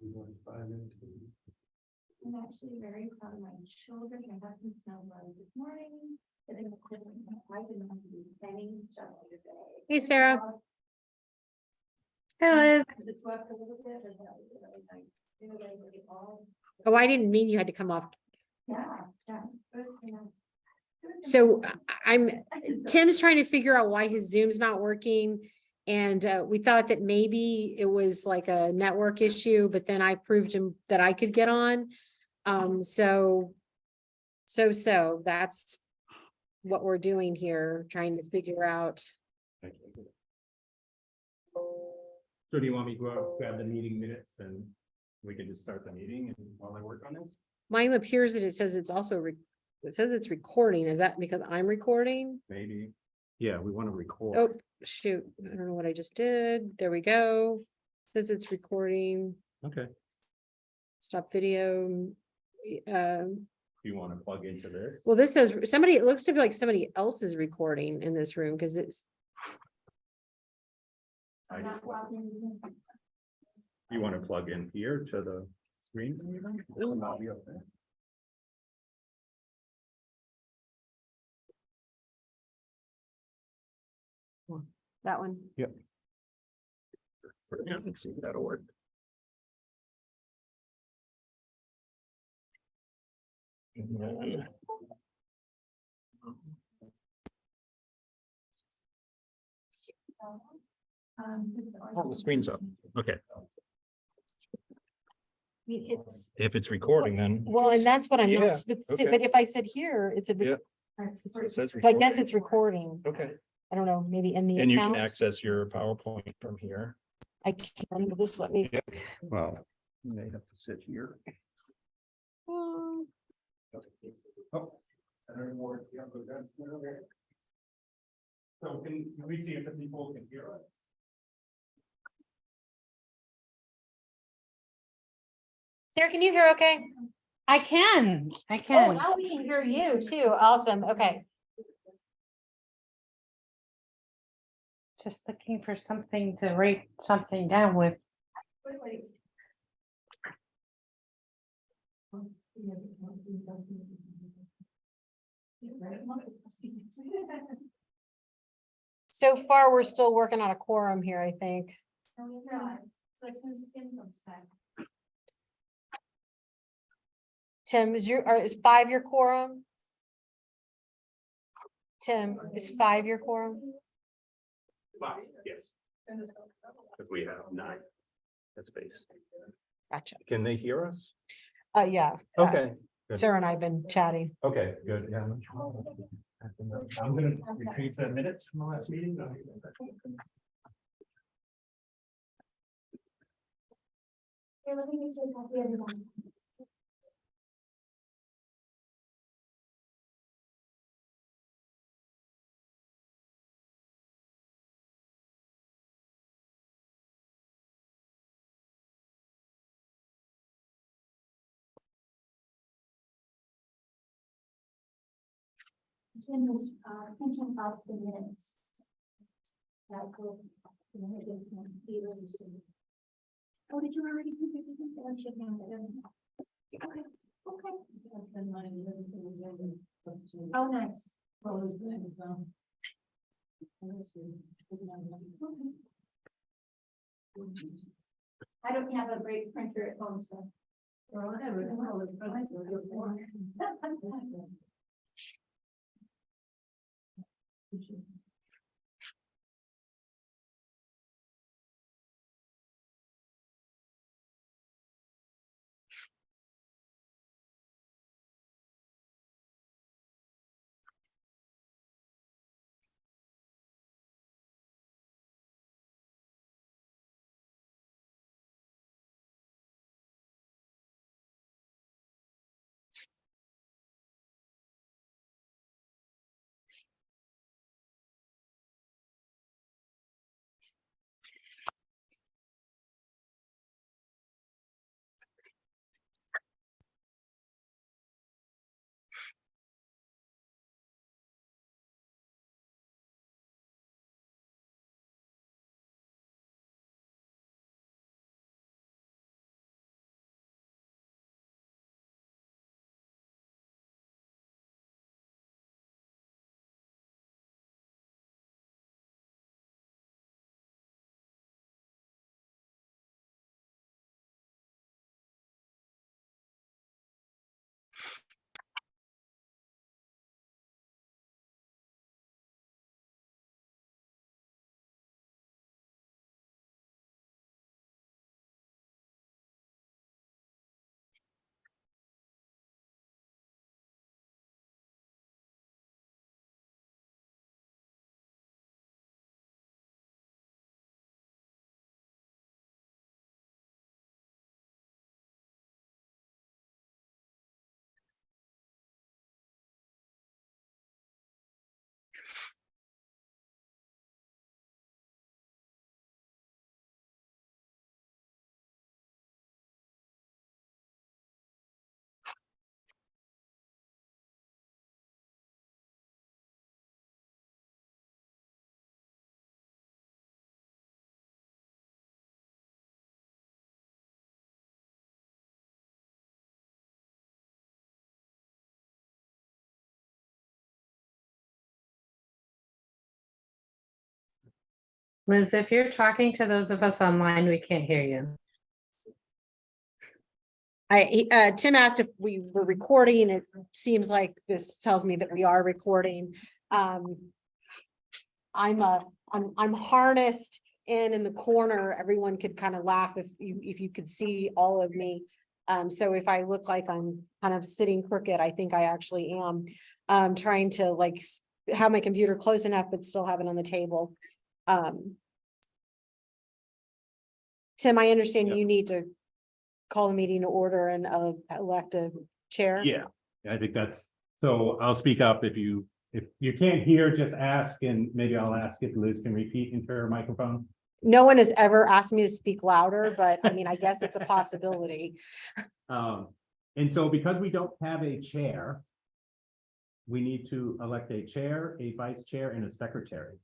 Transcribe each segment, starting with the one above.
I'm actually very proud of my children. My husband snowboarded this morning. I didn't have to do any shoveling today. Hey, Sarah. Hello. It swept a little bit, and that was really nice. You know, they all- Oh, I didn't mean you had to come off. Yeah, yeah. It was, you know, So Tim's trying to figure out why his Zoom's not working. And we thought that maybe it was like a network issue, but then I proved him that I could get on. So that's what we're doing here, trying to figure out. So do you want me to go out, grab the meeting minutes and we can just start the meeting and while I work on this? Mine appears that it says it's also, it says it's recording. Is that because I'm recording? Maybe. Yeah, we want to record. Oh, shoot. I don't know what I just did. There we go. Says it's recording. Okay. Stop video. You want to plug into this? Well, this says somebody, it looks to be like somebody else is recording in this room because it's, I I'm just not want- logged in. You want to plug in here to the screen? I'll be up there. that one. Yeah, let's see if that'll work. And then- Oh, the screen's up. Okay. It's. If it's recording, then. Well, and that's what I'm Yeah, not, but okay. but if I said here, it's a, Yeah. So it says so I guess recording. it's recording. Okay. I don't know, maybe in the And you can account. access your PowerPoint from here. I can, this let me. Well, you may have to sit here. Hmm. Oh. So can we see if the people can hear us? Sarah, can you hear okay? I can. Oh, now we can hear you too. Awesome. Okay. Just looking for something to write something down with. So far, we're still working on a quorum here, I think. Tim, is 5 your quorum? Tim, is 5 your quorum? Yes. Because we have 9. That's space. Gotcha. Can they hear us? Yeah. Okay, Sarah and I have been chatting. okay, good. Yeah. I'm gonna retrieve the minutes from the last meeting. Here, let me make you a copy of the one. Jim was thinking about the minutes. That will, you know, it gives me fever to see. Oh, did you already do everything that I should have? Okay, okay. Oh, nice. I don't have a great printer at home, so. Liz, if you're talking to those of us online, we can't hear you. Tim asked if we were recording. It seems like this tells me that we are recording. I'm harnessed in the corner. Everyone could kind of laugh if you could see all of me. So if I look like I'm kind of sitting crooked, I think I actually am. Trying to like have my computer close enough, but still have it on the table. Tim, I understand you need to call the meeting to order and elect a chair. Yeah, I think that's, so I'll speak up if you can't hear, just ask, and maybe I'll ask if Liz can repeat into her microphone. No one has ever asked me to speak louder, but I mean, I guess it's a possibility. And so because we don't have a chair, we need to elect a chair, a vice chair, and a secretary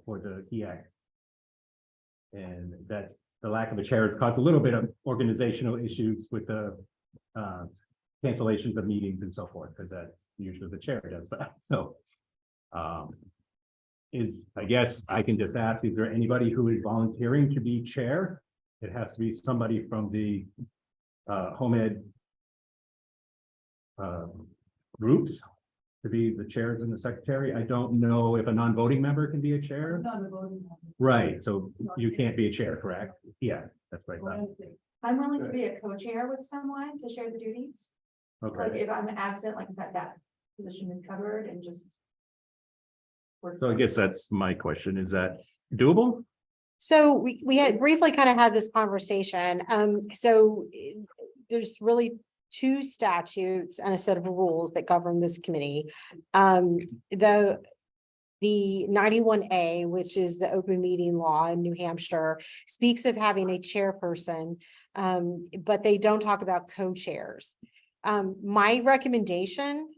for the HEAC. And that the lack of a chair has caused a little bit of organizational issues with the cancellations of meetings and so forth, because that's usually the chair does that. So I guess I can just ask, is there anybody who is volunteering to be chair? It has to be somebody from the home ed groups to be the chairs and the secretary. I don't know if a non-voting member can be a chair. Right, so you can't be a chair, correct? Yeah, that's right. I'm willing to be a co-chair with someone to share the duties. Like Okay, if I'm absent, like that position is covered and just. so I guess that's my question. Is that doable? So we had briefly kind of had this conversation. There's really two statutes and a set of rules that govern this committee. The 91A, which is the open meeting law in New Hampshire, speaks of having a chairperson, but they don't talk about co-chairs. My recommendation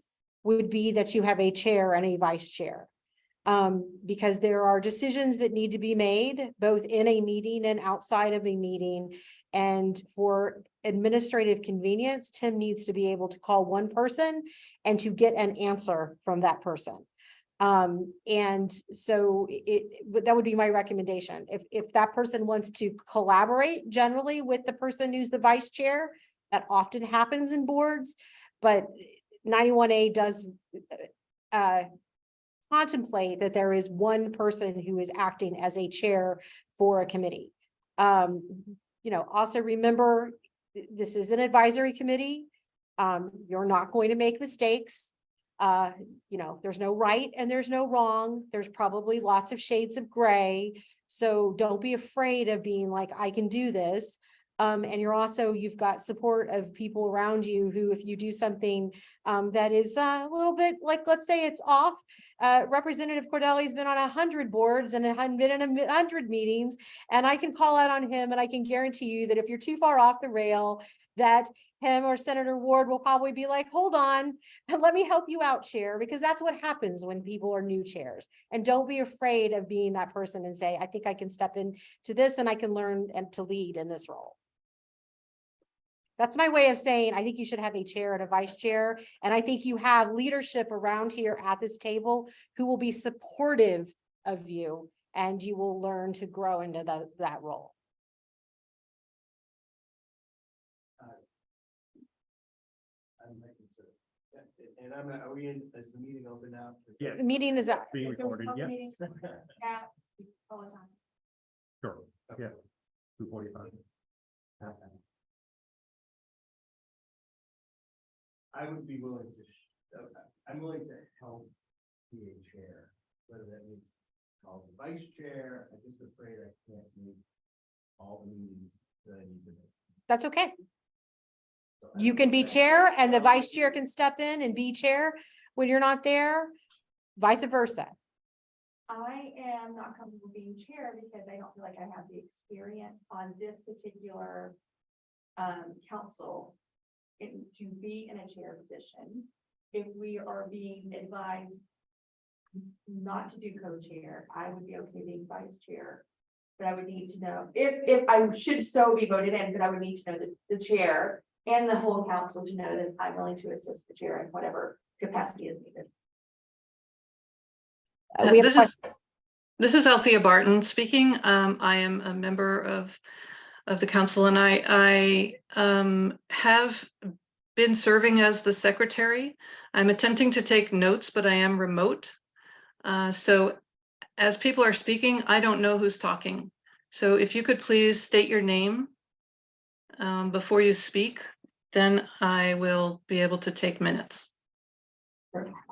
would be that you have a chair and a vice chair. Because there are decisions that need to be made both in a meeting and outside of a meeting. And for administrative convenience, Tim needs to be able to call one person and to get an answer from that person. And so that would be my recommendation. If that person wants to collaborate generally with the person who's the vice chair, that often happens in boards, but 91A does contemplate that there is one person who is acting as a chair for a committee. Also remember, this is an advisory committee. You're not going to make mistakes. There's no right and there's no wrong. There's probably lots of shades of gray. So don't be afraid of being like, I can do this. And you've got support of people around you who, if you do something that is a little bit like, let's say it's off, Representative Cordelli's been on 100 boards and been in 100 meetings, and I can call out on him, and I can guarantee you that if you're too far off the rail, that him or Senator Ward will probably be like, hold on, and let me help you out, chair, because that's what happens when people are new chairs. And don't be afraid of being that person and say, I think I can step into this and I can learn and to lead in this role. That's my way of saying, I think you should have a chair and a vice chair. And I think you have leadership around here at this table who will be supportive of you, and you will learn to grow into that role. And are we in, is the meeting open now? Yes. The meeting is up. Being recorded, yeah. Yeah. All the time. Sure, yeah. 2:45. I would be willing to, I'm willing to help be a chair, whether that means call the vice chair. I'm just afraid I can't make all the meetings that I need to make. That's okay. So I You don't can know be if that- chair and the vice chair can step in and be chair when you're not there. vice versa. I am not comfortable being chair because I don't feel like I have the experience on this particular council to be in a chair position. If we are being advised not to do co-chair, I would be okay being vice chair. But I would need to know if I should so be voted in, but I would need to know the chair and the whole council to know that I'm willing to assist the chair in whatever capacity is needed. We have a This question. this is Althea Barton speaking. I am a member of the council, and I have been serving as the secretary. I'm attempting to take notes, but I am remote. So as people are speaking, I don't know who's talking. So if you could please state your name before you speak, then I will be able to take minutes.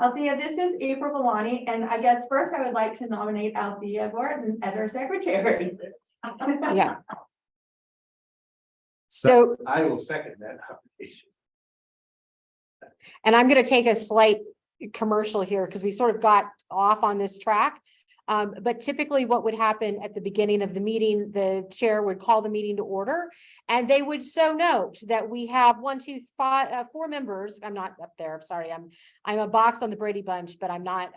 Althea, this is April Villani, and I guess first I would like to nominate Althea Gordon as our secretary. Yeah. So, I will second that application. and I'm going to take a slight commercial here because we sort of got off on this track. But typically what would happen at the beginning of the meeting, the chair would call the meeting to order, and they would so note that we have 4 members. I'm not up there. I'm sorry. I'm a box on the Brady Bunch, but I'm not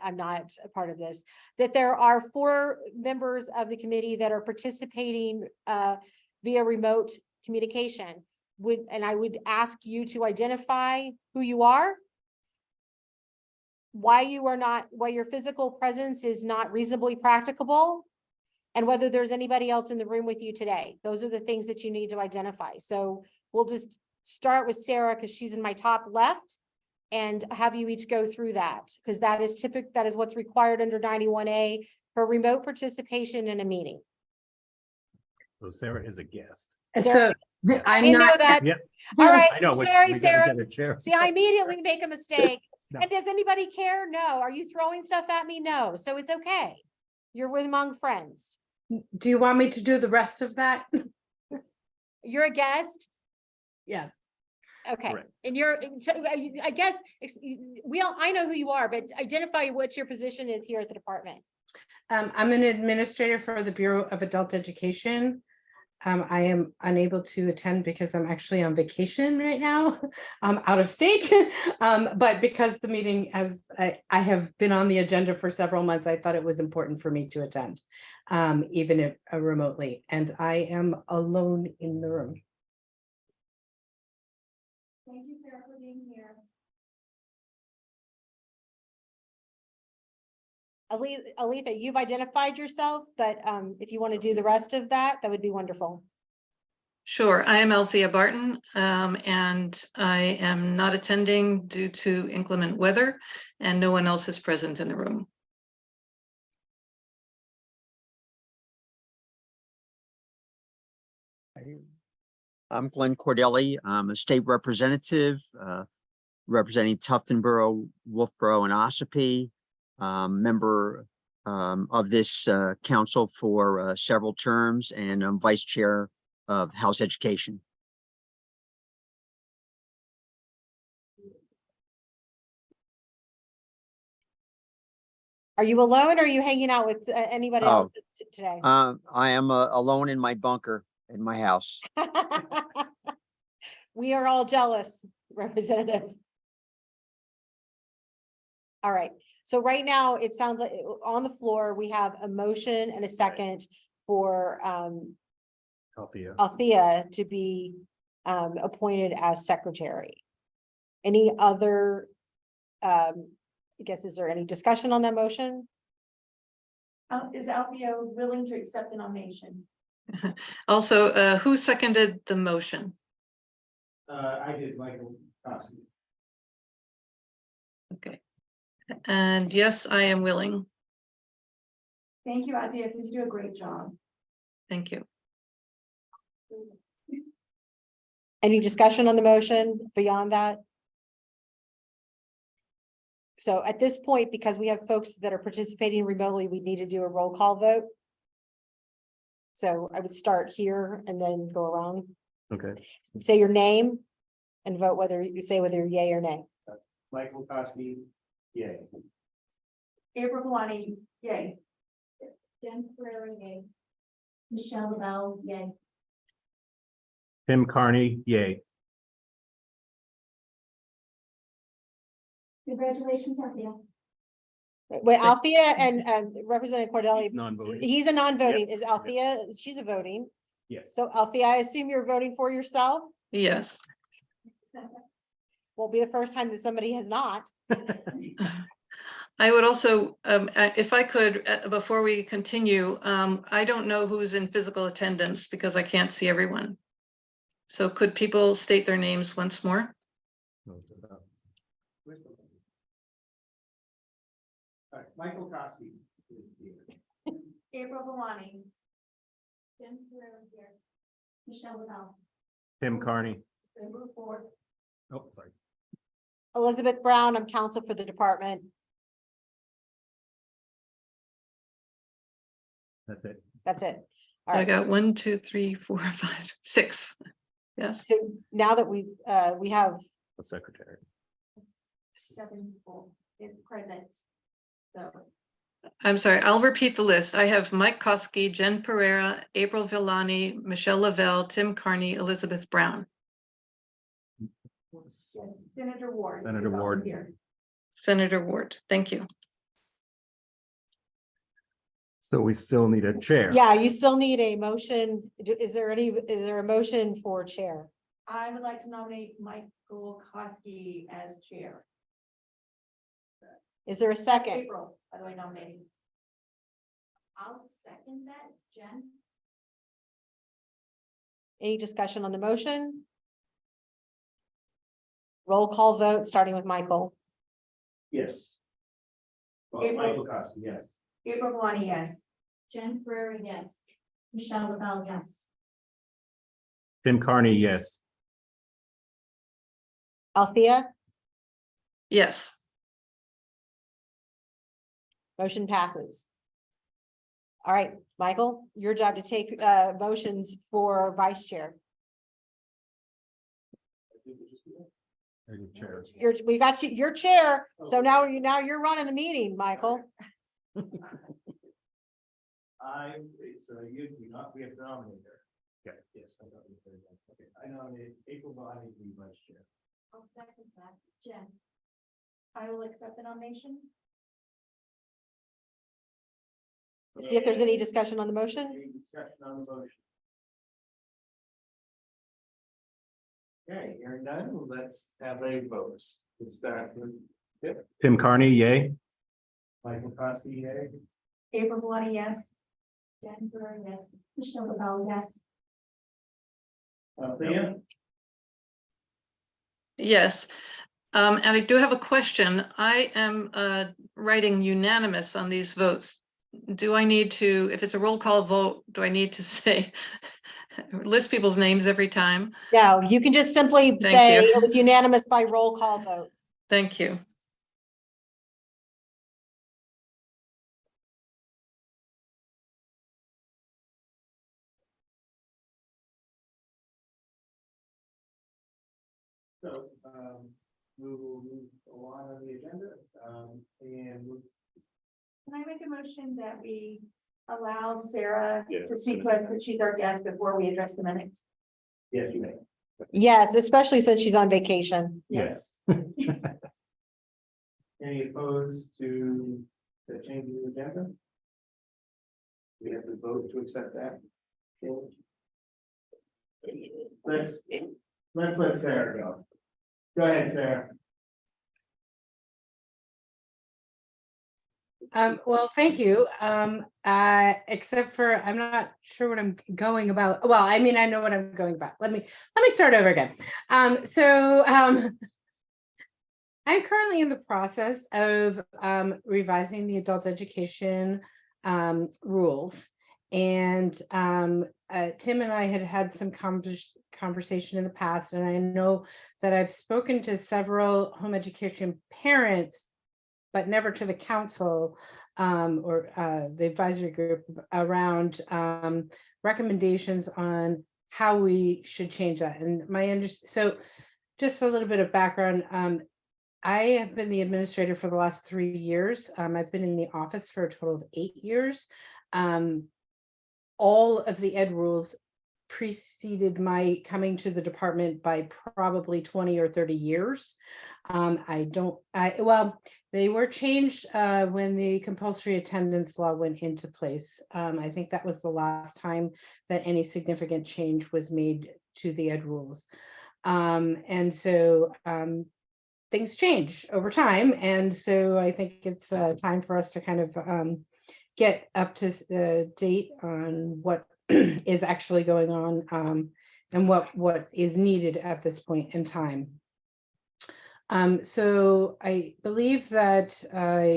a part of this. That there are 4 members of the committee that are participating via remote communication. And I would ask you to identify who you are, why your physical presence is not reasonably practicable, and whether there's anybody else in the room with you today. Those are the things that you need to identify. So we'll just start with Sarah because she's in my top left, and have you each go through that, because that is what's required under 91A for remote participation in a meeting. So Sarah is a guest. And Sarah, so I I'm didn't know not, that. Yeah. All right, I know. sorry, we gotta Sarah. get a chair. See, I immediately make a mistake. No. And does anybody care? No. Are you throwing stuff at me? No. So it's okay. You're with among friends. do you want me to do the rest of that? You're a guest. Yes. Okay. Correct. And so I guess I know who you are, but identify what your position is here at the department. I'm an administrator for the Bureau of Adult Education. I am unable to attend because I'm actually on vacation right now, out of state. But because the meeting, as I have been on the agenda for several months, I thought it was important for me to attend, even if remotely. And I am alone in the room. Thank you, Sarah, for being here. Aletha, you've identified yourself, but if you want to do the rest of that, that would be wonderful. Sure, I am Althea Barton, and I am not attending due to inclement weather, and no one else is present in the room. I'm Glenn Cordelli. I'm a state representative, representing Tufton Borough, Wolfboro, and Ossipee. Member of this council for several terms, and I'm vice chair of House Education. Are you alone or are you hanging out with anybody else today? I am alone in my bunker in my house. We are all jealous, Representative. All right, so right now it sounds like on the floor, we have a motion and a second for Althea to be appointed as secretary. Any other, I guess, is there any discussion on that motion? Is Althea willing to accept the nomination? Also, who seconded the motion? I did, Michael Kosky. Okay. And yes, I am willing. Thank you, Althea, because you do a great job. Thank you. Any discussion on the motion beyond that? So at this point, because we have folks that are participating remotely, we need to do a roll call vote. So I would start here and then go around. Okay. Say your name and vote whether you say whether you're yay or nay. Michael Kosky, yay. April Maloney, yay. Jen Ferrera, yay. Michelle Lavelle, yay. Tim Carney, yay. Congratulations, Althea. Wait, Althea and Representative Cordelli, Non-voting, he's a non-voting. Is Althea, she's a voting. yes. So Althea, I assume you're voting for yourself? Yes. Won't be the first time that somebody has not. I would also, if I could, before we continue, I don't know who's in physical attendance because I can't see everyone. So could people state their names once more? All right, Michael Kosky is here. April Maloney. Jen Ferrera, here. Michelle Lavelle. Tim Carney, They move forward. oh, sorry. Elizabeth Brown, I'm counsel for the department. That's it. That's it. All I right. got 1, 2, 3, 4, 5, 6. Yes. So now that we have The secretary. 7 people in present. So, I'm sorry, I'll repeat the list. I have Mike Kosky, Jen Pereira, April Villani, Michelle Lavelle, Tim Carney, Elizabeth Brown. yeah, Senator Ward. Senator is also Ward. here. Senator Ward, thank you. So we still need a chair. Yeah, you still need a motion. Is there a motion for chair? I would like to nominate Michael Kosky as chair. Is there a second? April, by the way, nominating. I'll second that, Jen. Any discussion on the motion? Roll call vote, starting with Michael. Yes. Well, April. Michael Kosky, yes. April Maloney, yes. Jen Ferrera, yes. Michelle Lavelle, yes. Tim Carney, yes. Althea, Yes. motion passes. All right, Michael, your job to take motions for vice chair. Chair. We got you, your chair. So now you're running the meeting, Michael. So we have to nominate her. Yeah, yes. I thought we did that. Okay, I nominate April Maloney to be vice chair. I'll second that, Jen. I will accept the nomination. See if there's any discussion on the motion. Any discussion on the motion? Okay, hearing none, let's have a vote. We'll start with Tim Carney, yay. Michael Kosky, yay. April Maloney, yes. Jen Ferrera, yes. Michelle Lavelle, yes. Althea? Yes. And I do have a question. I am writing unanimous on these votes. Do I need to, if it's a roll call vote, do I need to say, list people's names every time? No, you can just simply Thank say you. it was unanimous by roll call vote. Thank you. So, we will move along on the agenda, and we'll. Can I make a motion that we allow Sarah Yeah. to speak to us, that she's our guest before we address the minutes? Yes, you may. Yes, especially since she's on vacation. Yes. Any opposed to the change in the agenda? We have to vote to accept that. change. Let's let Sarah go. Go ahead, Sarah. Well, thank you. Except for, I'm not sure what I'm going about. Well, I mean, I know what I'm going about. Let me start over again. I'm currently in the process of revising the adult education rules. And Tim and I had some conversation in the past, and I know that I've spoken to several home education parents, but never to the council or the advisory group around recommendations on how we should change that. And so just a little bit of background. I have been the administrator for the last 3 years. I've been in the office for a total of 8 years. All of the ed rules preceded my coming to the department by probably 20 or 30 years. Well, they were changed when the compulsory attendance law went into place. I think that was the last time that any significant change was made to the ed rules. And so things change over time. And so I think it's time for us to kind of get up to date on what is actually going on and what is needed at this point in time. So I believe that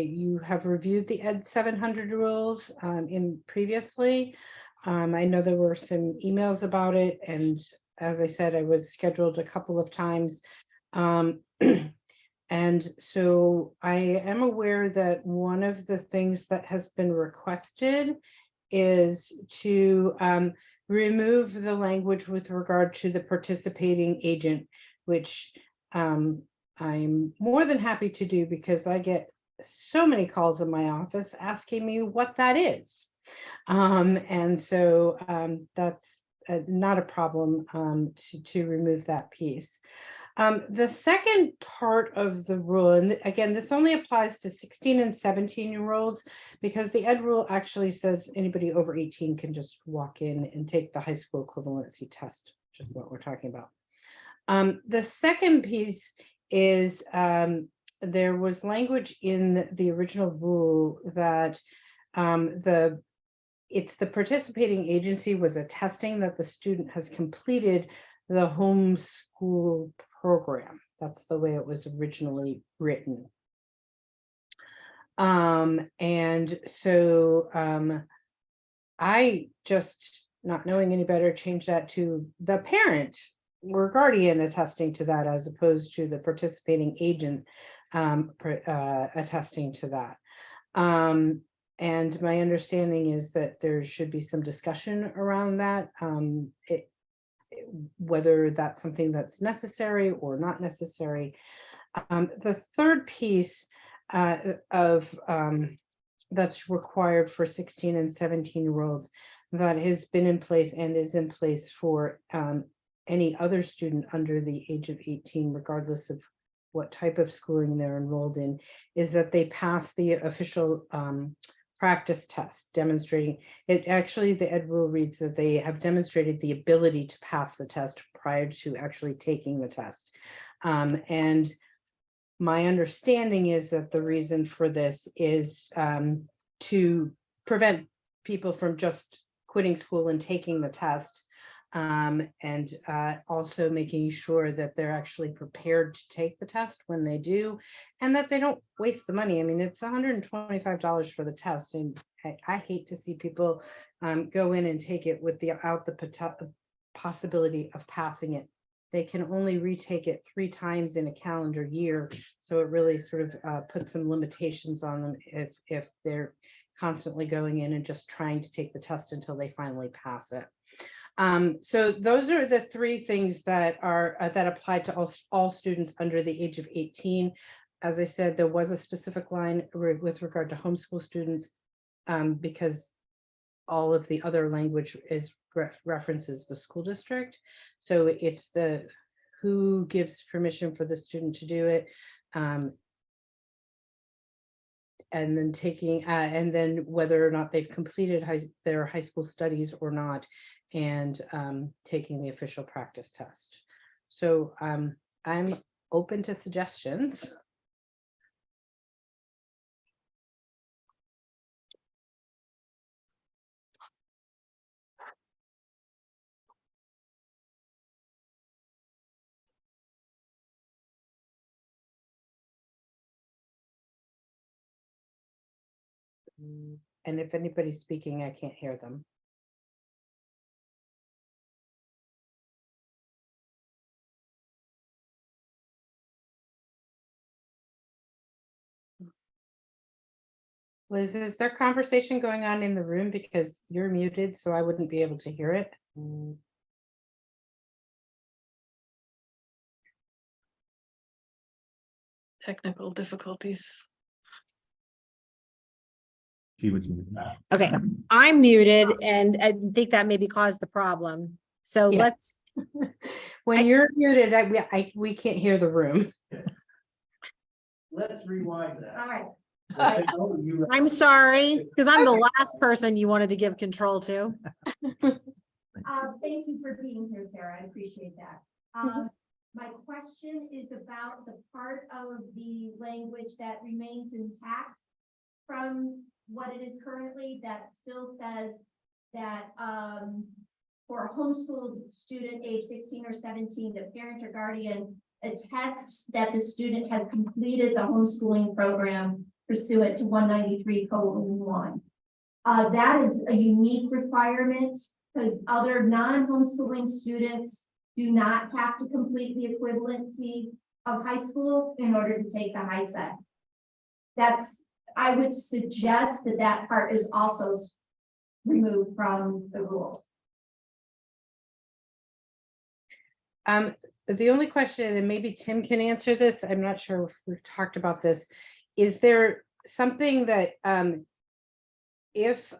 you have reviewed the Ed 700 rules in previously. I know there were some emails about it, and as I said, I was scheduled a couple of times. And so I am aware that one of the things that has been requested is to remove the language with regard to the participating agent, which I'm more than happy to do because I get so many calls in my office asking me what that is. And so that's not a problem to remove that piece. The second part of the rule, and again, this only applies to 16 and 17-year-olds because the ed rule actually says anybody over 18 can just walk in and take the high school equivalency test, which is what we're talking about. The second piece is there was language in the original rule that it's the participating agency was attesting that the student has completed the homeschool program. That's the way it was originally written. And so I just, not knowing any better, changed that to the parent or guardian attesting to that as opposed to the participating agent attesting to that. And my understanding is that there should be some discussion around that. Whether that's something that's necessary or not necessary. The third piece of that's required for 16 and 17-year-olds that has been in place and is in place for any other student under the age of 18, regardless of what type of schooling they're enrolled in, is that they pass the official practice test demonstrating it. Actually, the ed rule reads that they have demonstrated the ability to pass the test prior to actually taking the test. And my understanding is that the reason for this is to prevent people from just quitting school and taking the test. And also making sure that they're actually prepared to take the test when they do, and that they don't waste the money. I mean, it's $125 for the test, and I hate to see people go in and take it without the possibility of passing it. They can only retake it 3 times in a calendar year, so it really sort of puts some limitations on them if they're constantly going in and just trying to take the test until they finally pass it. So those are the 3 things that are that apply to all students under the age of 18. As I said, there was a specific line with regard to homeschool students because all of the other language is references the school district. So it's the who gives permission for the student to do it. And then taking and then whether or not they've completed their high school studies or not, and taking the official practice test. So I'm open to suggestions. And if anybody's speaking, I can't hear them. Liz, is there conversation going on in the room because you're muted, so I wouldn't be able to hear it? Technical difficulties. She was. Okay, I'm muted and I think that maybe caused the problem. So Yeah. let's, When you're muted, we can't hear the room. Let's rewind that. All right. I'm sorry, because I'm the last person you wanted to give control to. Thank you for being here, Sarah. I appreciate that. My question is about the part of the language that remains intact from what it is currently, that still says that for a homeschooled student age 16 or 17, the parent or guardian attests that the student has completed the homeschooling program pursuant to 193:1. That is a unique requirement because other non-homeschooling students do not have to complete the equivalency of high school in order to take the HEAC. I would suggest that that part is also removed from the rules. The only question, and maybe Tim can answer this, I'm not sure if we've talked about this. Is there something that if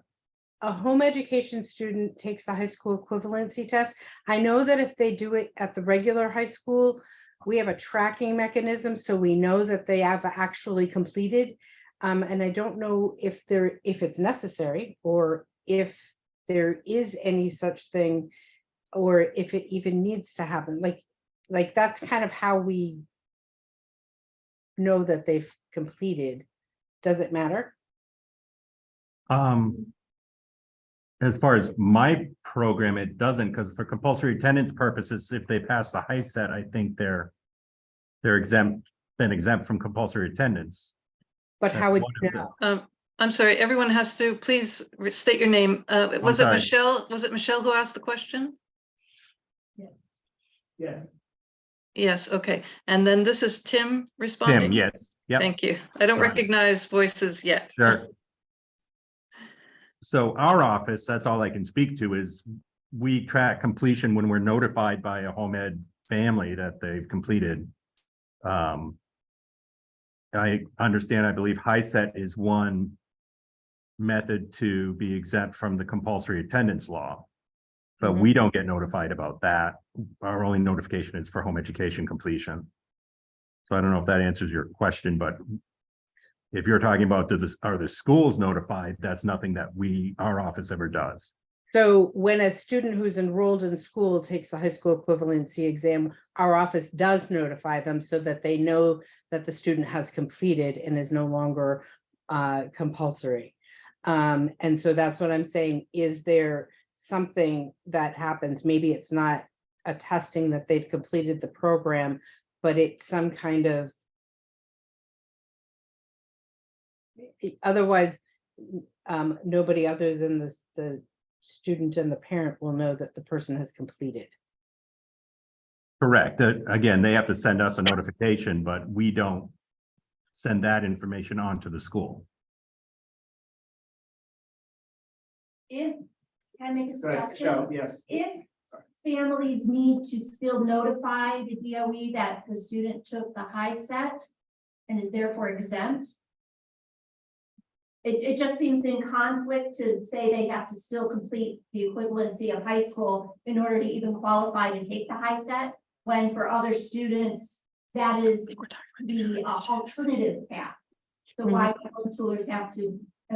a home education student takes the high school equivalency test, I know that if they do it at the regular high school, we have a tracking mechanism, so we know that they have actually completed. And I don't know if it's necessary or if there is any such thing, or if it even needs to happen. Like that's kind of how we know that they've completed. Does it matter? As far as my program, it doesn't, because for compulsory attendance purposes, if they pass the HEAC, I think they're exempt from compulsory attendance. But That's how would one you of the- know? I'm sorry, everyone has to please state your name. Was it sorry. Michelle? Was it Michelle who asked the question? Yes. Yes, okay. And then this is Tim responding? Tim, yes, yep, Thank you. I don't Sorry. recognize voices yet. sure. So our office, that's all I can speak to, is we track completion when we're notified by a home ed family that they've completed. I understand, I believe HEAC is one method to be exempt from the compulsory attendance law. But we don't get notified about that. Our only notification is for home education completion. So I don't know if that answers your question, but if you're talking about are the schools notified, that's nothing that our office ever does. So when a student who's enrolled in school takes the high school equivalency exam, our office does notify them so that they know that the student has completed and is no longer compulsory. And so that's what I'm saying. Is there something that happens? Maybe it's not attesting that they've completed the program, but it's some kind of, otherwise nobody other than the student and the parent will know that the person has completed. Correct. Again, they have to send us a notification, but we don't send that information on to the school. If, can I make a Go ahead, suggestion? Michelle, yes. If families need to still notify the DOE that the student took the HEAC and is therefore exempt, it just seems in conflict to say they have to still complete the equivalency of high school in order to even qualify to take the HEAC, when for other students, that is the alternative path. So why would homeschoolers have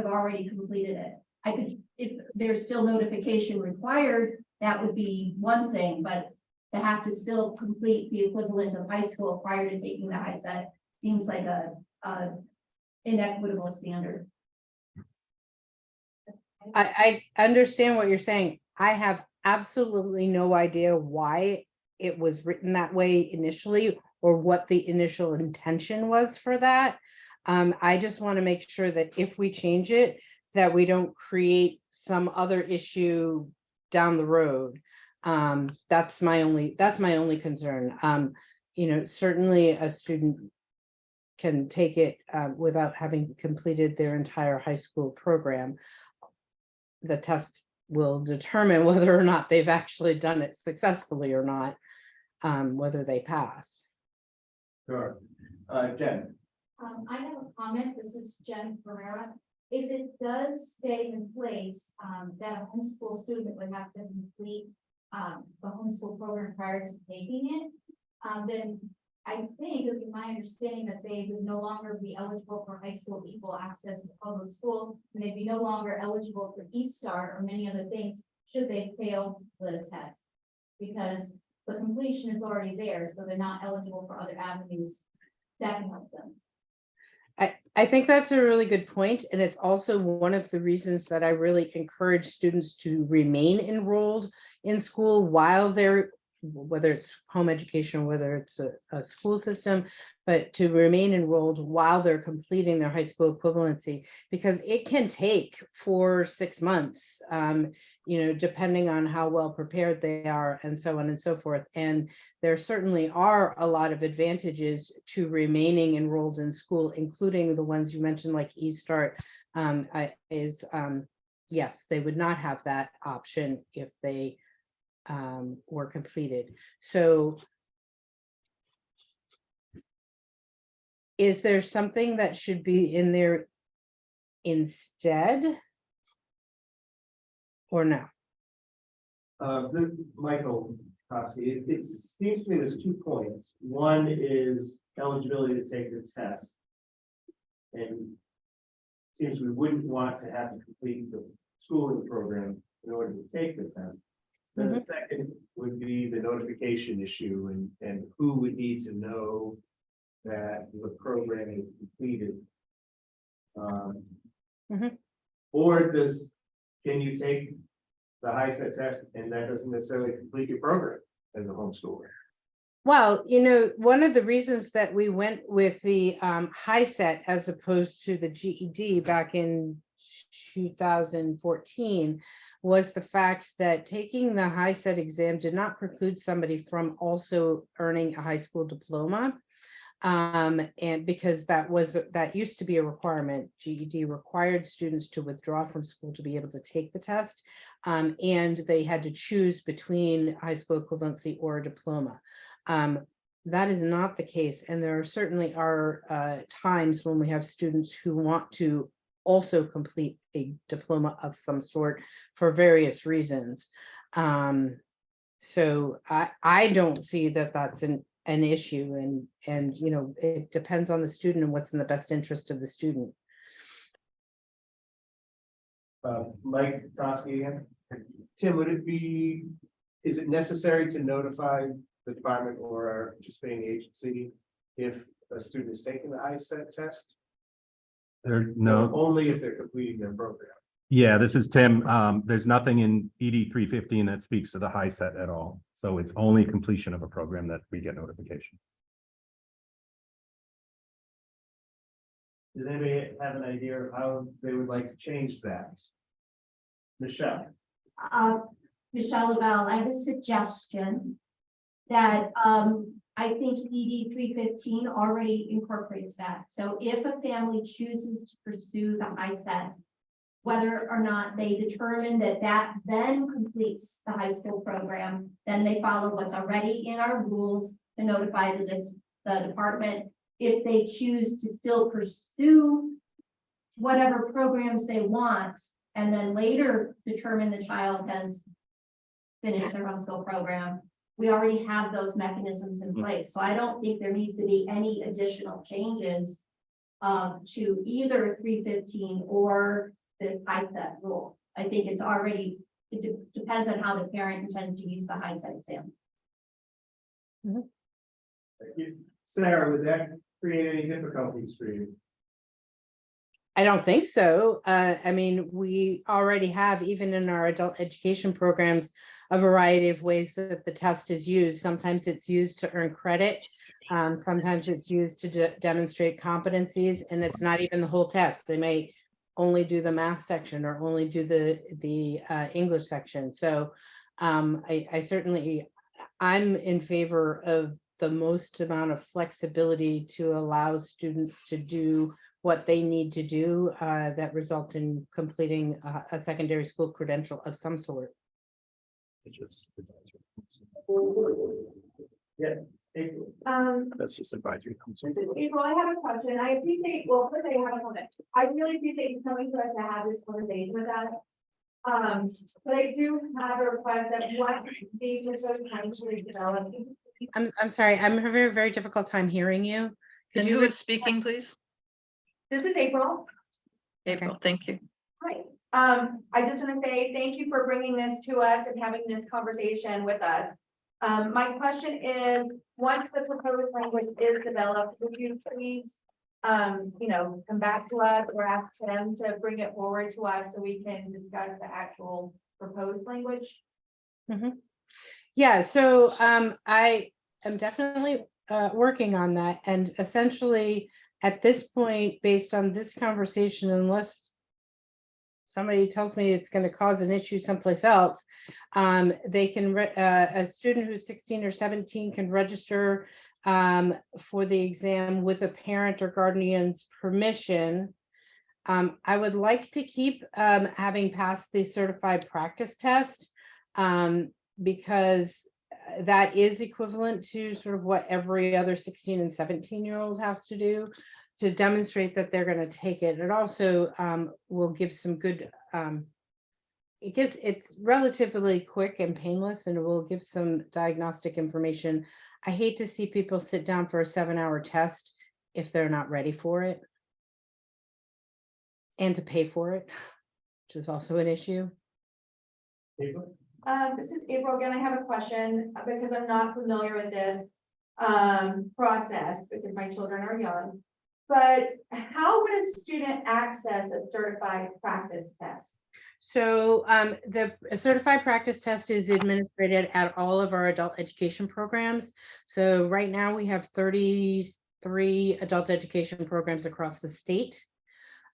already completed it? I could, if there's still notification required, that would be one thing, but to have to still complete the equivalent of high school prior to taking the HEAC seems like a inequitable standard. I understand what you're saying. I have absolutely no idea why it was written that way initially, or what the initial intention was for that. I just want to make sure that if we change it, that we don't create some other issue down the road. That's my only concern. Certainly a student can take it without having completed their entire high school program. The test will determine whether or not they've actually done it successfully or not, whether they pass. Sure. Jen, I have a comment. This is Jen Ferreira. If it does stay in place, that a homeschool student would have to complete the homeschool program prior to taking it, then I think it would be my understanding that they would no longer be eligible for high school equal access to public school, and they'd be no longer eligible for eStart or many other things should they fail the test. Because the completion is already there, so they're not eligible for other avenues that can help them. I think that's a really good point, and it's also one of the reasons that I really encourage students to remain enrolled in school while they're, whether it's home education, whether it's a school system, but to remain enrolled while they're completing their high school equivalency, because it can take 4 or 6 months, depending on how well prepared they are and so on and so forth. And there certainly are a lot of advantages to remaining enrolled in school, including the ones you mentioned, like eStart. Yes, they would not have that option if they were completed. So is there something that should be in there instead? Or no? Michael Kosky, it seems to me there's 2 points. One is eligibility to take the test. And it seems we wouldn't want to have to complete the schooling program in order to take the test. Then the second would be the notification issue and who would need to know that the program is completed. Or can you take the HEAC test and that doesn't necessarily complete your program as a homeschooler? Well, one of the reasons that we went with the HEAC as opposed to the GED back in 2014 was the fact that taking the HEAC exam did not preclude somebody from also earning a high school diploma. And because that used to be a requirement. GED required students to withdraw from school to be able to take the test, and they had to choose between high school equivalency or a diploma. That is not the case, and there certainly are times when we have students who want to also complete a diploma of some sort for various reasons. So I don't see that that's an issue, and it depends on the student and what's in the best interest of the student. Mike Kosky again. Tim, is it necessary to notify the department or our participating agency if a student is taking the HEAC test? No, Only if they're completing their program. yeah, this is Tim. There's nothing in ED 315 that speaks to the HEAC at all. So it's only completion of a program that we get notification. Does anybody have an idea of how they would like to change that? Michelle? Michelle Lavelle, I have a suggestion that I think ED 315 already incorporates that. So if a family chooses to pursue the HEAC, whether or not they determine that then completes the high school program, then they follow what's already in our rules to notify the department. If they choose to still pursue whatever programs they want, and then later determine the child has finished their homeschool program, we already have those mechanisms in place. So I don't think there needs to be any additional changes to either 315 or the HEAC rule. I think it's already, it depends on how the parent intends to use the HEAC exam. Thank you. Sarah, would that create any difficulties for you? I don't think so. I mean, we already have, even in our adult education programs, a variety of ways that the test is used. Sometimes it's used to earn credit. Sometimes it's used to demonstrate competencies, and it's not even the whole test. They may only do the math section or only do the English section. So I certainly, I'm in favor of the most amount of flexibility to allow students to do what they need to do that results in completing a secondary school credential of some sort. Yeah, That's just advisory council. April, I have a question. I appreciate, well, first I have a comment. I really appreciate you coming to us to have this conversation with us. But I do have a request that what the proposed council is developing. I'm sorry, I'm having a very difficult time hearing you. Could And you who is speaking, please? This is April. April, thank you. Hi. I just want to say thank you for bringing this to us and having this conversation with us. My question is, once the proposed language is developed, would you please, come back to us or ask Tim to bring it forward to us so we can discuss the actual proposed language? Yeah, so I am definitely working on that, and essentially at this point, based on this conversation, unless somebody tells me it's going to cause an issue someplace else, they can a student who's 16 or 17 can register for the exam with a parent or guardian's permission. I would like to keep having passed the certified practice test, because that is equivalent to sort of what every other 16 and 17-year-old has to do to demonstrate that they're going to take it. It also will give some good, it's relatively quick and painless, and it will give some diagnostic information. I hate to see people sit down for a 7-hour test if they're not ready for it, and to pay for it, which is also an issue. This is April again. I have a question because I'm not familiar with this process because my children are young. But how would a student access a certified practice test? So the certified practice test is administered at all of our adult education programs. So right now we have 33 adult education programs across the state.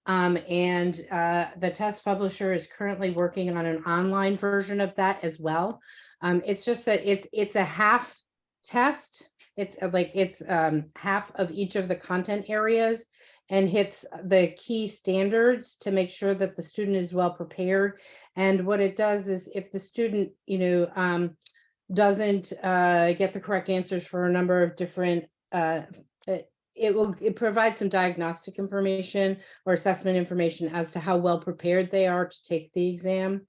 The test publisher is currently working on an online version of that as well. It's just that it's a half test. It's half of each of the content areas and hits the key standards to make sure that the student is well prepared. And what it does is if the student, doesn't get the correct answers for a number of different, it provides some diagnostic information or assessment information as to how well prepared they are to take the exam.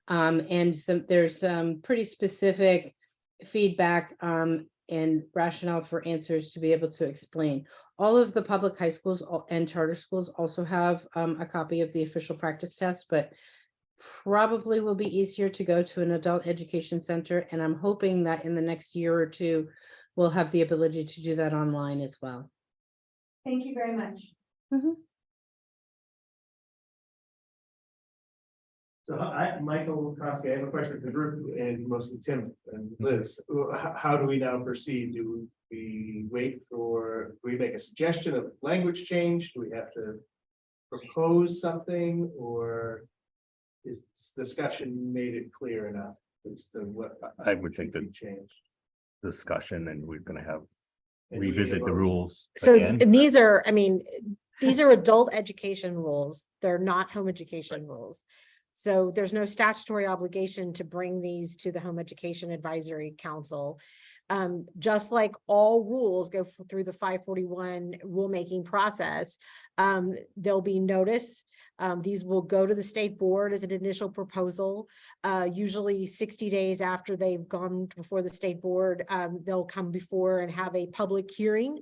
And there's some pretty specific feedback and rationale for answers to be able to explain. All of the public high schools and charter schools also have a copy of the official practice test, but probably will be easier to go to an adult education center. And I'm hoping that in the next year or two, we'll have the ability to do that online as well. Thank you very much. So Michael Koski, I have a question for the group and mostly Tim and Liz. How do we now proceed? Do we wait for, do we make a suggestion of language change? Do we have to propose something, or is this discussion made it clear enough as to what? I would think that changed. discussion, and we're gonna have And do we revisit need the a vote? rules So again. and these are, these are adult education rules. They're not home education rules. So there's no statutory obligation to bring these to the Home Education Advisory Council. Just like all rules go through the 541 rulemaking process, there'll be notice. These will go to the state board as an initial proposal. Usually 60 days after they've gone before the state board, they'll come before and have a public hearing,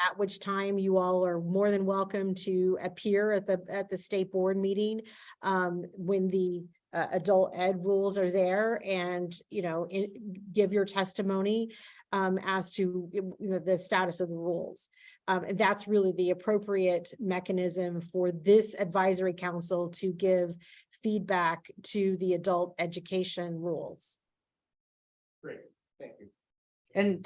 at which time you all are more than welcome to appear at the state board meeting when the adult ed rules are there, and give your testimony as to the status of the rules. And that's really the appropriate mechanism for this advisory council to give feedback to the adult education rules. Great, thank you. And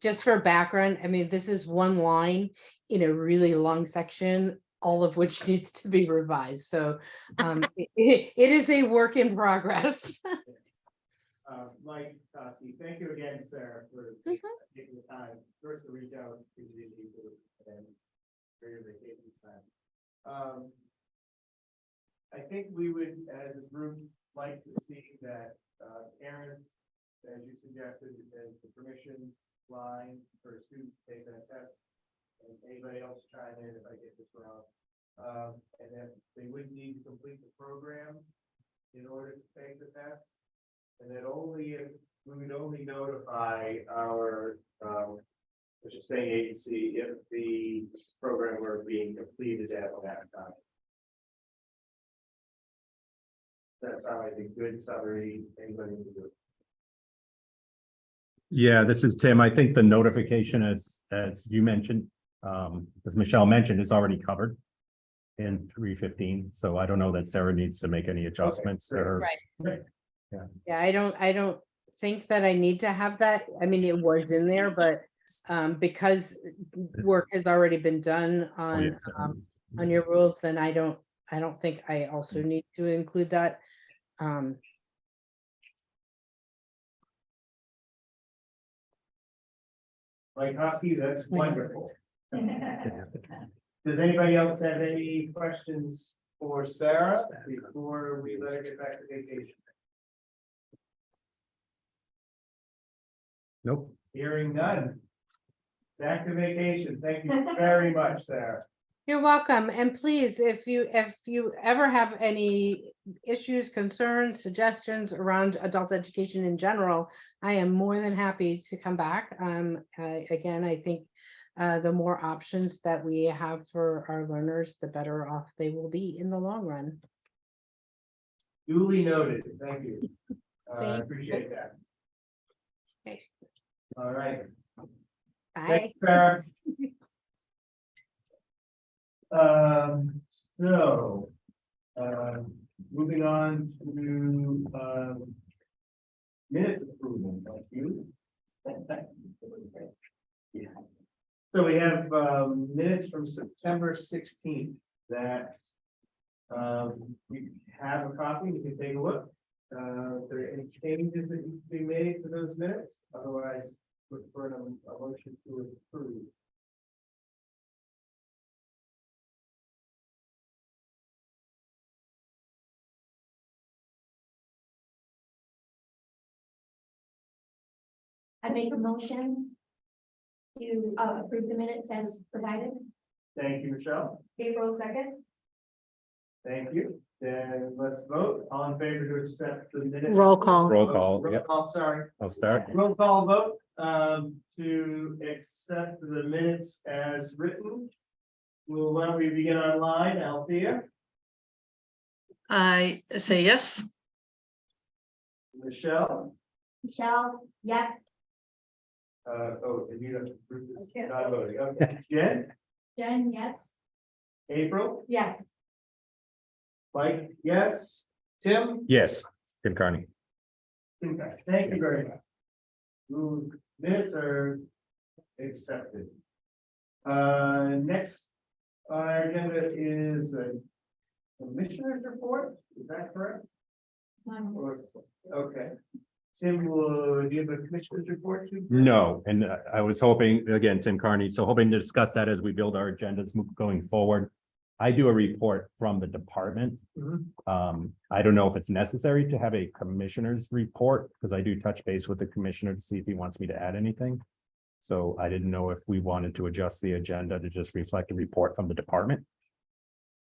just for background, this is one line in a really long section, all of which needs to be revised. So it is a work in progress. Mike Koski, thank you again, Sarah, for taking the time first to reach out to the people and for your vacation time. I think we would, as a group, like to see that parents, as you suggested, as the permission line for students to take that test. And anybody else chime in if I get this wrong. And then they would need to complete the program in order to take the test. And then only if, we would only notify our, participating agency if the program were being completed at that time. That sounds like a good summary, anybody can do it. Yeah, this is Tim. I think the notification as you mentioned, as Michelle mentioned, is already covered in 315. So I don't know that Sarah needs to make any adjustments there. Right. Yeah, I don't think that I need to have that. I mean, it was in there, but because work has already been done on your rules, then I don't think I also need to include that. Like Husky, that's wonderful. Does anybody else have any questions for Sarah before we let her get back to vacation? Nope. Hearing none. Back to vacation. Thank you very much, Sarah. You're welcome. And please, if you ever have any issues, concerns, suggestions around adult education in general, I am more than happy to come back. Again, I think the more options that we have for our learners, the better off they will be in the long run. Duly noted. Thank you. Thank Appreciate that. Okay. All right. Bye. Thanks, Sarah. So, moving on to, minutes approval, thank you. So we have, minutes from September 16th that, we have a copy, you can take a look. If there are any changes that need to be made to those minutes, otherwise, look for a motion to approve. I make a motion to approve the minutes as provided. Thank you, Michelle. April 2nd. Thank you. Then let's vote. All in favor to accept the minutes. Roll call. Roll call, Roll yep. call, sorry. I'll start. Roll call vote, to accept the minutes as written. Well, why don't we begin online, Althea, I say yes. Michelle? Michelle, yes. And you have to approve this, Okay. not voting, okay. Jen, Jen, yes. April, Yes. Mike, yes, Tim? Yes, Tim Carney. Okay, thank you very much. Minutes are accepted. Next on our agenda is the commissioner's report, is that correct? Or- Okay. Tim, do you have a commissioner's report too? No, and I was hoping, again, Tim Carney, so hoping to discuss that as we build our agendas going forward. I do a report from the department. Mhm. I don't know if it's necessary to have a commissioner's report, because I do touch base with the commissioner to see if he wants me to add anything. So I didn't know if we wanted to adjust the agenda to just reflect a report from the department.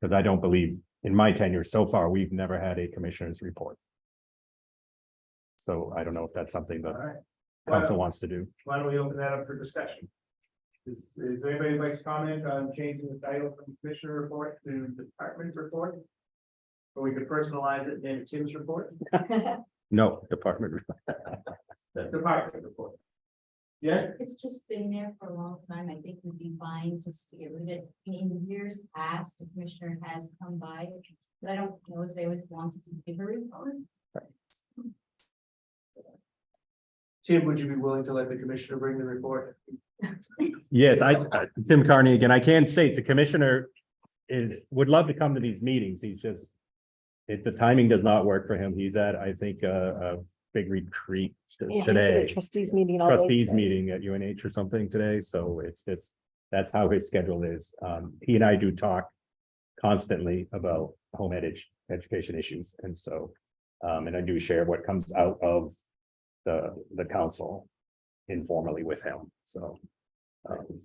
Because I don't believe, in my tenure so far, we've never had a commissioner's report. So I don't know if that's something All that right. council wants to do. Why don't we open that up for discussion? Is anybody who'd like to comment on changing the title from commissioner report to department report? Or we could personalize it in Tim's report? No, department. Department report. Yeah, It's just been there for a long time. I think we'd be fine just to get rid of it. In the years past, the commissioner has come by, but I don't know if they always wanted to give a report. Tim, would you be willing to let the commissioner bring the report? Yes, Tim Carney again, I can state the commissioner would love to come to these meetings. He's just, the timing does not work for him. He's at, I think, a big retreat today. Trustees meeting Trustees meeting at UNH or something today, so it's just, that's how his schedule is. He and I do talk constantly about home education issues, and so, and I do share what comes out of the council. informally with him, so.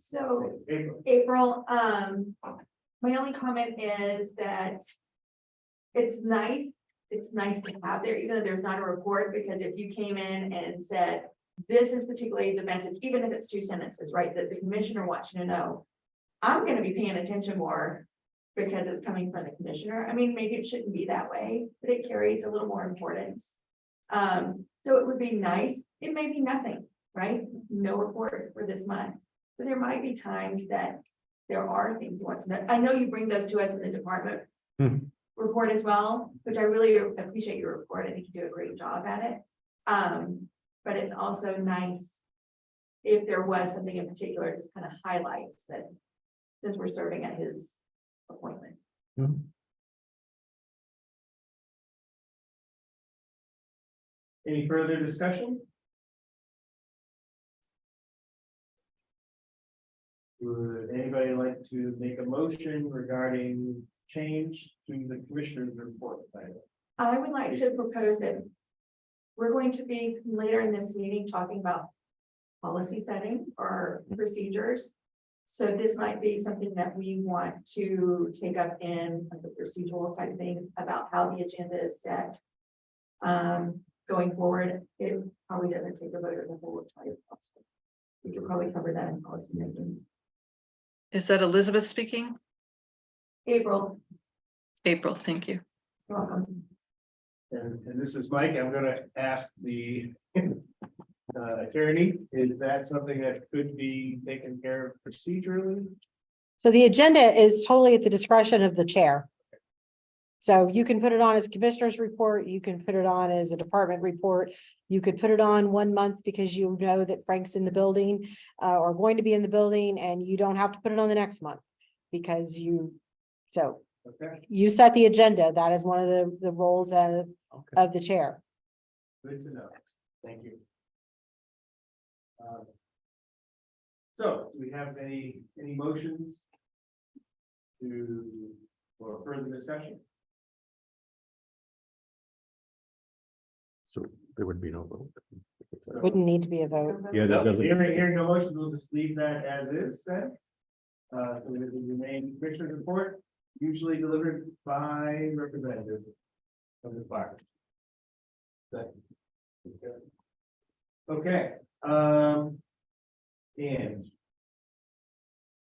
So April, April, my only comment is that it's nice to have there, even though there's not a report, because if you came in and said, this is particularly the message, even if it's 2 sentences, right, that the commissioner wants you to know, I'm gonna be paying attention more because it's coming from the commissioner. I mean, maybe it shouldn't be that way, but it carries a little more importance. So it would be nice, it may be nothing, right? No report for this month, but there might be times that there are things you want to know. I know you bring those to us in the department report as well, which I really appreciate your report. I think you do a great job at it. But it's also nice if there was something in particular, it just kind of highlights that since we're serving at his appointment. any further discussion? Would anybody like to make a motion regarding change to the commissioner's report? I would like to propose that we're going to be later in this meeting talking about policy setting or procedures. So this might be something that we want to take up in the procedural type thing about how the agenda is set. Going forward, it probably doesn't take a vote of the whole entire process. We could probably cover that in policy making. Is that Elizabeth speaking? April, April, thank you. you're welcome. And this is Mike. I'm gonna ask the attorney, is that something that could be taken care of procedurally? So the agenda is totally at the discretion of the chair. So you can put it on as a commissioner's report, you can put it on as a department report. You could put it on 1 month because you know that Frank's in the building or going to be in the building, and you don't have to put it on the next month. Because Okay, you set the agenda. That is one of the roles of okay, the chair. good to know. Thank you. So, do we have any motions for further discussion? So there would be no vote. Wouldn't need to be a vote. Yeah, that doesn't. Hearing no motion, we'll just leave that as is then. So it will remain commissioner's report, usually delivered by representative of the fire. Okay, and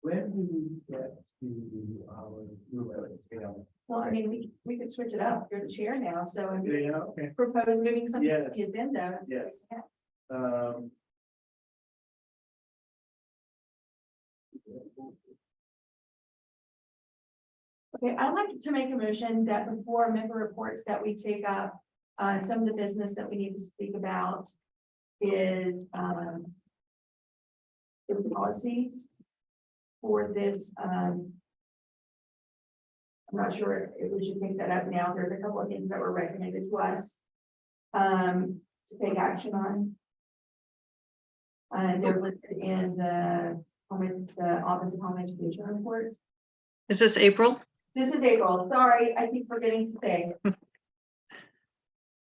when do we get to our? Well, I mean, we could switch it up. You're the chair now, so if you Yeah, okay, propose moving something to Yes. the agenda. yes. Okay, I'd like to make a motion that before member reports that we take up, some of the business that we need to speak about is, the policies for this, I'm not sure if we should take that up now. There's a couple of things that were recommended to us, to take action on. They're listed in the Office of Home Education report. Is this April? This is April. Sorry, I keep forgetting to say.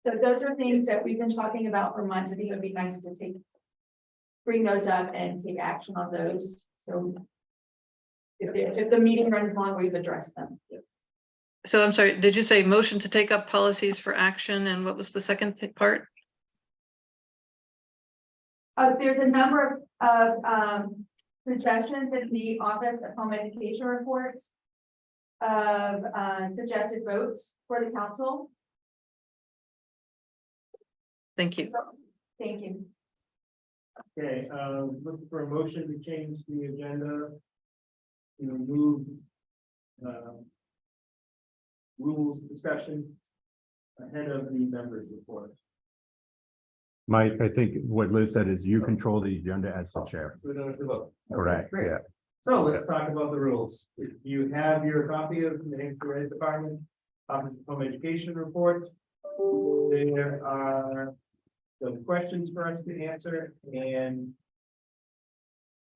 So those are things that we've been talking about for months. I think it would be nice to bring those up and take action on those. So if the meeting runs long, we've addressed them. So I'm sorry, did you say motion to take up policies for action, and what was the second part? There's a number of suggestions in the Office of Home Education reports of suggested votes for the council. Thank you. Thank you. Okay, looking for a motion to change the agenda. To move rules discussion ahead of the members' report. Mike, I think what Liz said is you control the agenda as the chair. We don't have to vote. Correct, Great. yeah. So let's talk about the rules. If you have your copy of the Information Department Office of Home Education report, there are some questions for us to answer, and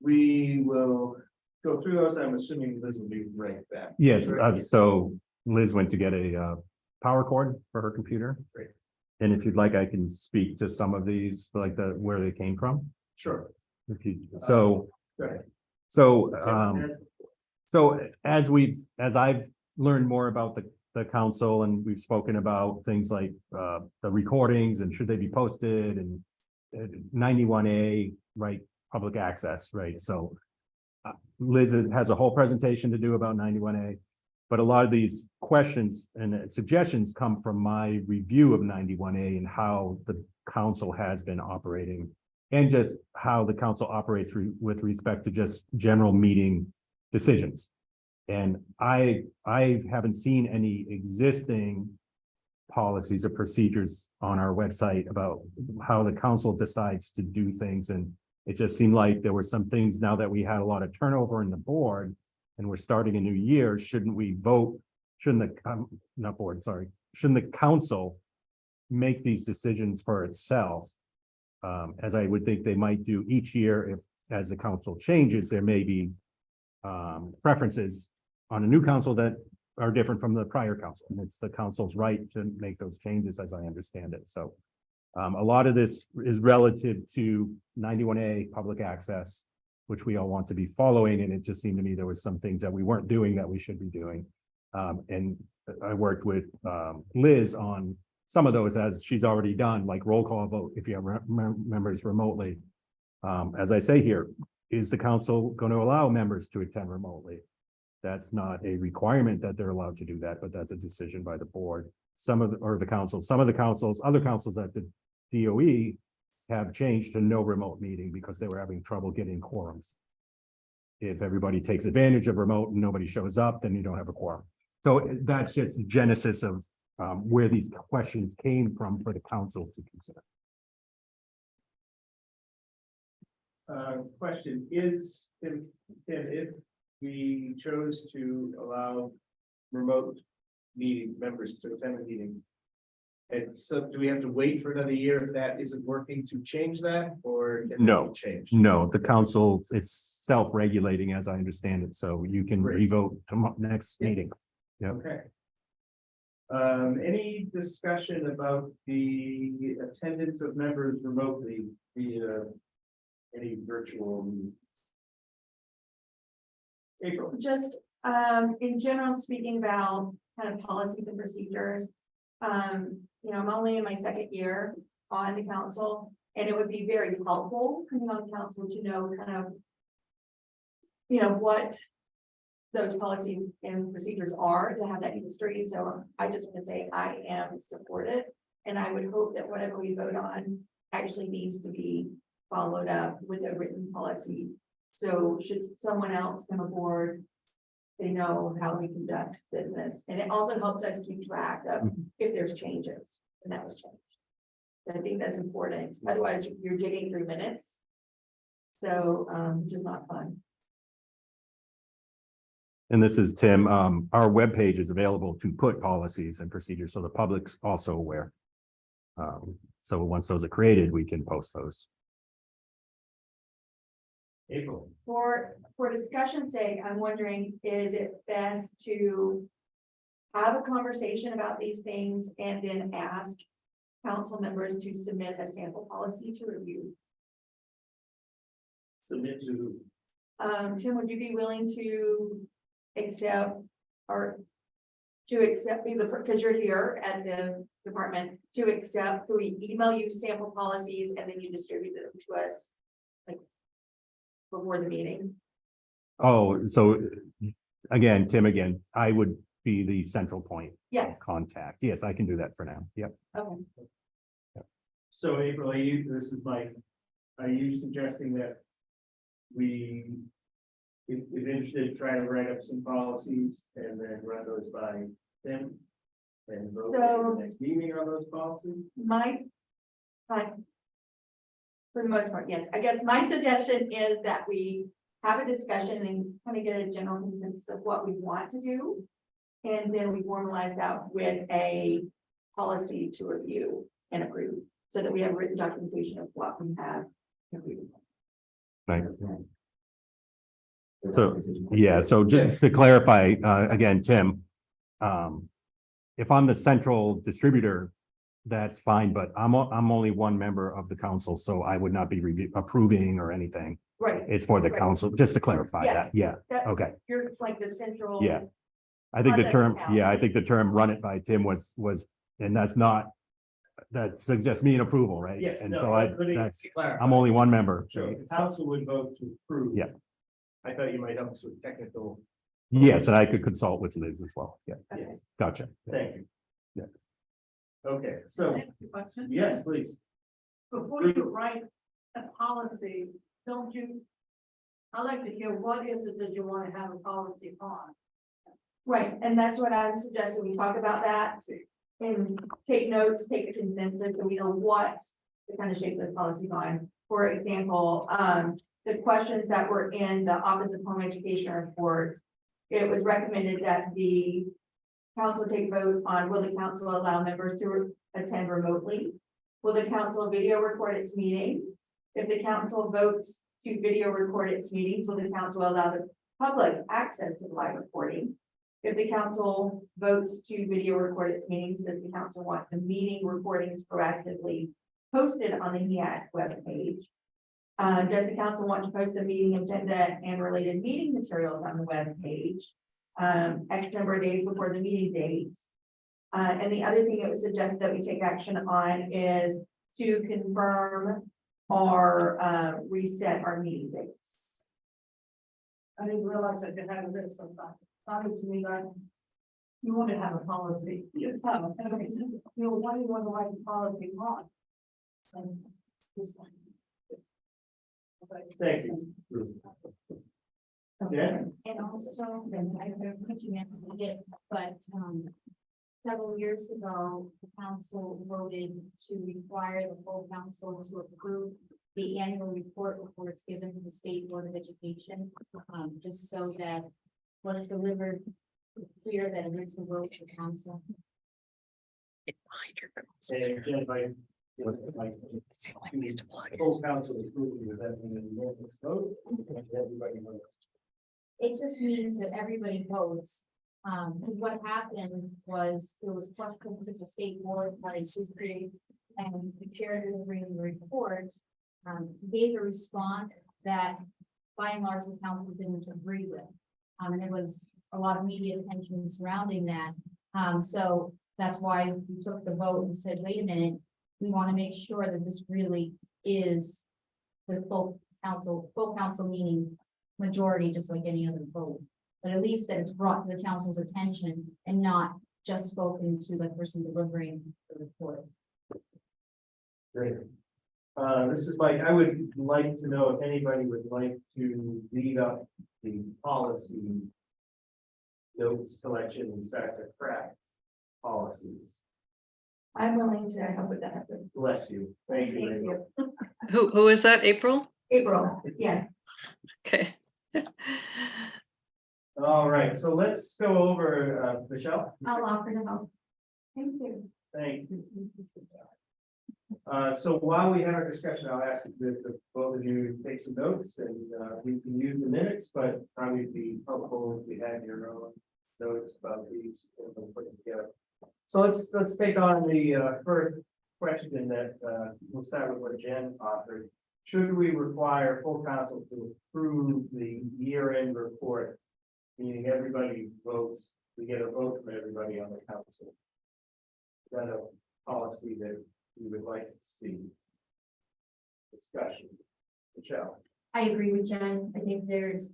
we will go through those. I'm assuming Liz will be right back. Yes, so Liz went to get a power cord for her computer. Great. And if you'd like, I can speak to some of these, like where they came from. Sure. So, Go ahead. so, so as I've learned more about the council and we've spoken about things like, the recordings and should they be posted and 91A, right, public access, right? So Liz has a whole presentation to do about 91A, but a lot of these questions and suggestions come from my review of 91A and how the council has been operating and just how the council operates with respect to just general meeting decisions. And I haven't seen any existing policies or procedures on our website about how the council decides to do things. And it just seemed like there were some things now that we had a lot of turnover in the board and we're starting a new year, shouldn't we vote? Shouldn't the, not board, sorry, shouldn't the council make these decisions for itself? As I would think they might do each year if, as the council changes, there may be preferences on a new council that are different from the prior council. And it's the council's right to make those changes as I understand it. So a lot of this is relative to 91A public access, which we all want to be following. And it just seemed to me there was some things that we weren't doing that we should be doing. And I worked with Liz on some of those as she's already done, like roll call vote if you have members remotely. As I say here, is the council going to allow members to attend remotely? That's not a requirement that they're allowed to do that, but that's a decision by the board. Some of the councils, other councils at the DOE have changed to no remote meeting because they were having trouble getting quorums. If everybody takes advantage of remote and nobody shows up, then you don't have a quorum. So that's just the genesis of where these questions came from for the council to consider. Question is, if we chose to allow remote meeting members to attend the meeting, and so do we have to wait for another year if that isn't working to change that, or can No. that be changed? No, the council, it's self-regulating as I understand it, so you can Great. revote tomorrow, next meeting. Yeah. Okay. Any discussion about the attendance of members remotely via any virtual meetings? April. Just, in general, speaking about kind of policies and procedures. I'm only in my second year on the council, and it would be very helpful coming on council to know kind of, what those policies and procedures are, to have that history. So I just want to say I am supportive, and I would hope that whatever we vote on actually needs to be followed up with a written policy. So should someone else come aboard, they know how we conduct business. And it also helps us keep track of if there's changes, and that was changed. I think that's important. Otherwise, you're digging through minutes. So, which is not fun. And this is Tim. Our webpage is available to put policies and procedures, so the public's also aware. So once those are created, we can post those. April. For discussion's sake, I'm wondering, is it best to have a conversation about these things and then ask council members to submit a sample policy to review? Submit to. Tim, would you be willing to accept or to accept because you're here at the department to accept, we email you sample policies and then you distribute them to us like before the meeting? Oh, so again, Tim, I would be the central point Yes. of contact. Yes, I can do that for now. Yep. Okay. So April, this is Mike. Are you suggesting that we, if interested, try to write up some policies and then run those by Tim? And vote at the next meeting on those policies? For the most part, yes. I guess my suggestion is that we have a discussion and kind of get a general consensus of what we want to do. And then we formalize that with a policy to review and approve, so that we have written documentation of what we have agreed Right. So, yeah, so just to clarify, again, Tim, if I'm the central distributor that's fine, but I'm only one member of the council, so I would not be approving or anything. Right. It's for the Right. council, just to clarify Yes. that. Yeah, That- okay. You're like the central. Yeah. I think the Process term, account. yeah, I think the term run it by Tim was, and that's not, that suggests me an approval, right? Yes, And no, so let me that's, clarify. I'm only one member. So the council would vote to approve. Yeah. I thought you might help us with technical. Yes, and I could consult with Liz as well. Yeah, Yes, gotcha. thank you. Yeah. Okay, so, Question? yes, please. Before you write a policy, don't you? I'd like to hear what is it that you want to have a policy on? Right, and that's what I'm suggesting, we talk about that and take notes, take a consensus, so we know what to kind of shape the policy on. For example, the questions that were in the Office of Home Education report, it was recommended that the council take votes on, will the council allow members to attend remotely? Will the council video record its meeting? If the council votes to video record its meetings, will the council allow the public access to the live recording? If the council votes to video record its meetings, does the council want the meeting recordings proactively posted on the HEAC webpage? Does the council want to post the meeting agenda and related meeting materials on the webpage? X number of days before the meeting dates. And the other thing it was suggested that we take action on is to confirm or reset our meeting dates. I didn't realize that you had this sometimes. Sounded to me like you want to have a policy. You know, why do you want to write a policy on? And this one. Thank you. Yeah. And also, then I don't know if you meant to get, but, several years ago, the council voted to require the full council to approve the annual report before it's given to the State Board of Education, just so that what is delivered is clear that it is the vote of the council. And Jen, if I- Full council approval, does that mean unanimous vote? Everybody votes. It just means that everybody votes. Because what happened was there was questions at the state board by Supreme and the chair delivering the report. Gave a response that by and large the council didn't agree with. And there was a lot of media attention surrounding that. So that's why we took the vote and said, wait a minute, we want to make sure that this really is the full council meaning majority, just like any other vote. But at least that it's brought to the council's attention and not just spoken to the person delivering the report. Great. This is Mike. I would like to know if anybody would like to lead up the policy notes collection and start to crack policies. I'm willing to help with that. Bless you. Thank you. Rachel. Who is that? April? April, yeah. Okay. All right, so let's go over, Michelle. I'll offer to help. Thank you. Thank you. So while we have our discussion, I'll ask the both of you to take some notes and we can use the minutes, but probably be helpful if we had your own notes about these and we'll put them together. So let's take on the first question that we'll start with what Jen offered. Should we require full council to approve the year-end report? Meaning everybody votes, we get a vote from everybody on the council. Is that a policy that we would like to see? Discussion. Michelle. I agree with Jen. I think there's,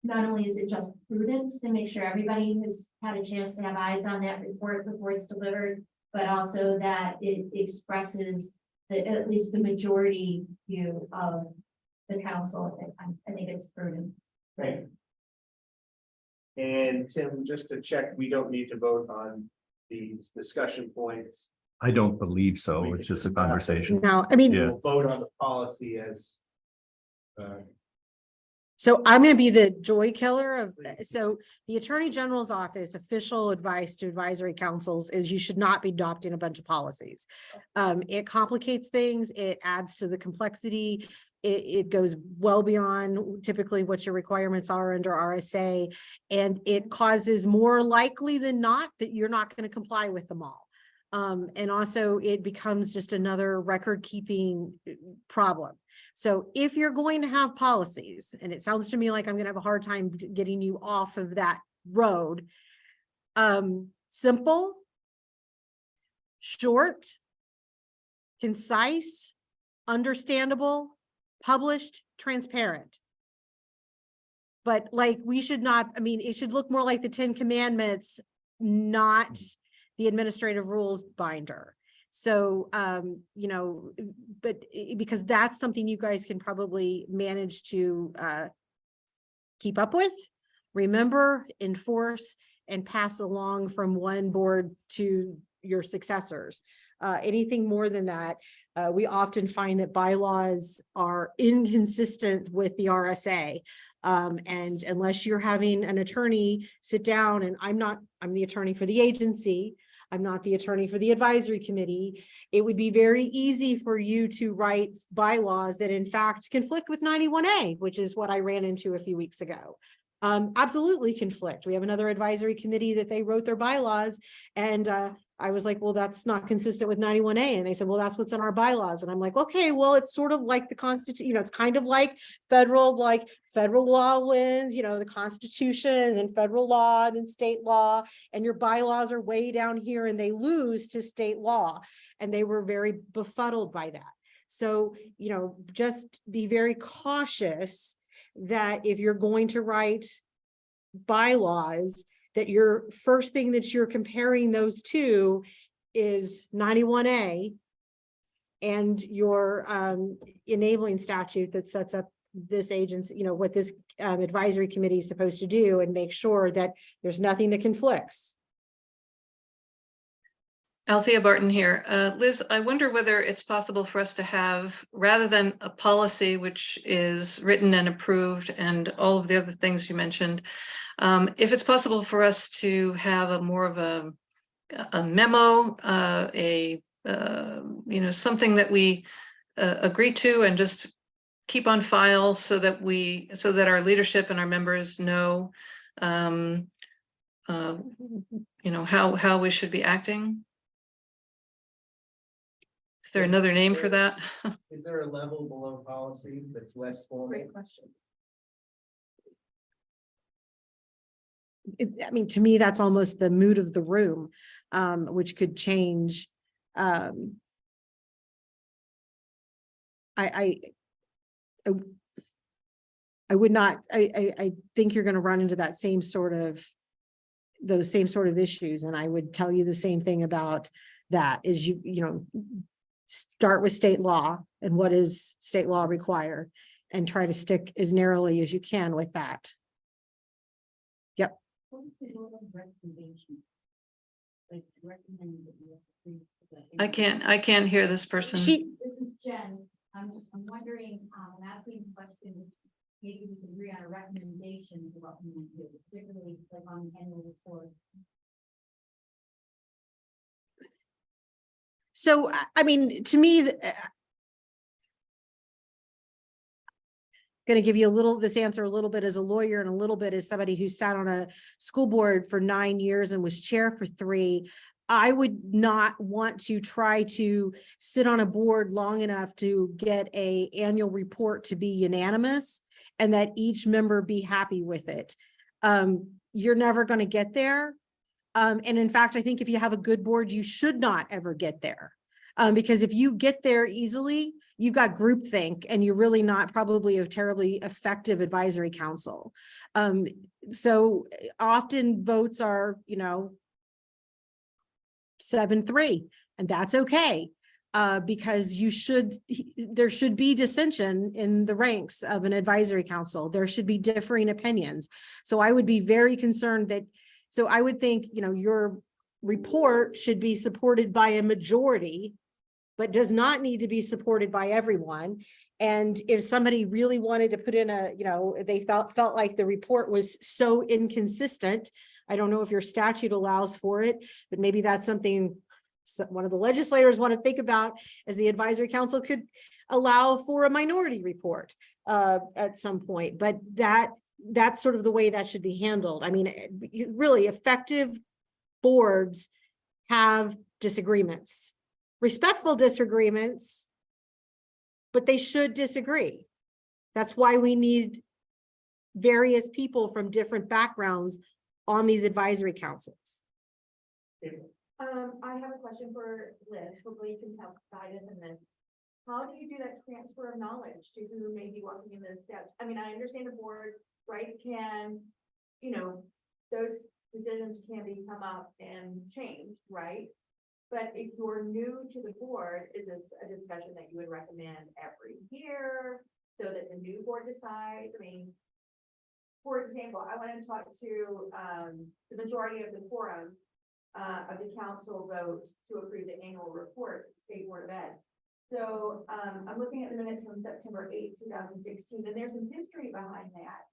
not only is it just prudent to make sure everybody has had a chance to have eyes on that report before it's delivered, but also that it expresses the, at least the majority view of the council. I think it's prudent. Thank you. And Tim, just to check, we don't need to vote on these discussion points. I don't believe so. We It's can just a just- conversation. No, I mean, Yeah. We'll vote on the policy as. so I'm gonna be the joy killer of, so the Attorney General's office official advice to advisory councils is you should not be adopting a bunch of policies. It complicates things, it adds to the complexity. It goes well beyond typically what your requirements are under RSA. And it causes more likely than not that you're not going to comply with them all. And also it becomes just another record keeping problem. So if you're going to have policies, and it sounds to me like I'm gonna have a hard time getting you off of that road, simple, short, concise, understandable, published, transparent. But like, we should not, I mean, it should look more like the 10 Commandments, not the administrative rules binder. So, you know, but because that's something you guys can probably manage to keep up with, remember, enforce, and pass along from one board to your successors. Anything more than that, we often find that bylaws are inconsistent with the RSA. And unless you're having an attorney sit down, and I'm the attorney for the agency, I'm not the attorney for the advisory committee, it would be very easy for you to write bylaws that in fact conflict with 91A, which is what I ran into a few weeks ago. Absolutely conflict. We have another advisory committee that they wrote their bylaws, and I was like, well, that's not consistent with 91A. And they said, well, that's what's in our bylaws. And I'm like, okay, well, it's sort of like the Constitution, you know, it's kind of like federal law wins, you know, the Constitution and federal law and state law, and your bylaws are way down here and they lose to state law. And they were very befuddled by that. So, you know, just be very cautious that if you're going to write bylaws, that your first thing that you're comparing those to is 91A and your enabling statute that sets up this agency, you know, what this advisory committee is supposed to do, and make sure that there's nothing that conflicts. Althea Barton here. Liz, I wonder whether it's possible for us to have, rather than a policy which is written and approved and all of the other things you mentioned, if it's possible for us to have a more of a memo, you know, something that we agree to and just keep on file so that our leadership and our members know, you know, how we should be acting. Is there another name for that? Is there a level below policy that's less formal? Great question. I mean, to me, that's almost the mood of the room, which could change. I would not, I think you're going to run into that those same sort of issues. And I would tell you the same thing about that is you know, start with state law and what is state law require, and try to stick as narrowly as you can with that. Yep. I can't hear this person. This is Jen. I'm wondering, I'm asking a question, maybe we can agree on a recommendation for what we need to do, particularly like on the annual report. So, I mean, to me, going to give you this answer a little bit as a lawyer and a little bit as somebody who sat on a school board for 9 years and was chair for 3. I would not want to try to sit on a board long enough to get an annual report to be unanimous and that each member be happy with it. You're never going to get there. And in fact, I think if you have a good board, you should not ever get there. Because if you get there easily, you've got groupthink and you're really not probably a terribly effective advisory council. So often votes are, you know, 7-3, and that's okay. Because there should be dissension in the ranks of an advisory council. There should be differing opinions. So I would be very concerned that, so I would think, you know, your report should be supported by a majority, but does not need to be supported by everyone. And if somebody really wanted to put in you know, they felt like the report was so inconsistent, I don't know if your statute allows for it, but maybe that's something one of the legislators want to think about, as the advisory council could allow for a minority report at some point. But that's sort of the way that should be handled. I mean, really effective boards have disagreements, respectful disagreements, but they should disagree. That's why we need various people from different backgrounds on these advisory councils. I have a question for Liz, hopefully you can help guide us in this. How do you do that transfer of knowledge to who may be walking in those steps? I mean, I understand the board, right, can, you know, those decisions can be come up and changed, right? But if you're new to the board, is this a discussion that you would recommend every year so that the new board decides? I mean, for example, I wanted to talk to the majority of the quorum of the council vote to approve the annual report, State Board of Ed. So I'm looking at the minutes from September 8th, 2016, and there's some history behind that.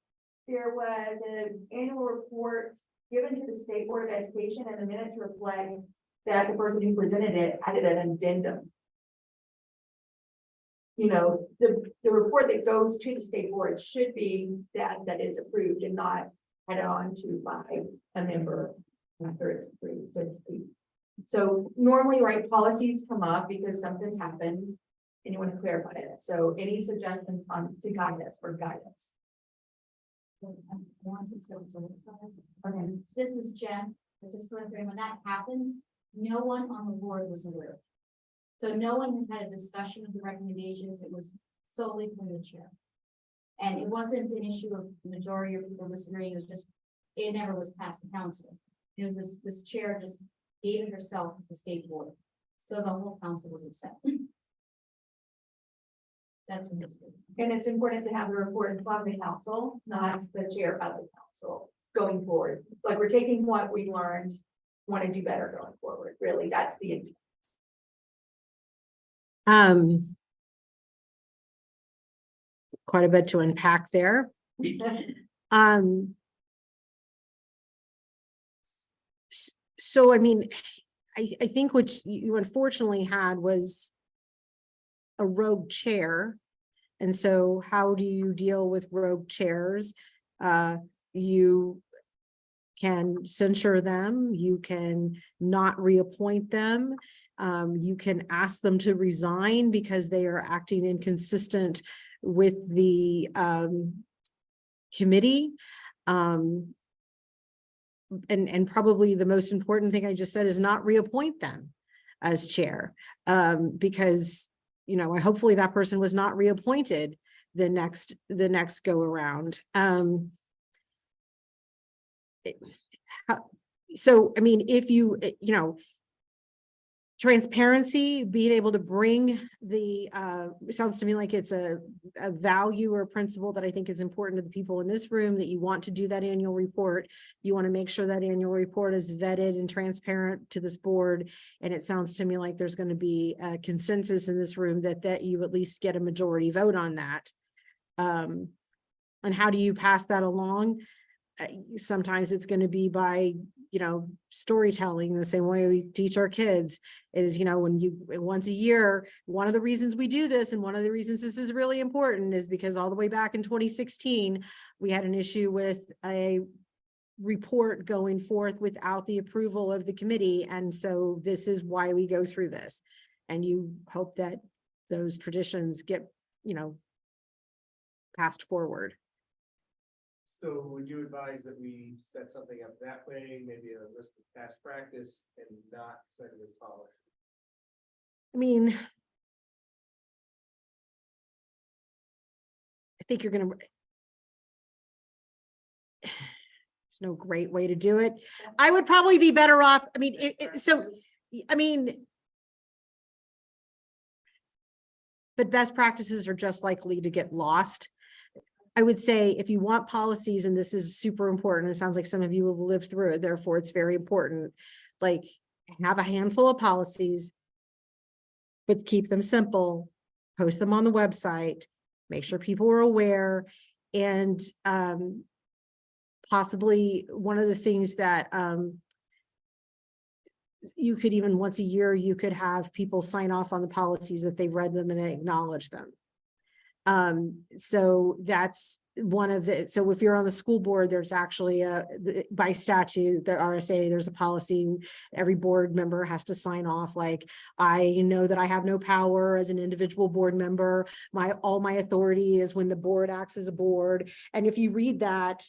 There was an annual report given to the State Board of Education, and the minutes reflect that the person who presented it added an addendum. You know, the report that goes to the state board should be that is approved and not added on to by a member after it's approved, so to speak. So normally, right, policies come up because something's happened and you want to clarify it. So any suggestions on to guide us for guidance? Okay, this is Jen, I just wondering, when that happened, no one on the board was aware. So no one had a discussion of the recommendation, it was solely from the chair. And it wasn't an issue of the majority of people disagreeing, it was just, it never was passed the council. It was this chair just gave it herself to the state board, so the whole council was upset. That's in this. And it's important to have the report from the council, not the chair of the council going forward. Like we're taking what we learned, want to do better going forward. Really, that's the intent. Quite a bit to unpack there. So, I mean, I think what you unfortunately had was a rogue chair. And so how do you deal with rogue chairs? You can censure them, you can not reappoint them, you can ask them to resign because they are acting inconsistent with the committee. And probably the most important thing I just said is not reappoint them as chair, because, you know, hopefully that person was not reappointed the next go around. So, I mean, if you know, transparency, being able to bring the, it sounds to me like it's a value or principle that I think is important to the people in this room, that you want to do that annual report. You want to make sure that annual report is vetted and transparent to this board. And it sounds to me like there's going to be a consensus in this room that you at least get a majority vote on that. And how do you pass that along? Sometimes it's going to be by, you know, storytelling, the same way we teach our kids is, you know, when you once a year, one of the reasons we do this and one of the reasons this is really important is because all the way back in 2016, we had an issue with a report going forth without the approval of the committee. And so this is why we go through this. And you hope that those traditions get, you know, passed forward. So would you advise that we set something up that way, maybe a list of past practice and not set it as policy? I mean, I think you're going to, there's no great way to do it. I would probably be better off. I mean, I mean, but best practices are just likely to get lost. I would say if you want policies, and this is super important, it sounds like some of you have lived through it, therefore it's very important, like have a handful of policies, but keep them simple, post them on the website, make sure people are aware, and possibly one of the things that you could even once a year, you could have people sign off on the policies that they've read them and acknowledge them. So that's one of the, so if you're on the school board, there's actually by statute, the RSA, there's a policy. Every board member has to sign off, like, I know that I have no power as an individual board member. All my authority is when the board acts as a board. And if you read that,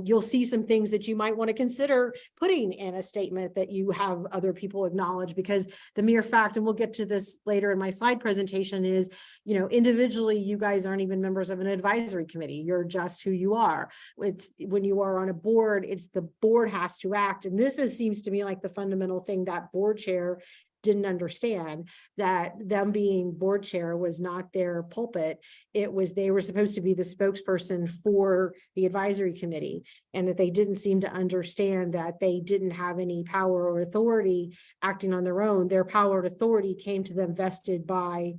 you'll see some things that you might want to consider putting in a statement that you have other people acknowledge, because the mere fact, and we'll get to this later in my slide presentation, is, you know, individually, you guys aren't even members of an advisory committee. You're just who you are. It's when you are on a board, it's the board has to act. And this seems to me like the fundamental thing that board chair didn't understand, that them being board chair was not their pulpit. It was, they were supposed to be the spokesperson for the advisory committee, and that they didn't seem to understand that they didn't have any power or authority acting on their own. Their power and authority came to them vested by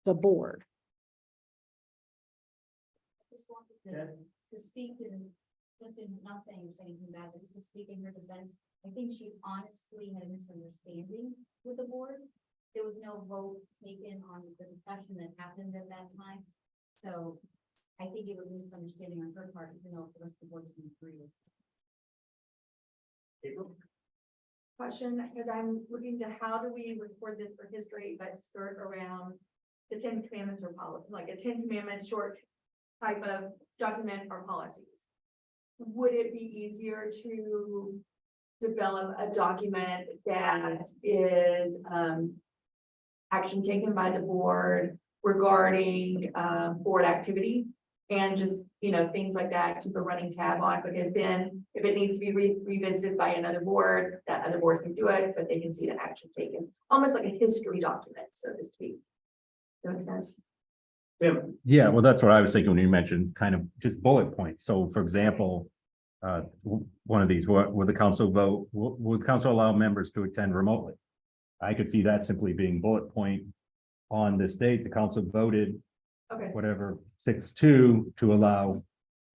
the board. Just wanted to speak in, just in, not saying you're saying anything bad, but just to speak in her defense. I think she honestly had a misunderstanding with the board. There was no vote taken on the discussion that happened at that time. So I think it was a misunderstanding on her part, even though the rest of the board didn't agree with it. Question, because I'm looking to how do we record this for history, but skirt around the 10 Commandments or policy, like a 10 Commandments short type of document or policies. Would it be easier to develop a document that is action taken by the board regarding board activity, and just, you know, things like that, keep a running tab on, because then if it needs to be revisited by another board, that other board can do it, but they can see the action taken, almost like a history document, so to speak. That makes sense. Tim, Yeah, well, that's what I was thinking when you mentioned kind of just bullet points. So for example, one of these, will the council vote, will the council allow members to attend remotely? I could see that simply being bullet point on this date, the council voted Okay, whatever 6-2 to allow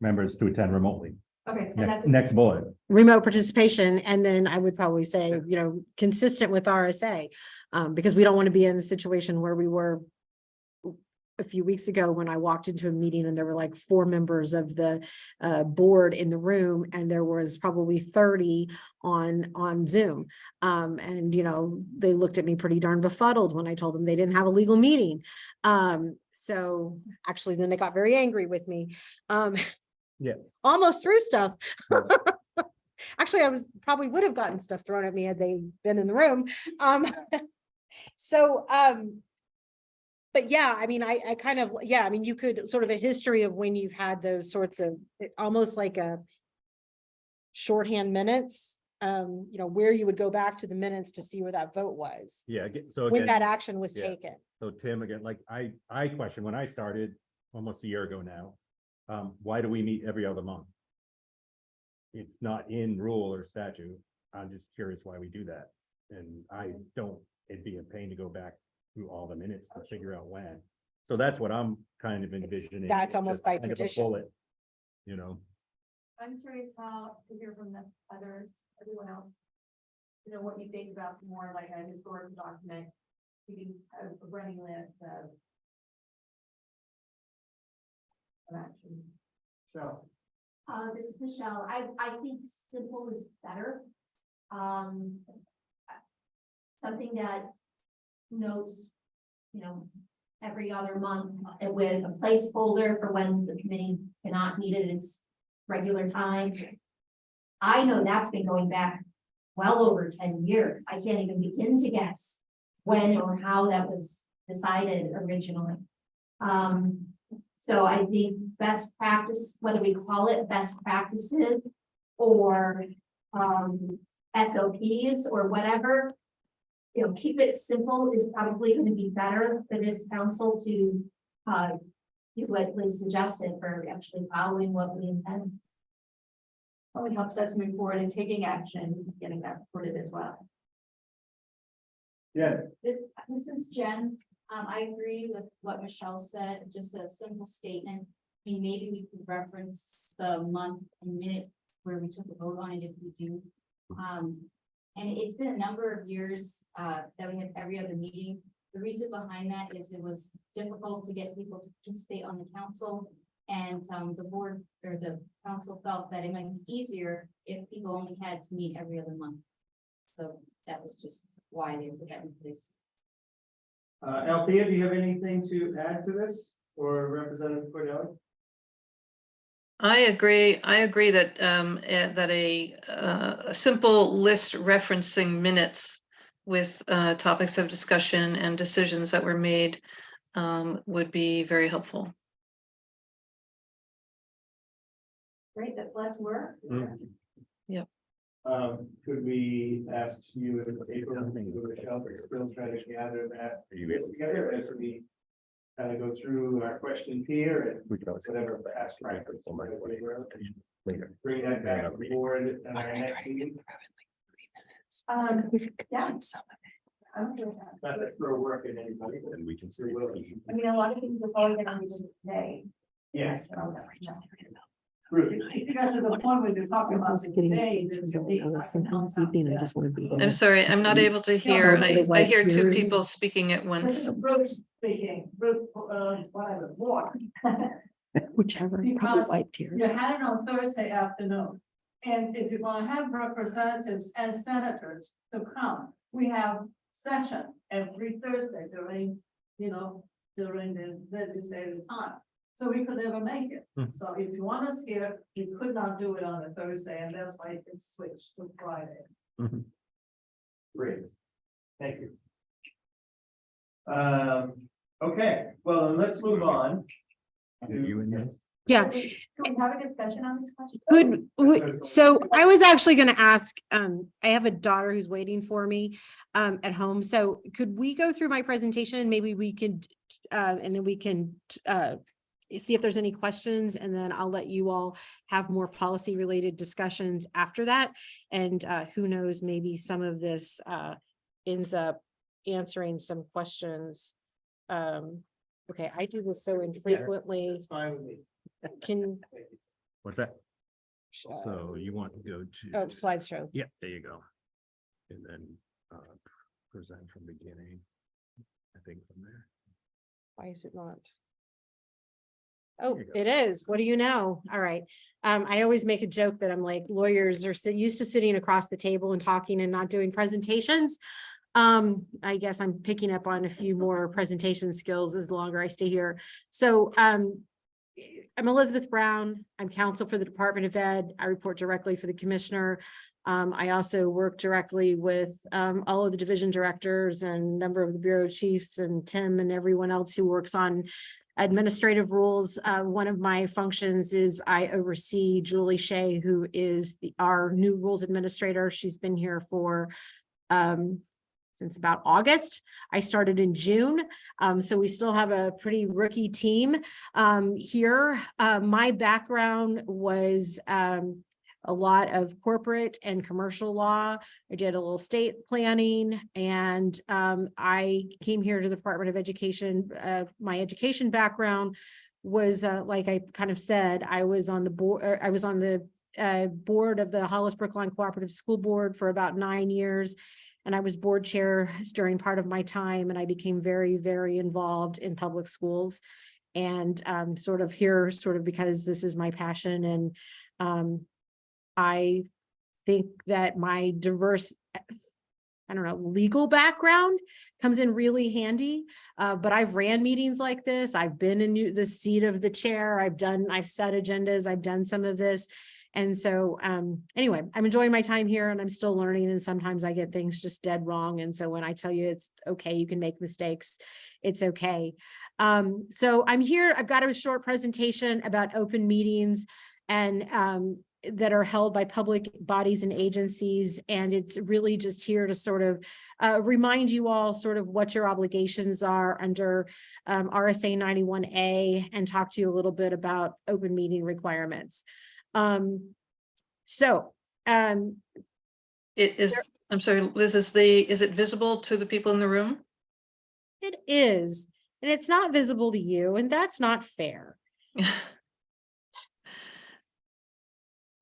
members to attend remotely. okay, and that's Next bullet. Remote participation, and then I would probably say, you know, consistent with RSA, because we don't want to be in the situation where we were a few weeks ago when I walked into a meeting and there were like 4 members of the board in the room, and there was probably 30 on Zoom. And, you know, they looked at me pretty darn befuddled when I told them they didn't have a legal meeting. So actually, then they got very angry with me. Yeah. Almost threw stuff. Actually, I probably would have gotten stuff thrown at me had they been in the room. But yeah, I mean, I kind of, yeah, I mean, you could sort of a history of when you've had those sorts of, almost like a shorthand minutes, you know, where you would go back to the minutes to see where that vote was, Yeah, so when again, that action was yeah. taken. so Tim, again, like I questioned when I started almost a year ago now, why do we meet every other month? It's not in rule or statute. I'm just curious why we do that. And it'd be a pain to go back through all the minutes to figure out when. So that's what I'm kind of envisioning. That's almost just by kind of a tradition. bullet, you know. I'm curious how to hear from the others, everyone else. You know, what you think about more like a historical document, keeping a running list of action. so, This is Michelle. I think simple is better. Something that notes, you know, every other month with a placeholder for when the committee cannot meet at its regular time. I know that's been going back well over 10 years. I can't even begin to guess when or how that was decided originally. So I think best practice, whether we call it best practices or SOPs or whatever, you know, keep it simple is probably going to be better for this council to do what was suggested for actually following what we intend. Probably helps us move forward and taking action, getting that reported as well. yeah, This is Jen. I agree with what Michelle said, just a simple statement. I mean, maybe we could reference the month and minute where we took a vote on it if we do. And it's been a number of years that we have every other meeting. The reason behind that is it was difficult to get people to participate on the council. And the board or the council felt that it might be easier if people only had to meet every other month. So that was just why they put that in place. Althea, do you have anything to add to this, or Representative Cordelli? I agree that that a simple list referencing minutes with topics of discussion and decisions that were made would be very helpful. Great, that's less work. Could we ask you if April and Michelle are still trying to gather that together as we kind of go through our questions here and whatever past practice. Bring that back to the board at our next meeting. Yeah. Not that we're working anybody, but And we can we will. I mean, a lot of things are probably gonna be today. Yes. If you got to the point where you're talking about the day, I'm sorry, I'm not able to hear. I hear two people speaking at This once. is Bruce speaking, Bruce, whatever, board. Whichever, probably Because white tears. You had it on Thursday afternoon. And if you want to have representatives and senators to come, we have session every Thursday during, during the legislative time. So we could never make it. So if you want us here, we could not do it on a Thursday, and that's why it switched to Friday. Great. Thank you. Okay, well, then let's move on. Yeah. Can we have a discussion on this question? So I was actually gonna ask, I have a daughter who's waiting for me at home, so could we go through my presentation and maybe we could and then we can see if there's any questions, and then I'll let you all have more policy related discussions after that. And who knows, maybe some of this ends up answering some questions. Okay, I do this so infrequently. That's fine with me. Can, What's that? So you want to go to? oh, slideshow. Yeah, there you go. And then present from beginning. I think from there. Why is it not? Oh, There you go. it is. What do you know? All right. I always make a joke that I'm like, lawyers are used to sitting across the table and talking and not doing presentations. I guess I'm picking up on a few more presentation skills as the longer I stay here. So, I'm Elizabeth Brown. I'm counsel for the Department of Ed. I report directly for the commissioner. I also work directly with all of the division directors and a number of the bureau chiefs and Tim and everyone else who works on administrative rules. One of my functions is I oversee Julie Shea, who is our new rules administrator. She's been here for since about August. I started in June. So we still have a pretty rookie team here. My background was a lot of corporate and commercial law. I did a little state planning, and I came here to the Department of Education. My education background was, like I kind of said, I was on the board, I was on the board of the Hollis Brookline Cooperative School Board for about 9 years. And I was board chair during part of my time, and I became very, very involved in public schools. And sort of here, sort of because this is my passion. And I think that my diverse, I don't know, legal background comes in really handy. But I've ran meetings like this. I've been in the seat of the chair. I've set agendas. I've done some of this. And so, anyway, I'm enjoying my time here, and I'm still learning, and sometimes I get things just dead wrong. And so when I tell you it's okay, you can make mistakes, it's okay. So I'm here, I've got a short presentation about open meetings and that are held by public bodies and agencies. And it's really just here to sort of remind you all sort of what your obligations are under RSA 91A, and talk to you a little bit about open meeting requirements. It is, I'm sorry, Liz, is it visible to the people in the room? It is, and it's not visible to you, and that's not fair. Okay,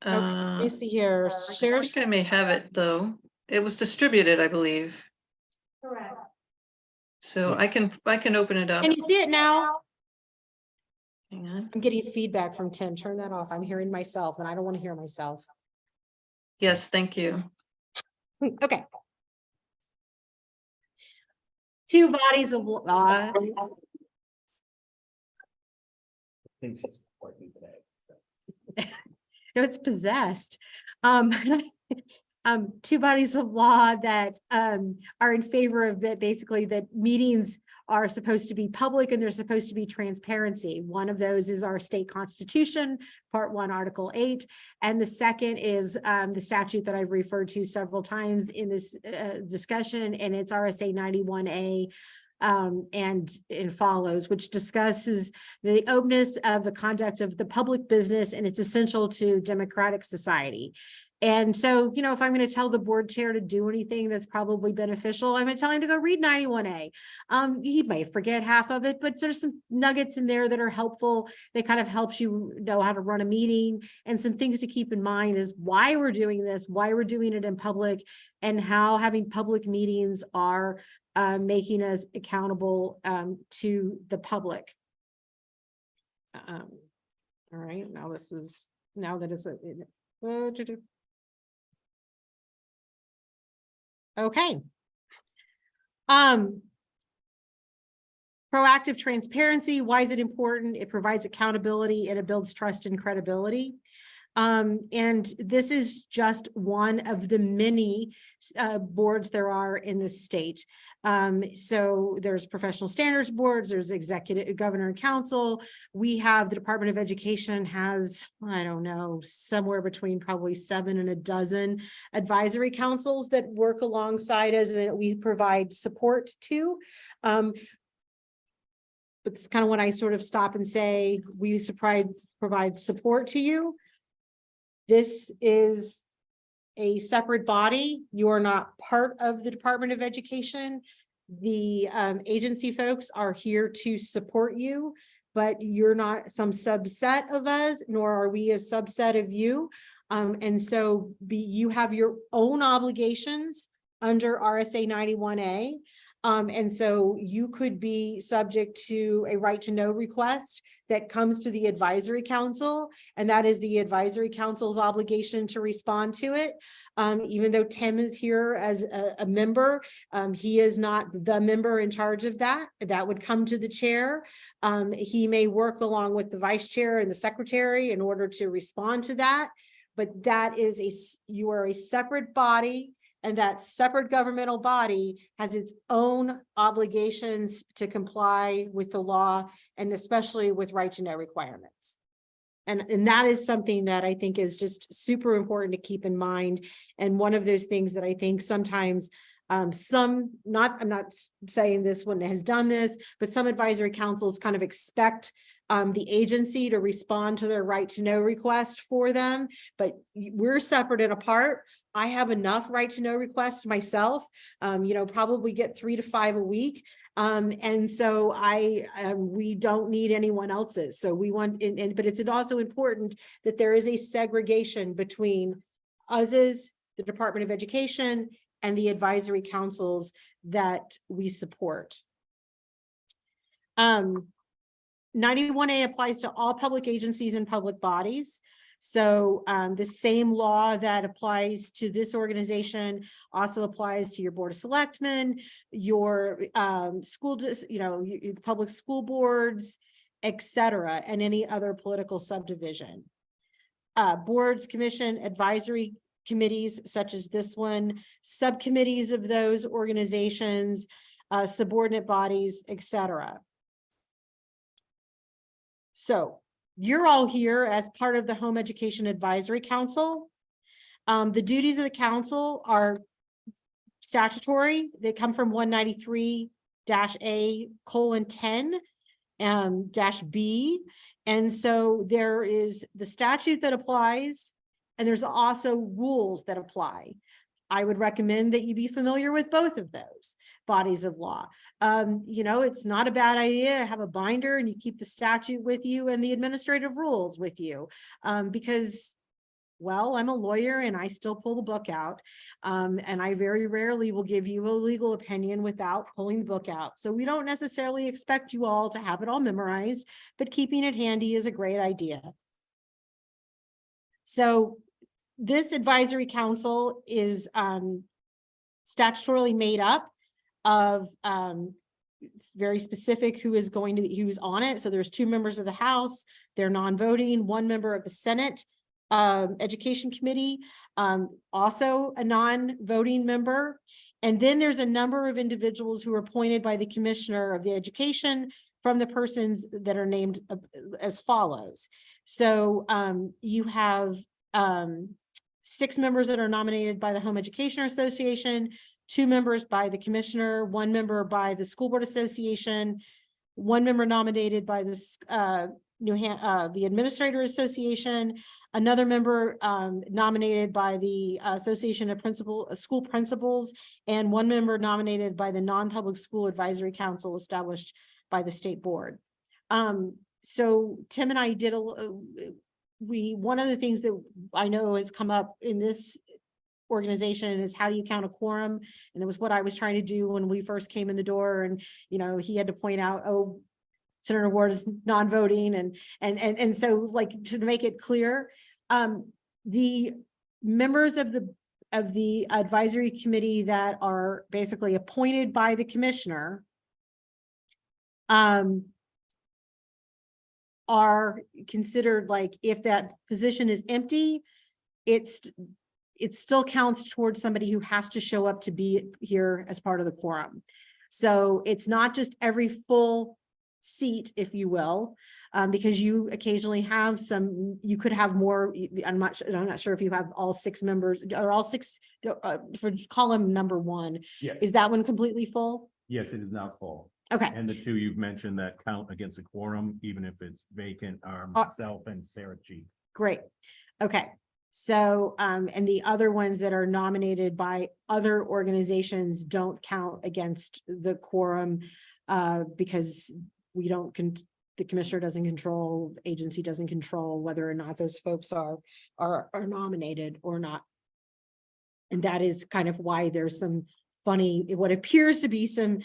let me see here. I Share. think I may have it, though. It was distributed, I believe. Correct. So I can open it up. Can you see it now? Hang on. I'm getting feedback from Tim. Turn that off. I'm hearing myself and I don't want to hear myself. Yes, thank you. Okay. Two bodies of law. Thinks he's working today. No, it's possessed. Um, two bodies of law that are in favor of that, basically that meetings are supposed to be public and there's supposed to be transparency. One of those is our state constitution, Part 1, Article 8. And the second is the statute that I've referred to several times in this discussion, and it's RSA 91A. And it follows, which discusses the openness of the conduct of the public business, and it's essential to democratic society. And so, you know, if I'm going to tell the board chair to do anything that's probably beneficial, I'm going to tell him to go read 91A. He might forget half of it, but there's some nuggets in there that are helpful. That kind of helps you know how to run a meeting, and some things to keep in mind is why we're doing this, why we're doing it in public, and how having public meetings are making us accountable to the public. All right, now this was, now that it's okay. Proactive transparency, why is it important? It provides accountability and it builds trust and credibility. And this is just one of the many boards there are in the state. So there's professional standards boards, there's executive governor and council. We have the Department of Education has, I don't know, somewhere between probably 7 and a dozen advisory councils that work alongside us and that we provide support to. But it's kind of when I sort of stop and say, we provide support to you. This is a separate body. You are not part of the Department of Education. The agency folks are here to support you, but you're not some subset of us, nor are we a subset of you. And so you have your own obligations under RSA 91A. And so you could be subject to a right to know request that comes to the advisory council, and that is the advisory council's obligation to respond to it. Even though Tim is here as a member, he is not the member in charge of that. That would come to the chair. He may work along with the vice chair and the secretary in order to respond to that, but that is you are a separate body. And that separate governmental body has its own obligations to comply with the law, and especially with right to know requirements. And that is something that I think is just super important to keep in mind. And one of those things that I think sometimes I'm not saying this one has done this, but some advisory councils kind of expect the agency to respond to their right to know request for them, but we're separate and apart. I have enough right to know requests myself, probably get 3 to 5 a week. And so we don't need anyone else's. So we want, but it's also important that there is a segregation between us, the Department of Education, and the advisory councils that we support. 91A applies to all public agencies and public bodies. So the same law that applies to this organization also applies to your Board of Selectmen, your public school boards, etc., and any other political subdivision. Boards, commission, advisory committees such as this one, subcommittees of those organizations, subordinate bodies, etc. So you're all here as part of the Home Education Advisory Council. The duties of the council are statutory. They come from 193-A:10-B. And so there is the statute that applies, and there's also rules that apply. I would recommend that you be familiar with both of those bodies of law. It's not a bad idea to have a binder and you keep the statute with you and the administrative rules with you, because well, I'm a lawyer and I still pull the book out. And I very rarely will give you a legal opinion without pulling the book out. So we don't necessarily expect you all to have it all memorized, but keeping it handy is a great idea. So this advisory council is statutorily made up of it's very specific who's on it. So there's 2 members of the House, they're non-voting, 1 member of the Senate Education Committee, also a non-voting member. And then there's a number of individuals who are appointed by the Commissioner of the Education from the persons that are named as follows. So you have 6 members that are nominated by the Home Education Association, 2 members by the Commissioner, 1 member by the School Board Association, 1 member nominated by this the Administrator Association, another member nominated by the Association of School Principals, and 1 member nominated by the Non-Public School Advisory Council established by the State Board. So Tim and I did one of the things that I know has come up in this organization is how do you count a quorum? And it was what I was trying to do when we first came in the door, and he had to point out, oh, Senator Ward is non-voting, and so, like, to make it clear, the members of the advisory committee that are basically appointed by the commissioner are considered, like, if that position is empty, it still counts towards somebody who has to show up to be here as part of the quorum. So it's not just every full seat, if you will, because you occasionally have you could have more. I'm not sure if you have all 6 members or all 6 for column number 1. Yes. Is that one completely full? Yes, it is now full. Okay. And the 2 you've mentioned that count against a quorum, even if it's vacant, are myself and Sarah G. Great. Okay. So, and the other ones that are nominated by other organizations don't count against the quorum, because we don't, the commissioner doesn't control, agency doesn't control whether or not those folks are nominated or not. And that is kind of why there's some funny, what appears to be some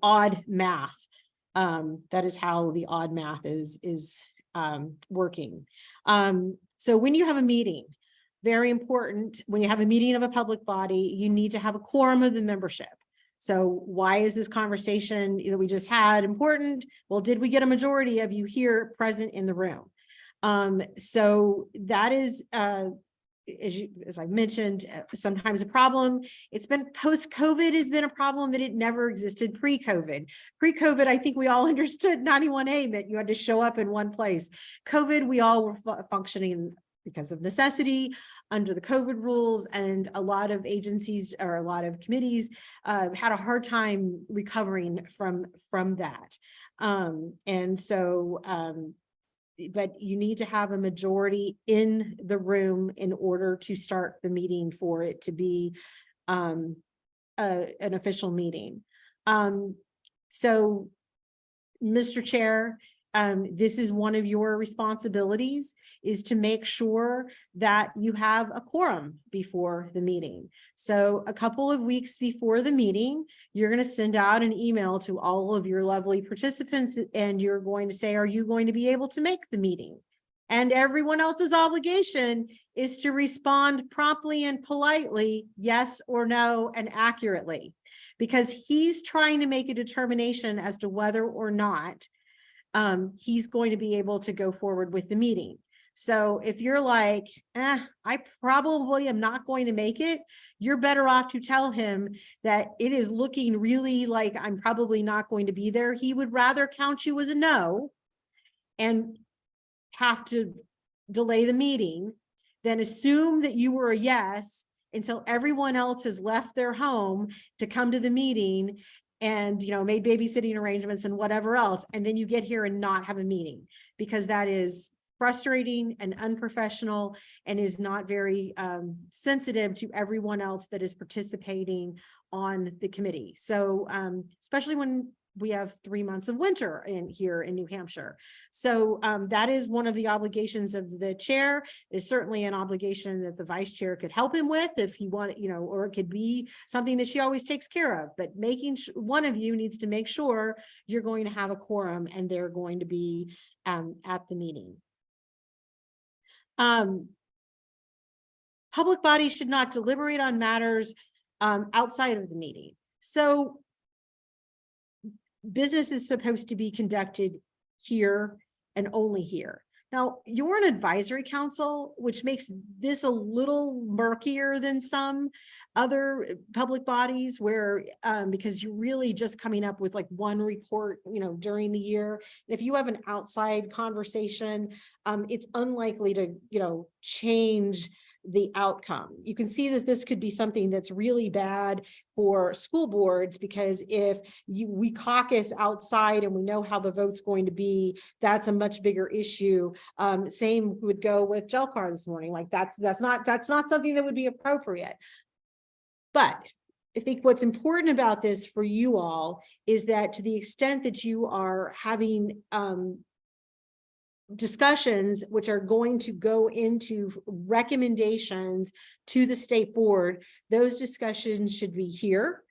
odd math. That is how the odd math is working. So when you have a meeting, very important, when you have a meeting of a public body, you need to have a quorum of the membership. So why is this conversation that we just had important? Well, did we get a majority of you here present in the room? So that is, as I mentioned, sometimes a problem. It's been post-COVID has been a problem that it never existed pre-COVID. Pre-COVID, I think we all understood 91A meant you had to show up in one place. COVID, we all were functioning because of necessity under the COVID rules, and a lot of agencies or a lot of committees had a hard time recovering from that. And so, but you need to have a majority in the room in order to start the meeting for it to be an official meeting. So, Mr. Chair, this is one of your responsibilities, is to make sure that you have a quorum before the meeting. So a couple of weeks before the meeting, you're going to send out an email to all of your lovely participants, and you're going to say, are you going to be able to make the meeting? And everyone else's obligation is to respond promptly and politely, yes or no, and accurately, because he's trying to make a determination as to whether or not he's going to be able to go forward with the meeting. So if you're like, I probably am not going to make it, you're better off to tell him that it is looking really like I'm probably not going to be there. He would rather count you as a no and have to delay the meeting than assume that you were a yes until everyone else has left their home to come to the meeting and, made babysitting arrangements and whatever else. And then you get here and not have a meeting, because that is frustrating and unprofessional and is not very sensitive to everyone else that is participating on the committee. So especially when we have 3 months of winter in here in New Hampshire. So that is one of the obligations of the chair, is certainly an obligation that the vice chair could help him with if he wanted, you know, or it could be something that she always takes care of, but one of you needs to make sure you're going to have a quorum and they're going to be at the meeting. Public bodies should not deliberate on matters outside of the meeting. So business is supposed to be conducted here and only here. Now, you're an advisory council, which makes this a little murkier than some other public bodies where, because you're really just coming up with like one report, you know, during the year. And if you have an outside conversation, it's unlikely to, you know, change the outcome. You can see that this could be something that's really bad for school boards, because if we caucus outside and we know how the vote's going to be, that's a much bigger issue. Same would go with Jelcar this morning. Like that's not something that would be appropriate. But I think what's important about this for you all is that to the extent that you are having discussions which are going to go into recommendations to the state board, those discussions should be here.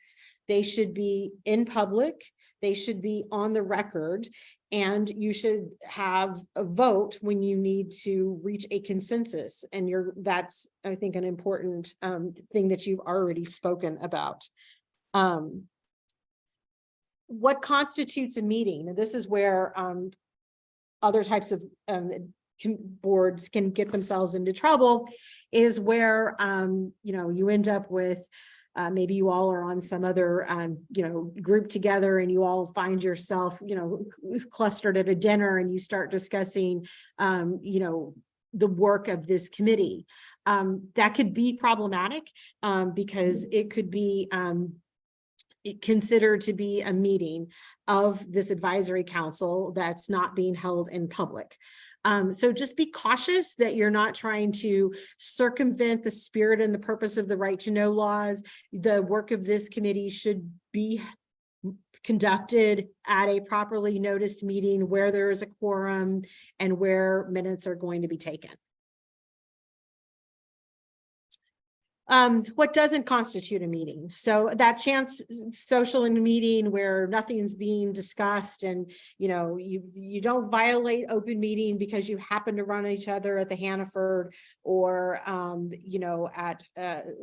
They should be in public. They should be on the record, and you should have a vote when you need to reach a consensus. And that's, I think, an important thing that you've already spoken about. What constitutes a meeting? And this is where other types of boards can get themselves into trouble, is where you know, you end up with maybe you all are on some other you know, group together, and you all find yourself, you know, clustered at a dinner, and you start discussing you know, the work of this committee. That could be problematic because it could be considered to be a meeting of this advisory council that's not being held in public. So just be cautious that you're not trying to circumvent the spirit and the purpose of the right to know laws. The work of this committee should be conducted at a properly noticed meeting where there is a quorum and where minutes are going to be taken. What doesn't constitute a meeting? So that chance social in a meeting where nothing's being discussed, and you know, you don't violate open meeting because you happen to run each other at the Hannaford or you know, at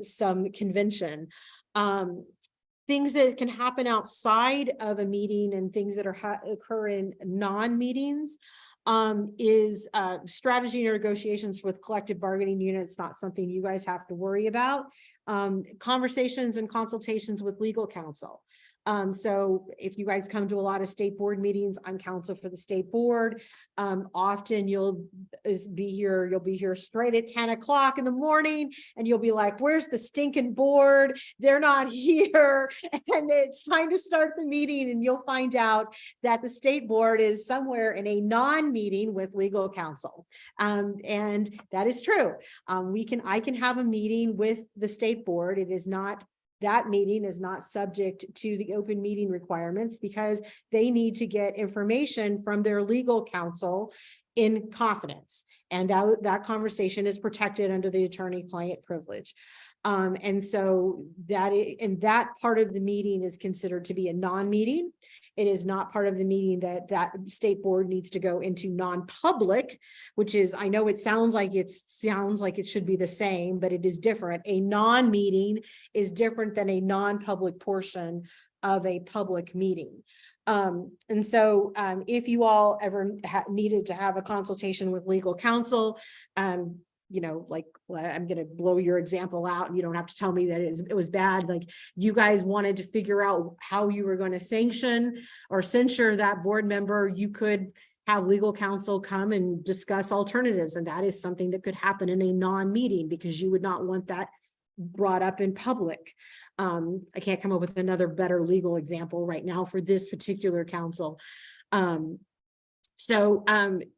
some convention. Things that can happen outside of a meeting and things that occur in non-meetings is strategy negotiations with collective bargaining units, not something you guys have to worry about. Conversations and consultations with legal counsel. So if you guys come to a lot of state board meetings, I'm counsel for the state board. Often you'll be here straight at 10 o'clock in the morning, and you'll be like, where's the stinking board? They're not here. And it's time to start the meeting, and you'll find out that the state board is somewhere in a non-meeting with legal counsel. And that is true. I can have a meeting with the state board. That meeting is not subject to the open meeting requirements because they need to get information from their legal counsel in confidence. And that conversation is protected under the attorney-client privilege. And so that part of the meeting is considered to be a non-meeting. It is not part of the meeting that state board needs to go into non-public, which is, I know it sounds like it should be the same, but it is different. A non-meeting is different than a non-public portion of a public meeting. And so if you all ever needed to have a consultation with legal counsel, you know, like I'm going to blow your example out, and you don't have to tell me that it was bad. Like you guys wanted to figure out how you were going to sanction or censure that board member, you could have legal counsel come and discuss alternatives. And that is something that could happen in a non-meeting because you would not want that brought up in public. I can't come up with another better legal example right now for this particular council. So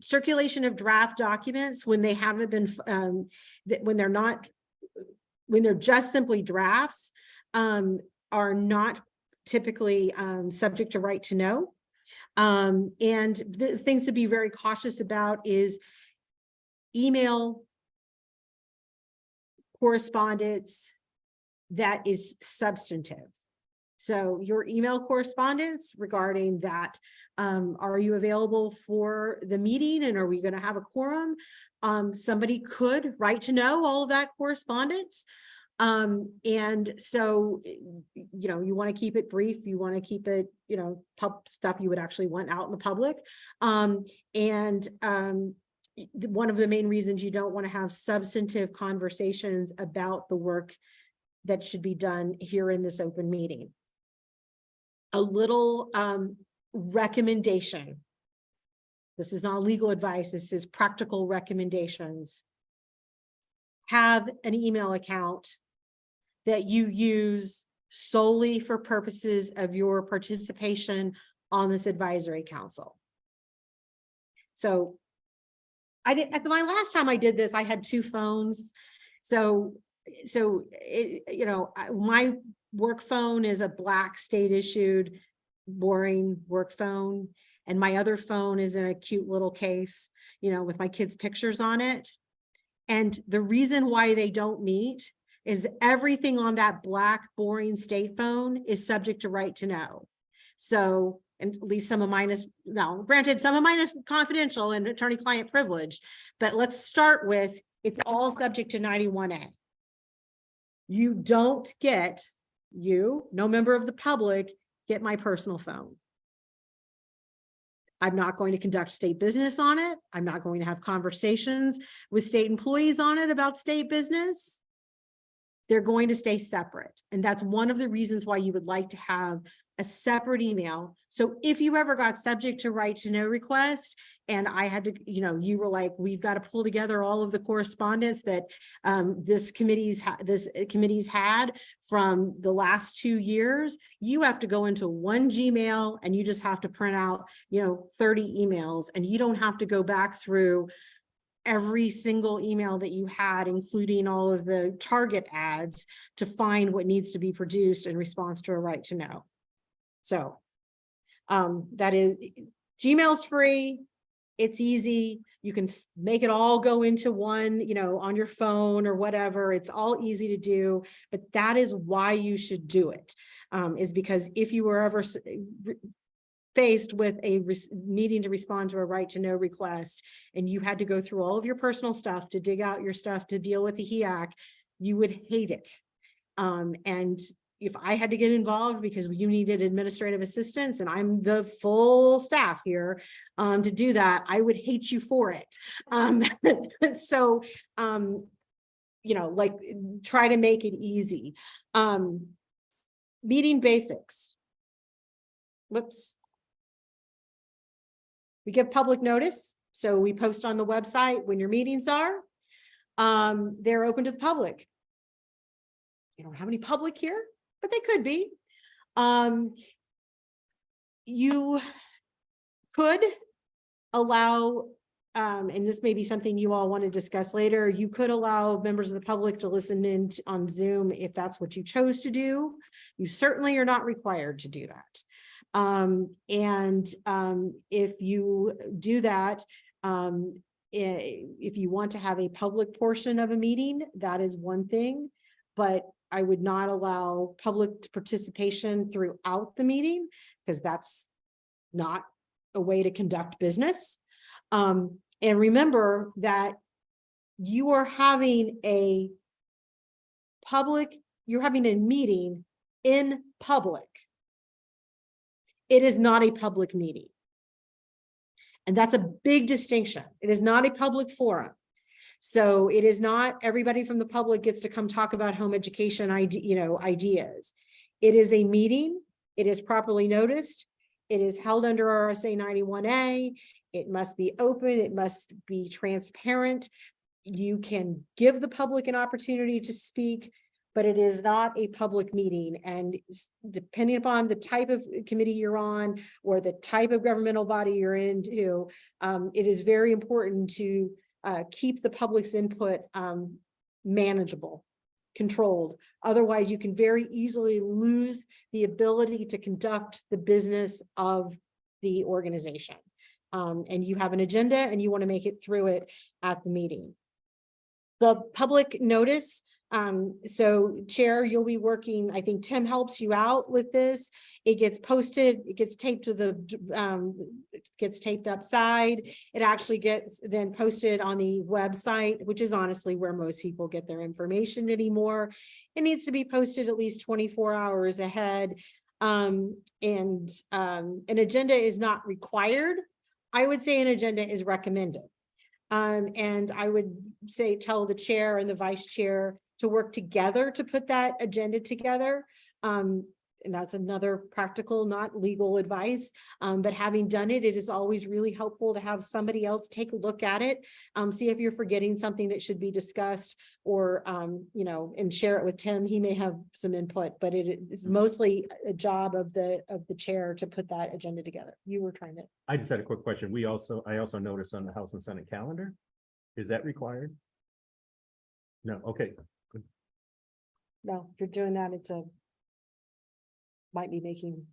circulation of draft documents when they haven't been, when they're just simply drafts, are not typically subject to right to know. And the things to be very cautious about is email correspondence that is substantive. So your email correspondence regarding that, are you available for the meeting and are we going to have a quorum? Somebody could write to know all of that correspondence. And so, you know, you want to keep it brief, you want to keep it, you know, stuff you would actually want out in the public. One of the main reasons you don't want to have substantive conversations about the work that should be done here in this open meeting. A little recommendation. This is not legal advice, this is practical recommendations. Have an email account that you use solely for purposes of your participation on this advisory council. So I did, at my last time I did this, I had 2 phones. So it, you know, my work phone is a black state issued, boring work phone. And my other phone is in a cute little case, you know, with my kids' pictures on it. And the reason why they don't meet is everything on that black boring state phone is subject to right to know. So, and at least some of mine is, no, granted, some of mine is confidential and attorney-client privileged, but let's start with, it's all subject to 91A. You don't get, no member of the public, get my personal phone. I'm not going to conduct state business on it. I'm not going to have conversations with state employees on it about state business. They're going to stay separate. And that's one of the reasons why you would like to have a separate email. So if you ever got subject to right to know request, and I had to, you know, you were like, we've got to pull together all of the correspondence that this committee's had from the last 2 years, you have to go into one Gmail and you just have to print out, you know, 30 emails, and you don't have to go back through every single email that you had, including all of the target ads, to find what needs to be produced in response to a right to know. So that is, Gmail's free. It's easy. You can make it all go into one, you know, on your phone or whatever. It's all easy to do, but that is why you should do it, is because if you were ever faced with needing to respond to a right to know request, and you had to go through all of your personal stuff to dig out your stuff to deal with the HEAC, you would hate it. And if I had to get involved because you needed administrative assistance and I'm the full staff here to do that, I would hate you for it. So, you know, like, try to make it easy. Meeting basics. Whoops. We give public notice. So we post on the website when your meetings are. They're open to the public. You don't have any public here, but they could be. You could allow, and this may be something you all want to discuss later, you could allow members of the public to listen in on Zoom if that's what you chose to do. You certainly are not required to do that. If you do that, if you want to have a public portion of a meeting, that is one thing, but I would not allow public participation throughout the meeting because that's not a way to conduct business. And remember that you are having a meeting in public. It is not a public meeting. And that's a big distinction. It is not a public forum. So it is not everybody from the public gets to come talk about home education ideas. It is a meeting. It is properly noticed. It is held under RSA 91A. It must be open. It must be transparent. You can give the public an opportunity to speak, but it is not a public meeting. And depending upon the type of committee you're on or the type of governmental body you're into, it is very important to keep the public's input manageable. controlled. Otherwise, you can very easily lose the ability to conduct the business of the organization. And you have an agenda and you want to make it through it at the meeting. The public notice, so Chair, you'll be working, I think Tim helps you out with this. It gets posted, it gets taped to the, it gets taped upside. It actually gets then posted on the website, which is honestly where most people get their information anymore. It needs to be posted at least 24 hours ahead. And an agenda is not required. I would say an agenda is recommended. And I would say, tell the chair and the vice chair to work together to put that agenda together. And that's another practical, not legal advice. But having done it, it is always really helpful to have somebody else take a look at it. See if you're forgetting something that should be discussed, or, you know, and share it with Tim. He may have some input, but it is mostly a job of the chair to put that agenda together. You were trying to. I just had a quick question. I also noticed on the House and Senate calendar, is that required? No, okay. No, if you're doing that, might be making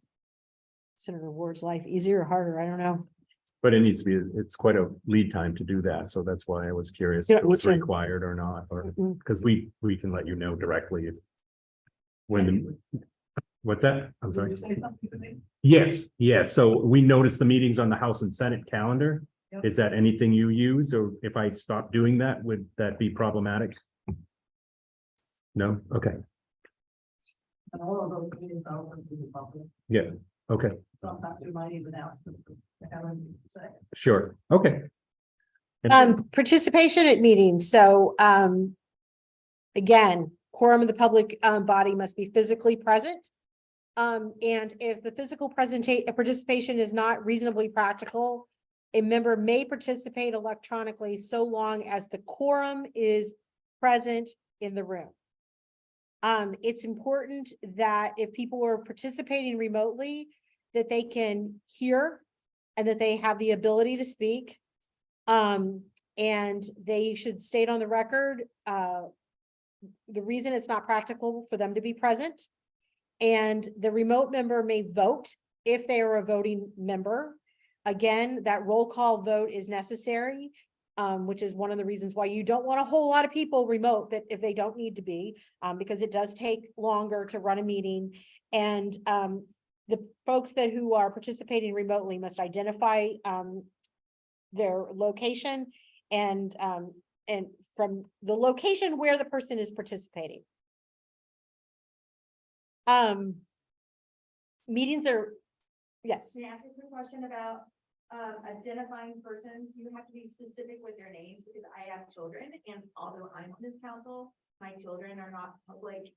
Senator Ward's life easier or harder. I don't know. But it needs to be, it's quite a lead time to do that. So that's why I was curious Yeah, if it was which one? required or not, or Mhm. because we can let you know directly if what's that? I'm sorry. Yes, yes. So we noticed the meetings on the House and Senate calendar. Yep. Is that anything you use, or if I stop doing that, would that be problematic? No? Okay. And all of those meetings are open to the public. Yeah. Okay. Sometimes we might even ask them to have anything to say. Sure. Okay. And Participation at meetings. So, again, quorum of the public body must be physically present. And if the physical participation is not reasonably practical, a member may participate electronically so long as the quorum is present in the room. It's important that if people are participating remotely, that they can hear and that they have the ability to speak. And they should state on the record the reason it's not practical for them to be present. And the remote member may vote if they are a voting member. Again, that roll call vote is necessary, which is one of the reasons why you don't want a whole lot of people remote, that if they don't need to be, because it does take longer to run a meeting. And the folks who are participating remotely must identify their location and from the location where the person is participating. Meetings are, yes. Can I ask a quick question about identifying persons? You have to be specific with their names, because I have children, and although I'm on this council, my children are not public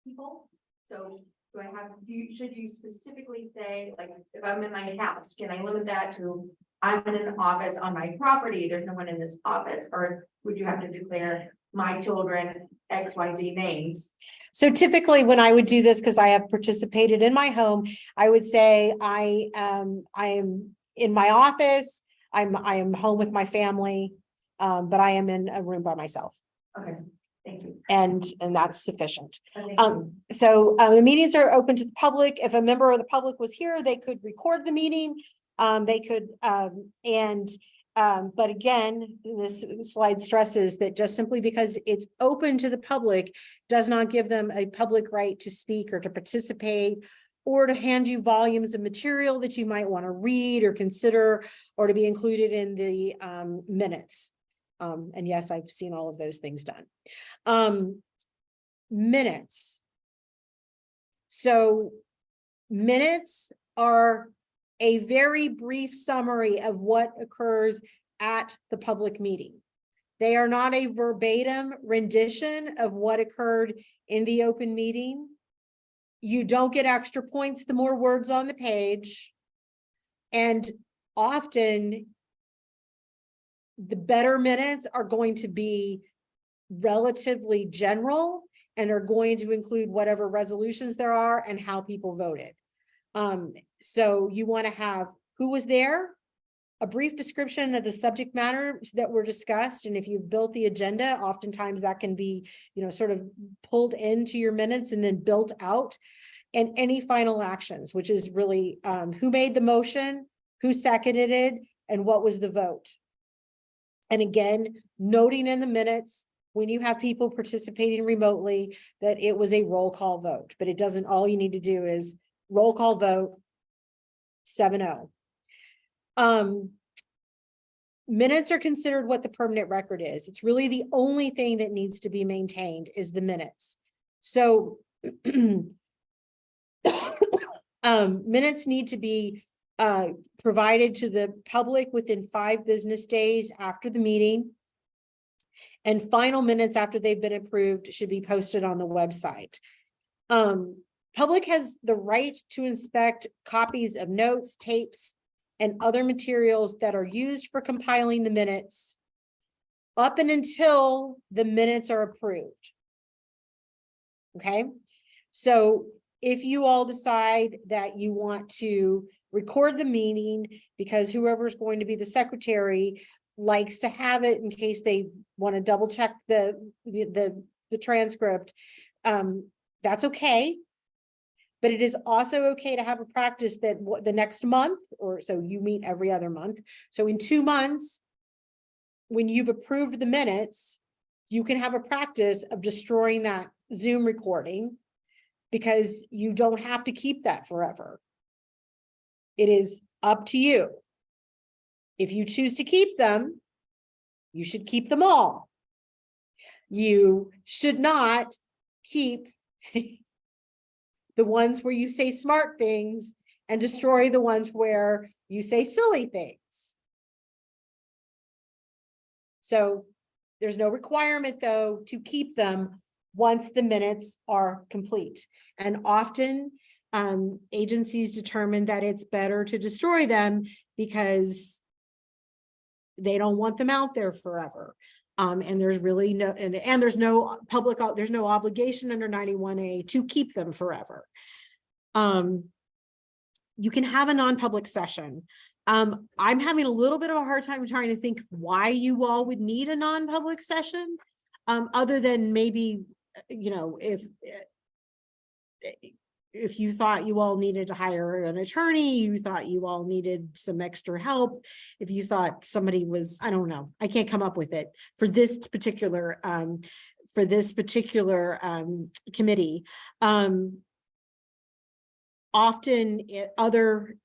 people. So do I have, should you specifically say, like, if I'm in my house, can I limit that to, I'm in an office on my property, there's no one in this office, or would you have to declare my children XYZ names? So typically when I would do this, because I have participated in my home, I would say I am in my office, I am home with my family, but I am in a room by myself. Okay, thank you. And that's sufficient. Okay, So the meetings are open to the public. If a member of the public was here, they could record the meeting. They could, but again, this slide stresses that just simply because it's open to the public does not give them a public right to speak or to participate or to hand you volumes of material that you might want to read or consider or to be included in the minutes. And yes, I've seen all of those things done. Minutes. So minutes are a very brief summary of what occurs at the public meeting. They are not a verbatim rendition of what occurred in the open meeting. You don't get extra points the more words on the page. And often the better minutes are going to be relatively general and are going to include whatever resolutions there are and how people voted. So you want to have who was there, a brief description of the subject matter that were discussed. And if you've built the agenda, oftentimes that can be, sort of pulled into your minutes and then built out. And any final actions, which is really who made the motion, who seconded it, and what was the vote. And again, noting in the minutes, when you have people participating remotely, that it was a roll call vote, but it doesn't, all you need to do is roll call vote 7-0. Minutes are considered what the permanent record is. It's really the only thing that needs to be maintained is the minutes. So minutes need to be provided to the public within 5 business days after the meeting. And final minutes after they've been approved should be posted on the website. Public has the right to inspect copies of notes, tapes, and other materials that are used for compiling the minutes up and until the minutes are approved. Okay, so if you all decide that you want to record the meeting because whoever's going to be the secretary likes to have it in case they want to double check the transcript, that's okay. But it is also okay to have a practice that the next month, or so you meet every other month. So in 2 months, when you've approved the minutes, you can have a practice of destroying that Zoom recording, because you don't have to keep that forever. It is up to you. If you choose to keep them, you should keep them all. You should not keep the ones where you say smart things and destroy the ones where you say silly things. So there's no requirement, though, to keep them once the minutes are complete. And often agencies determine that it's better to destroy them because they don't want them out there forever. And there's really no, and there's no public, there's no obligation under 91A to keep them forever. You can have a non-public session. I'm having a little bit of a hard time trying to think why you all would need a non-public session, other than maybe, if you thought you all needed to hire an attorney, you thought you all needed some extra help, if you thought somebody was, I don't know, I can't come up with it for this particular committee. Often other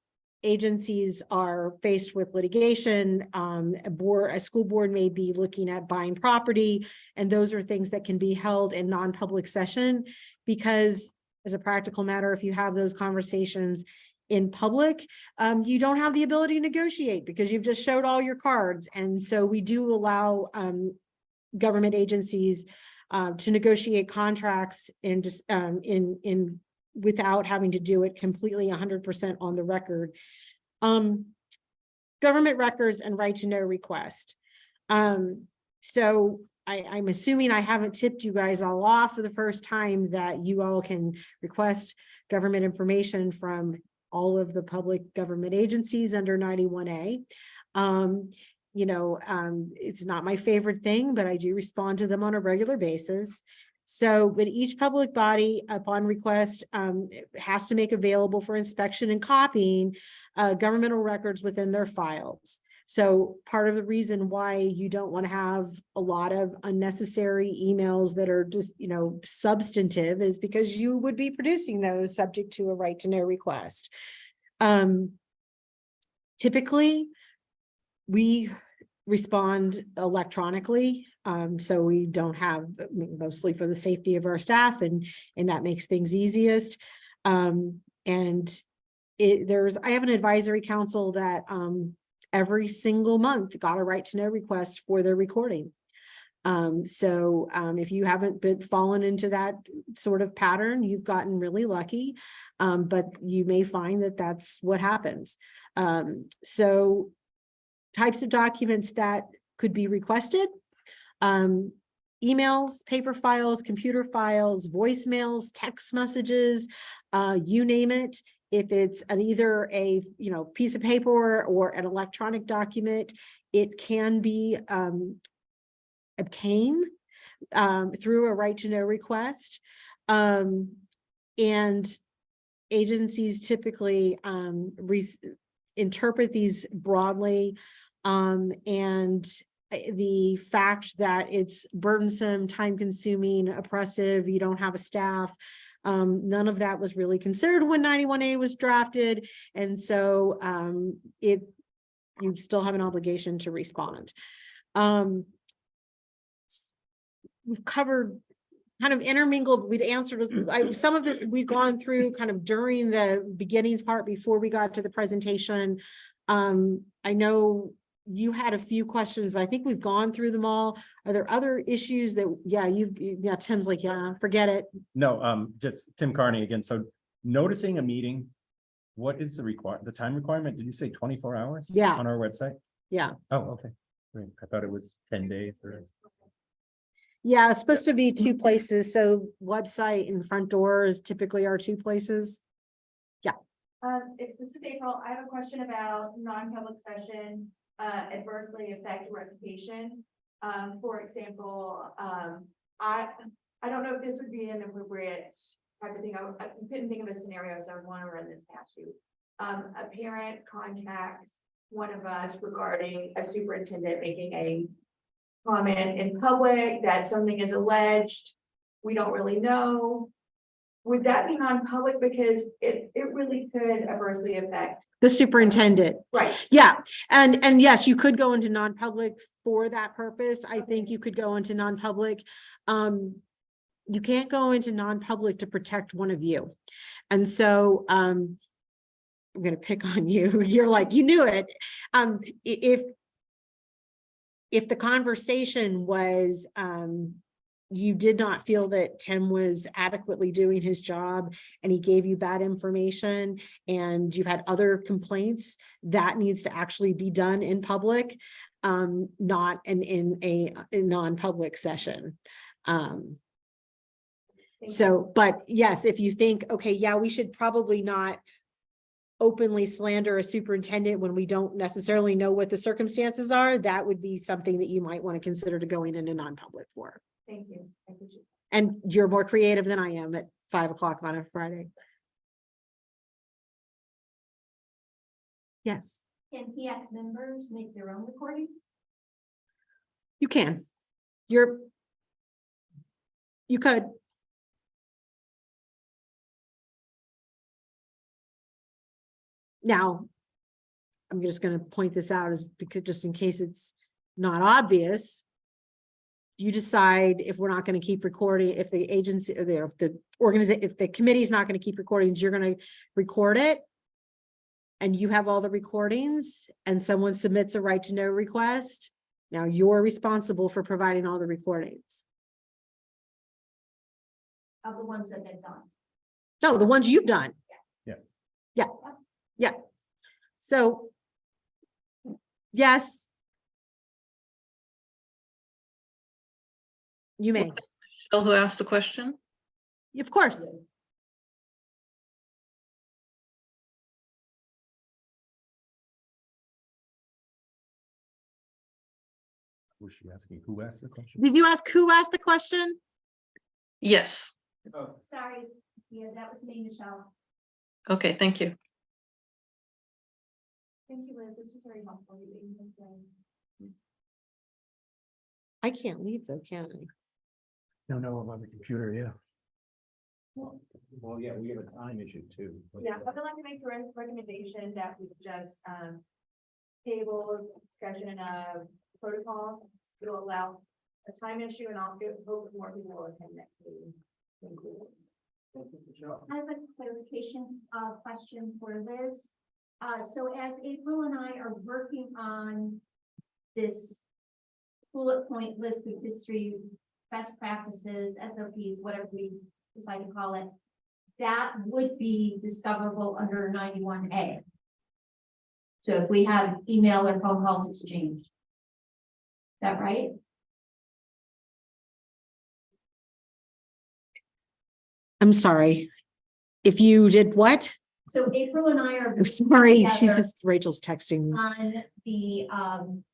agencies are faced with litigation. A school board may be looking at buying property, and those are things that can be held in non-public session, because as a practical matter, if you have those conversations in public, you don't have the ability to negotiate because you've just showed all your cards. And so we do allow government agencies to negotiate contracts and just without having to do it completely 100% on the record. Government records and right to know request. So I'm assuming I haven't tipped you guys all off for the first time that you all can request government information from all of the public government agencies under 91A. It's not my favorite thing, but I do respond to them on a regular basis. So, but each public body upon request has to make available for inspection and copying governmental records within their files. So part of the reason why you don't want to have a lot of unnecessary emails that are just, substantive is because you would be producing those subject to a right to know request. Typically, we respond electronically. So we don't have, mostly for the safety of our staff, and that makes things easiest. I have an advisory council that every single month got a right to know request for their recording. If you haven't fallen into that sort of pattern, you've gotten really lucky, but you may find that that's what happens. So types of documents that could be requested: emails, paper files, computer files, voicemails, text messages, you name it. if it's either a, piece of paper or an electronic document, it can be obtained through a right to know request. And agencies typically interpret these broadly, and the fact that it's burdensome, time consuming, oppressive, you don't have a staff, none of that was really considered when 91A was drafted. And so you still have an obligation to respond. We've covered kind of intermingled, we'd answered some of this, we've gone through kind of during the beginning part before we got to the presentation. I know you had a few questions, but I think we've gone through them all. Are there other issues that, Tim's like, yeah, forget it. No, just Tim Carney again. So noticing a meeting, what is the time requirement? Did you say 24 hours? Yeah. On our website? Yeah. Oh, okay. Great. I thought it was 10 days or. Yeah, it's supposed to be two places. So website and front doors typically are two places. If this is April, I have a question about non-public session, adversely affect reputation. For example, I don't know if this would be an appropriate type of thing. I couldn't think of a scenario, so I want to run this past you. A parent contacts one of us regarding a superintendent making a comment in public that something is alleged. We don't really know. Would that be non-public? Because it really could adversely affect. The superintendent. Right. Yeah. And yes, you could go into non-public for that purpose. I think you could go into non-public. You can't go into non-public to protect one of you. And so, I'm going to pick on you. You're like, you knew it. If the conversation was, you did not feel that Tim was adequately doing his job and he gave you bad information and you had other complaints, that needs to actually be done in public, not in a non-public session. So, but yes, if you think, okay, yeah, we should probably not openly slander a superintendent when we don't necessarily know what the circumstances are, that would be something that you might want to consider to going into non-public for. Thank you. I appreciate it. And you're more creative than I am at 5 o'clock on a Friday. Yes, Can HEAC members make their own recording? you can. You could. Now, I'm just going to point this out as because just in case it's not obvious, you decide if we're not going to keep recording, if the agency or the organization, if the committee is not going to keep recordings, you're going to record it. And you have all the recordings and someone submits a right to know request. Now you're responsible for providing all the recordings. Of the ones that they've done? No, the ones you've done. Yeah. Yeah. Yeah. So, yes. You may, Michelle, who asked the question? of course. Was she asking who asked the question? Did you ask who asked the question? Yes. Oh, Sorry, yeah, that was me, Michelle. Okay, thank you. Thank you, Liz. This was very helpful. I can't leave though, can I? No, I'm on the computer, yeah. Well, yeah, we have a time issue too. Yeah, I would like to make a recommendation that we just table discussion of protocol. It'll allow a time issue and I'll hope more people will attend next meeting. I have a clarification question for Liz. So as April and I are working on this bullet point list of history, best practices, SOPs, whatever we decide to call it, that would be discoverable under 91A. So if we have email or phone calls exchanged. Is that right? I'm sorry. If you did what? So April and I are. Sorry, she's together just, Rachel's texting me.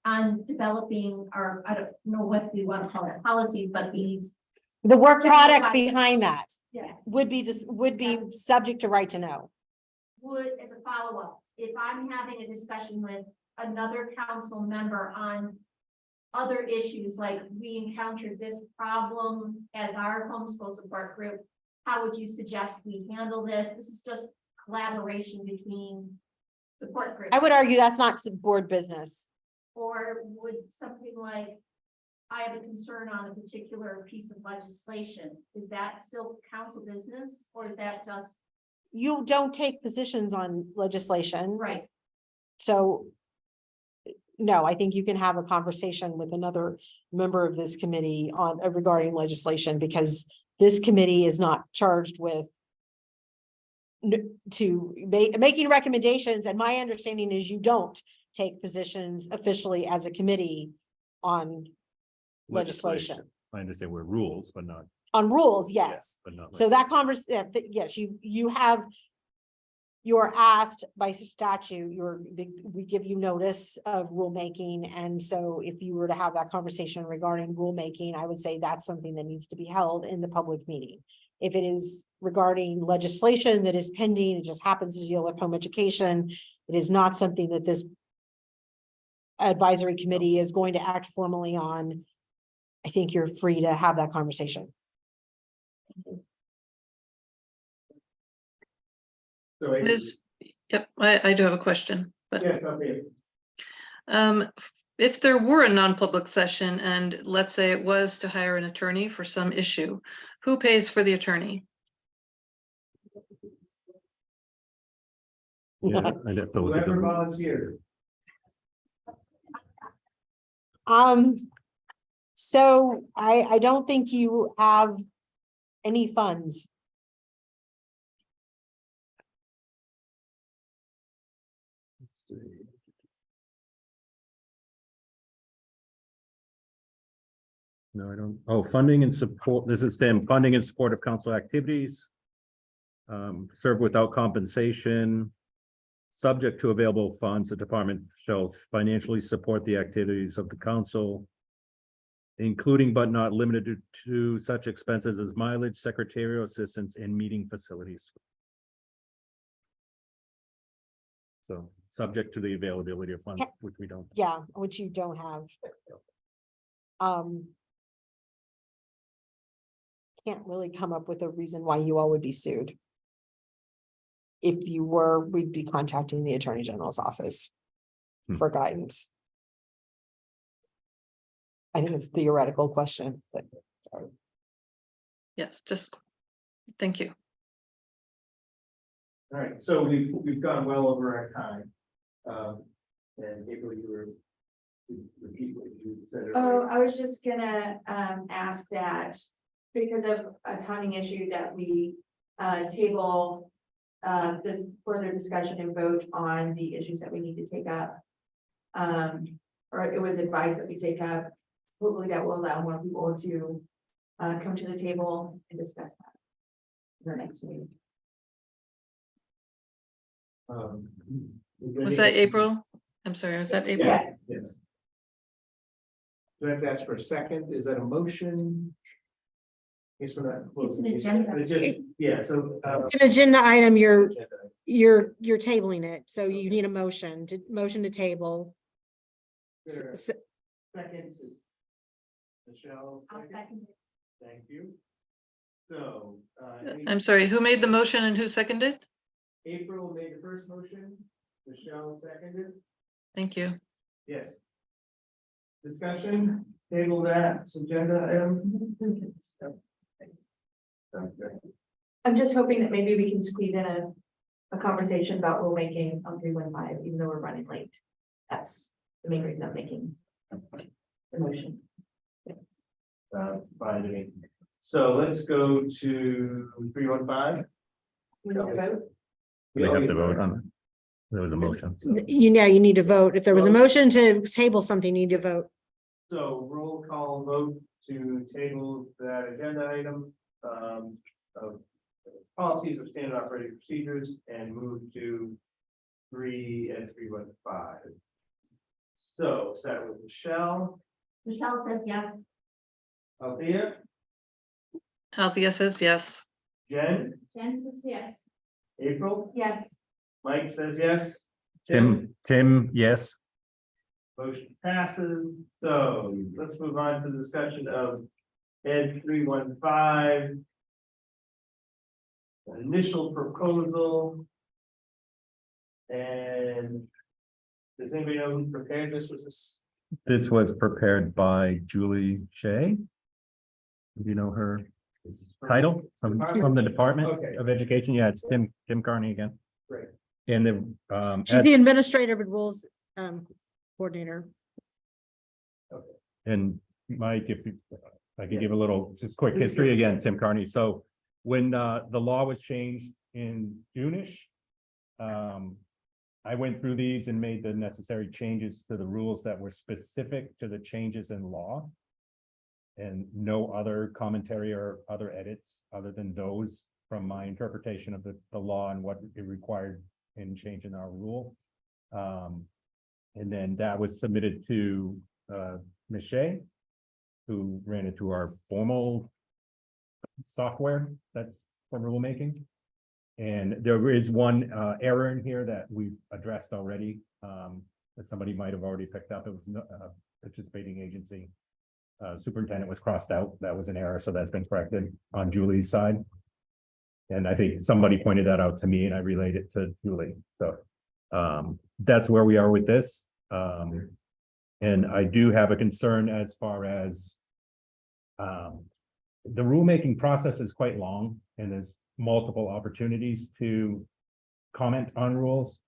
on developing our, I don't know what we want to call it, policy, but these. The work General product guidance. behind that Yes. would be subject to right to know. Would, as a follow-up, if I'm having a discussion with another council member on other issues, like we encountered this problem as our homeschool support group, how would you suggest we handle this? This is just collaboration between support groups. I would argue that's not board business. Or would something like, I have a concern on a particular piece of legislation, is that still council business, or is that just? You don't take positions on legislation. Right. So. No, I think you can have a conversation with another member of this committee on regarding legislation, because this committee is not charged with. Making recommendations, and my understanding is you don't take positions officially as a committee on legislation. I understand we're rules, but not. On rules, yes. But not. So that yes, you have. You're asked by statute, we give you notice of rulemaking, and so if you were to have that conversation regarding rulemaking, I would say that's something that needs to be held in the public meeting. If it is regarding legislation that is pending, it just happens to deal with home education, it is not something that this advisory committee is going to act formally on. I think you're free to have that conversation. So I- Liz, yep, I do have a question, but Yes, okay. if there were a non-public session and let's say it was to hire an attorney for some issue, who pays for the attorney? Yeah, I'd have to look at Whoever the. volunteered. So I don't think you have any funds. No, I don't. Oh, funding and support. This is them funding and support of council activities. Serve without compensation. Subject to available funds, the department shall financially support the activities of the council, including but not limited to such expenses as mileage, secretarial assistance, and meeting facilities. So, subject to the availability of funds, which we don't. Yeah, which you don't have. Can't really come up with a reason why you all would be sued. If you were, we'd be contacting the Attorney General's office for guidance. I think it's a theoretical question, but Yes, just, thank you. All right, so we've gone well over our time. And April, you were repeat what you said earlier. Oh, I was just gonna ask that because of a timing issue that we table this further discussion and vote on the issues that we need to take up. Or it was advised that we take up. Hopefully that will allow more people to come to the table and discuss that in the next meeting. Was that April? I'm sorry, was that April? Yes, yes. Do I have to ask for a second? Is that a motion? Guess we're not. It's an agenda. Yeah, so. an agenda item, agenda. you're tabling it, so you need a motion to table. There, S- Second. Michelle. I'll second it. Thank you. So. I'm sorry, who made the motion and who seconded? April made the first motion, Michelle seconded, Thank you. yes. Discussion, table that, agenda item. I'm just hoping that maybe we can squeeze in a conversation about rulemaking on 315, even though we're running late. That's the main reason I'm making the motion. Fine to me. So let's go to 315. We don't vote. We have to vote on it. There was a motion. You need to vote. If there was a motion to table something, you need to vote. So roll call vote to table that agenda item of policies or standard operating procedures and move to 3 and 3.15. So start with Michelle, Michelle says yes. Althea, Althea says yes. Jen, Jen says yes. April, Yes. Mike says yes. Tim, yes. Motion passes. So let's move on to the discussion of Ed 315. Initial proposal. And does anybody know who prepared this? Was this? This was prepared by Julie Shea. Do you know her This is from- title from the Department Okay. of Education? Yeah, it's Tim Carney again. Great. And the, She's the administrative and rules coordinator. and Mike, if you, I could give a little, just quick history again, Tim Carney. So when the law was changed in June-ish, I went through these and made the necessary changes to the rules that were specific to the changes in law. And no other commentary or other edits other than those from my interpretation of the law and what it required in changing our rule. And then that was submitted to Ms. Shea, who ran it through our formal software that's for rulemaking. And there is one error in here that we've addressed already, that somebody might have already picked up. It was a participating agency. Superintendent was crossed out. That was an error, so that's been corrected on Julie's side. And I think somebody pointed that out to me and I relayed it to Julie. So that's where we are with this. And I do have a concern as far as the rulemaking process is quite long and there's multiple opportunities to comment on rules.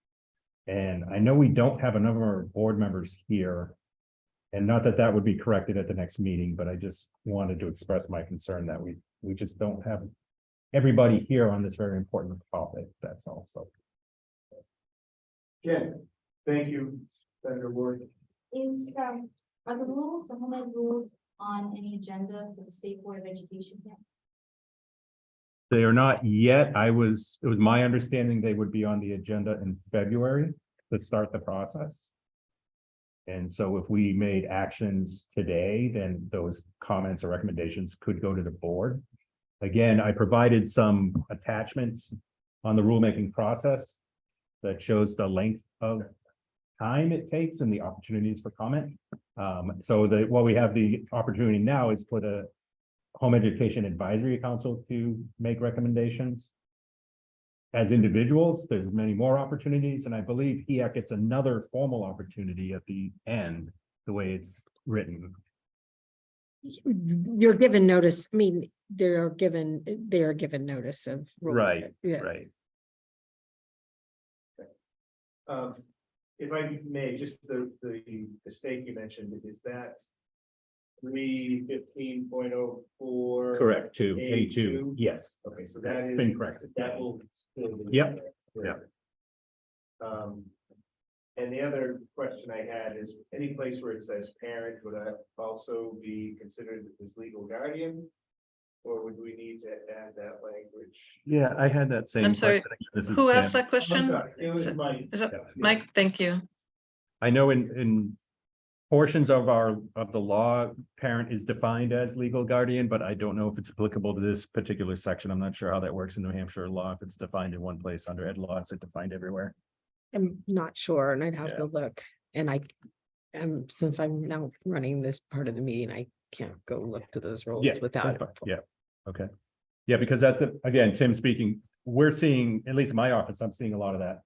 And I know we don't have a number of board members here. And not that that would be corrected at the next meeting, but I just wanted to express my concern that we just don't have everybody here on this very important topic. That's all. So Jen, thank you, Senator Ward. Are the rules, the home ed rules on any agenda for the State Board of Education yet? they are not yet. It was my understanding they would be on the agenda in February to start the process. And so if we made actions today, then those comments or recommendations could go to the board. Again, I provided some attachments on the rulemaking process that shows the length of time it takes and the opportunities for comment. So what we have the opportunity now is for the Home Education Advisory Council to make recommendations. As individuals, there's many more opportunities, and I believe HEAC gets another formal opportunity at the end, the way it's written. You're given notice, I mean, they are given notice of. Right, Yeah. right. If I may, just the mistake you mentioned, is that 315.04? Correct, to A2? A2, yes. Okay, so That's that is, been corrected. that will still be. Yep, there. yep. And the other question I had is, any place where it says parent, would that also be considered as legal guardian? Or would we need to add that language? Yeah, I had that same I'm sorry, question. This is Who asked Tim. that question? It was my. Is that Mike? Thank you. I know in portions of the law, parent is defined as legal guardian, but I don't know if it's applicable to this particular section. I'm not sure how that works in New Hampshire law. If it's defined in one place under ed law, is it defined everywhere? I'm not sure, and I'd have Yeah. to look, and since I'm now running this part of the meeting, I can't go look to those rules Yeah, without. that's fine. Yeah, okay. Yeah, because that's, again, Tim speaking, we're seeing, at least in my office, I'm seeing a lot of that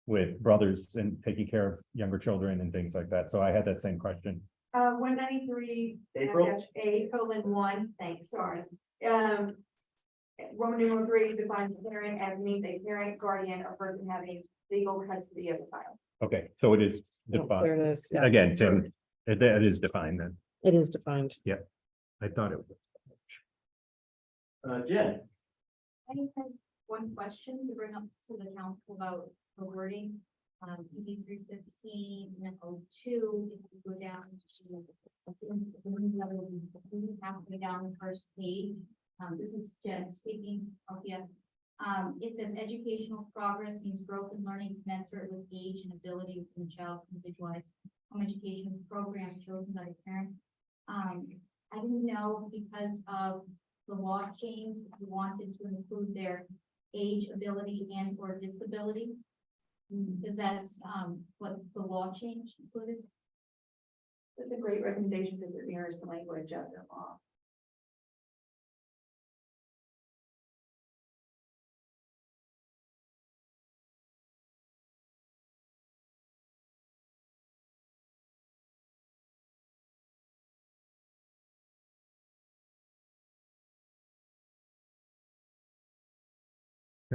with brothers and taking care of younger children and things like that. So I had that same question. 193 April? A:1, thanks, sorry. Roman numeral 3 defines parent as means a parent, guardian, or person having legal custody of the child. Okay, so it is There defined. it is, yeah, Again, Tim, it is defined then. it is defined. I thought it was. Jen, I just have one question to bring up to the council about the wording. ED 315 and 02, if you go down to. Halfway down the first page. This is Jen speaking. Yeah. It says educational progress means growth and learning commensurate with age and ability within the child's individualized home education program chosen by the parent. I didn't know because of the law change, we wanted to include their age, ability, and or disability. Because that's, what the law change included. That's a great recommendation because it mirrors the language of the law.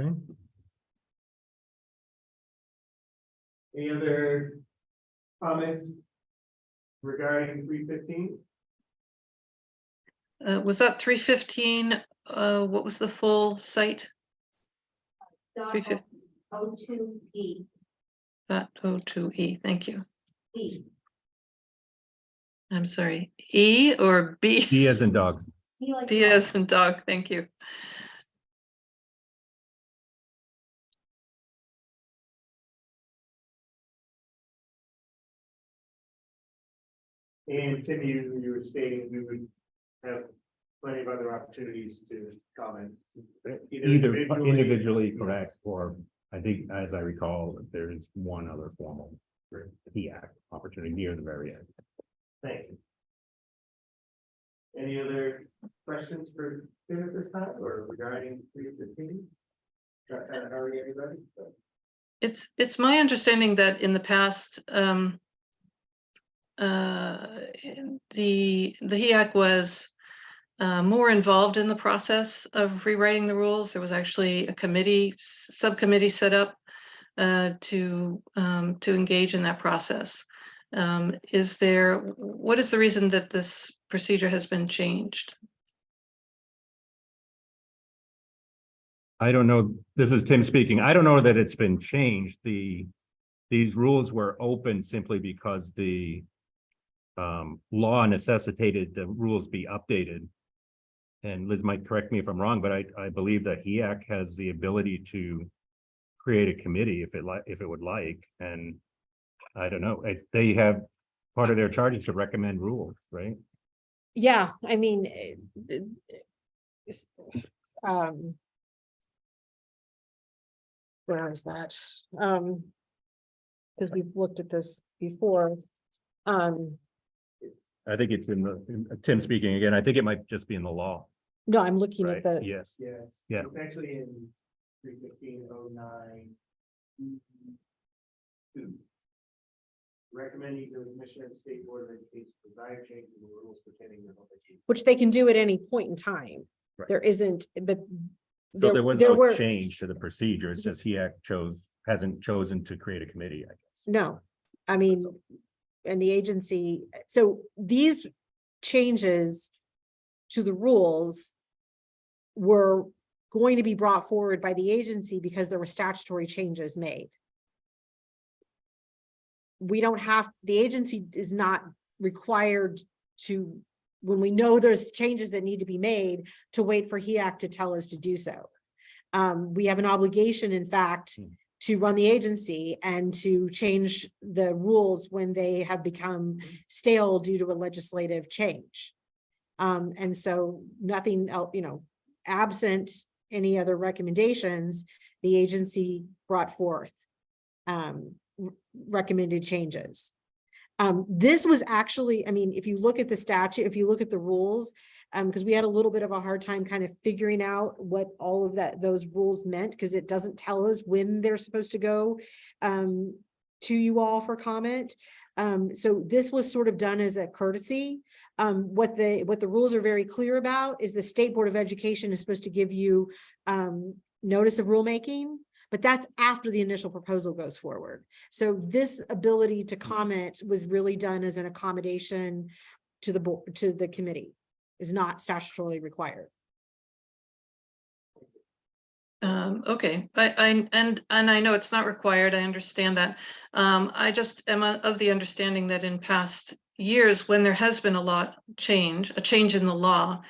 Okay. Any other comments regarding 315? Was that 315? What was the full site? Dot 350. O2E. That O2E, thank you. E. I'm sorry, E or B? D as in dog. He likes D as in dog, thank you. And Tim, you were stating we would have plenty of other opportunities to comment. Either individually, correct, or I think, as I recall, there is one other formal HEAC opportunity near the very end. Thank you. Any other questions for Tim at this time or regarding 315? Hurry, everybody. It's my understanding that in the past, the HEAC was more involved in the process of rewriting the rules. There was actually a subcommittee set up to engage in that process. What is the reason that this procedure has been changed? I don't know, this is Tim speaking. I don't know that it's been changed. These rules were open simply because the law necessitated the rules be updated. And Liz might correct me if I'm wrong, but I believe that HEAC has the ability to create a committee if it would like, and I don't know, they have part of their charge is to recommend rules, right? Yeah, I mean, where is that? Because we've looked at this before. I think it's Tim speaking again, I think it might just be in the law, No, I'm looking right? at the, Yes, Yes. Yeah. It's actually in 31509. Recommending to the Commissioner of the State Board of Education desire change in the rules pertaining to home education. which they can do at any point in time. Right. There isn't, but so there was there no were, change to the procedure, it's just HEAC hasn't chosen to create a committee, I guess. no, I mean, and the agency, so these changes to the rules were going to be brought forward by the agency because there were statutory changes made. We don't have, the agency is not required to, when we know there's changes that need to be made, to wait for HEAC to tell us to do so. We have an obligation, in fact, to run the agency and to change the rules when they have become stale due to a legislative change. And so nothing else, absent any other recommendations, the agency brought forth recommended changes. This was actually, I mean, if you look at the statute, if you look at the rules, because we had a little bit of a hard time kind of figuring out what all of those rules meant, because it doesn't tell us when they're supposed to go to you all for comment. So this was sort of done as a courtesy. What the rules are very clear about is the State Board of Education is supposed to give you notice of rulemaking, but that's after the initial proposal goes forward. So this ability to comment was really done as an accommodation to the board, to the committee, is not statutorily required. Okay, and I know it's not required, I understand that. I just am of the understanding that in past years, when there has been a change in the law,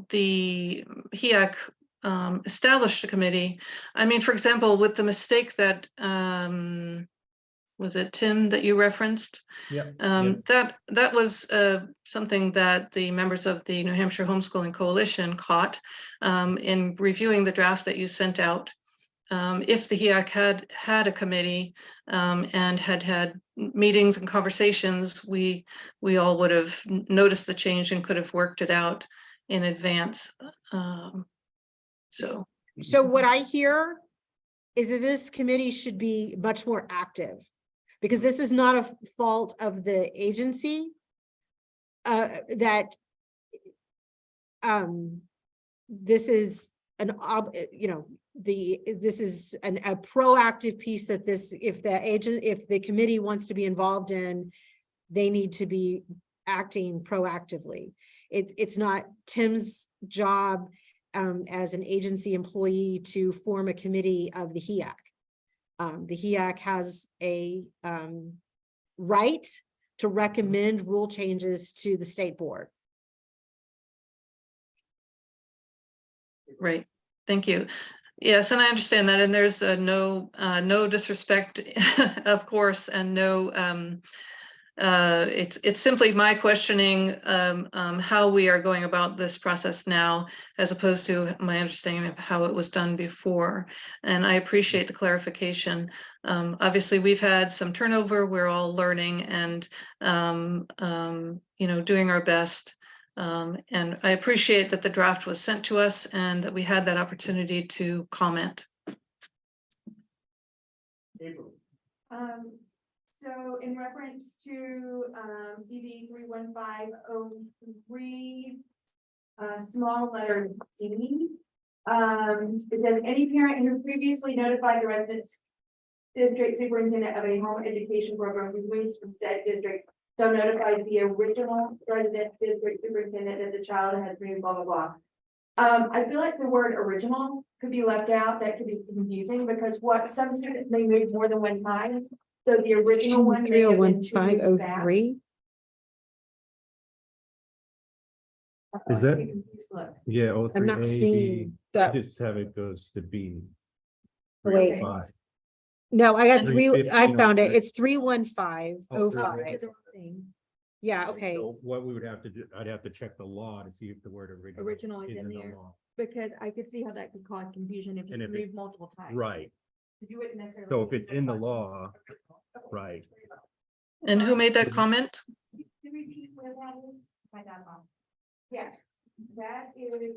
the HEAC established a committee. I mean, for example, with the mistake that was it Tim that you referenced? Yep. That was something that the members of the New Hampshire Homeschooling Coalition caught in reviewing the draft that you sent out. If the HEAC had a committee and had meetings and conversations, we all would have noticed the change and could have worked it out in advance. So what I hear is that this committee should be much more active. Because this is not a fault of the agency. That this is this is a proactive piece that if the committee wants to be involved in, they need to be acting proactively. It's not Tim's job as an agency employee to form a committee of the HEAC. The HEAC has a right to recommend rule changes to the state board. right, thank you. Yes, and I understand that, and there's no disrespect, of course, and no. It's simply my questioning how we are going about this process now, as opposed to my understanding of how it was done before. And I appreciate the clarification. Obviously, we've had some turnover. We're all learning and doing our best. And I appreciate that the draft was sent to us and that we had that opportunity to comment. April. So in reference to ED 31503, small letter D, it says any parent who previously notified the residence district superintendent of a home education program removed from said district so notified the original resident district superintendent that the child has moved, blah, blah, blah. I feel like the word original could be left out. That could be confusing because some students may move more than one time. So the original one. 301-503. Is that? Yeah. I'm not seeing that. Just have it goes to B. Wait. 305. No, I got three. I 315. found it. It's 31505. Yeah, okay. So what we would have to do, I'd have to check the law to see if the word original is is in in the there. law. Because I could see how that could cause confusion if you And if move multiple times. Right. You wouldn't necessarily. So if it's in the law, right. And who made that comment? Can you repeat where that is? Find out how. Yes, that is in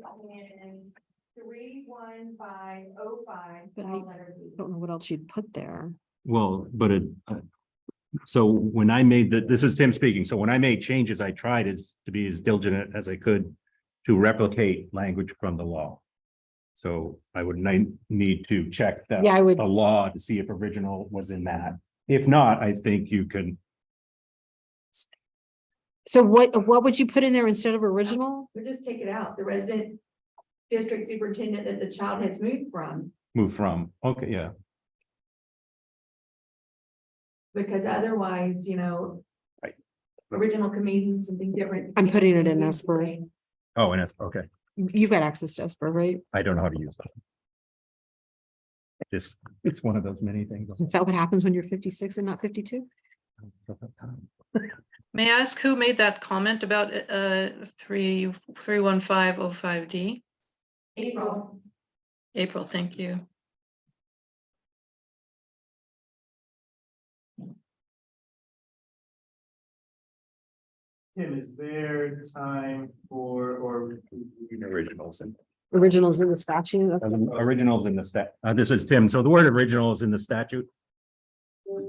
31505. But small letter D. Don't know what else you'd put there. Well, but so when I made this is Tim speaking. So when I made changes, I tried to be as diligent as I could to replicate language from the law. So I would need to check that Yeah, I would. the law to see if original was in that. If not, I think you can. So what would you put in there instead of original? We just take it out. The resident district superintendent that the child has moved from, Move from, okay, yeah. because otherwise, Right. original can mean something different. I'm putting it in Esper. Oh, and that's, okay, You've got access to Esper, right? I don't know how to use that. It's one of those many things. Is that what happens when you're 56 and not 52? May I ask who made that comment about 31505D? April. April, thank you. Tim, is there time for, Originals and Originals in the statute. Okay. originals in the this is Tim. So the word original is in the statute. Can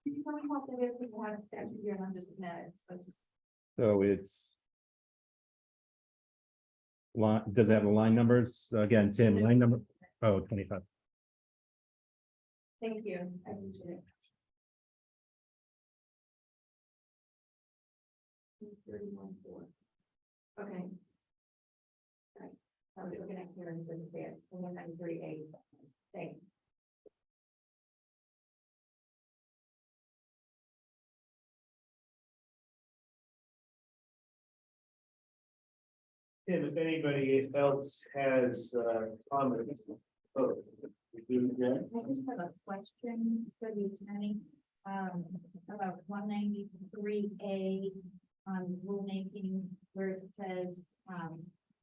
you tell me what that is? People have a statute here and I'm just nuts. So it's. Line, does it have the line numbers? Again, Tim, line number, 25. Thank you. I appreciate it. 31-4. Okay. Right. I was looking at here and couldn't see it. 193.8. Thanks. Tim, if anybody else has comments. Oh, you, Jen? I just have a question for the attorney, about 193A on rulemaking, where it says,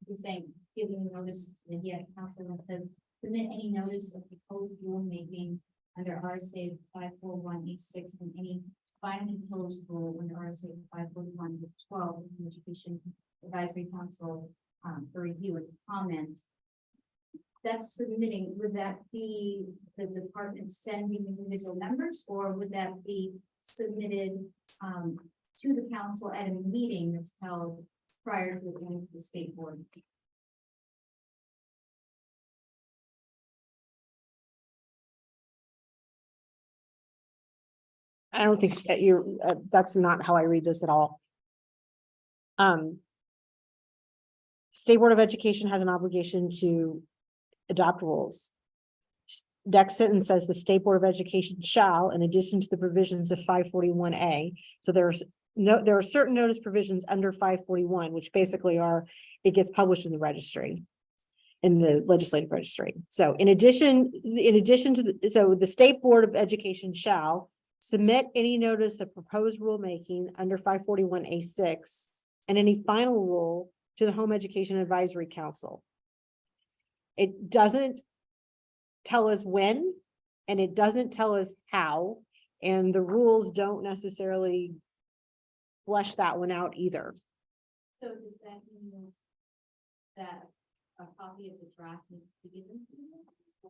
you're saying, giving notice to the HEAC council, and says, submit any notice of proposed rulemaking under RSA 541A6 and any final proposed rule under RSA 541A12 in Education Advisory Council for review and comment. That's submitting, would that be the department sending individual members, or would that be submitted to the council at a meeting that's held prior to the state board? I don't think that you're, that's not how I read this at all. State Board of Education has an obligation to adopt rules. Next sentence says the State Board of Education shall, in addition to the provisions of 541A. So there are certain notice provisions under 541, which basically are, it gets published in the registry, in the legislative registry. So in addition to, so the State Board of Education shall submit any notice of proposed rulemaking under 541A6 and any final rule to the Home Education Advisory Council. It doesn't tell us when, and it doesn't tell us how, and the rules don't necessarily flesh that one out either. So does that mean that a copy of the draft needs to be given to the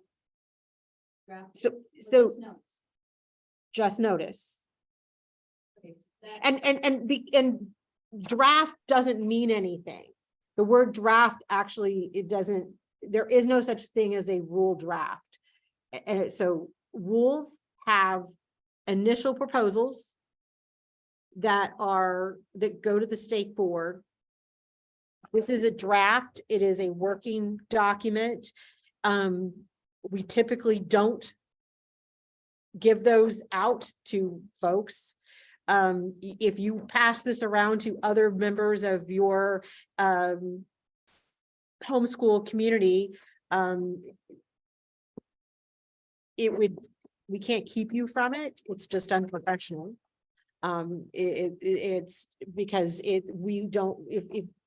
draft? So or just notes? just notice. Okay, that- And draft doesn't mean anything. The word draft actually, it doesn't, there is no such thing as a rule draft. And so rules have initial proposals that go to the state board. This is a draft. It is a working document. We typically don't give those out to folks. If you pass this around to other members of your homeschool community, we can't keep you from it. It's just unprofessional. It's because we don't,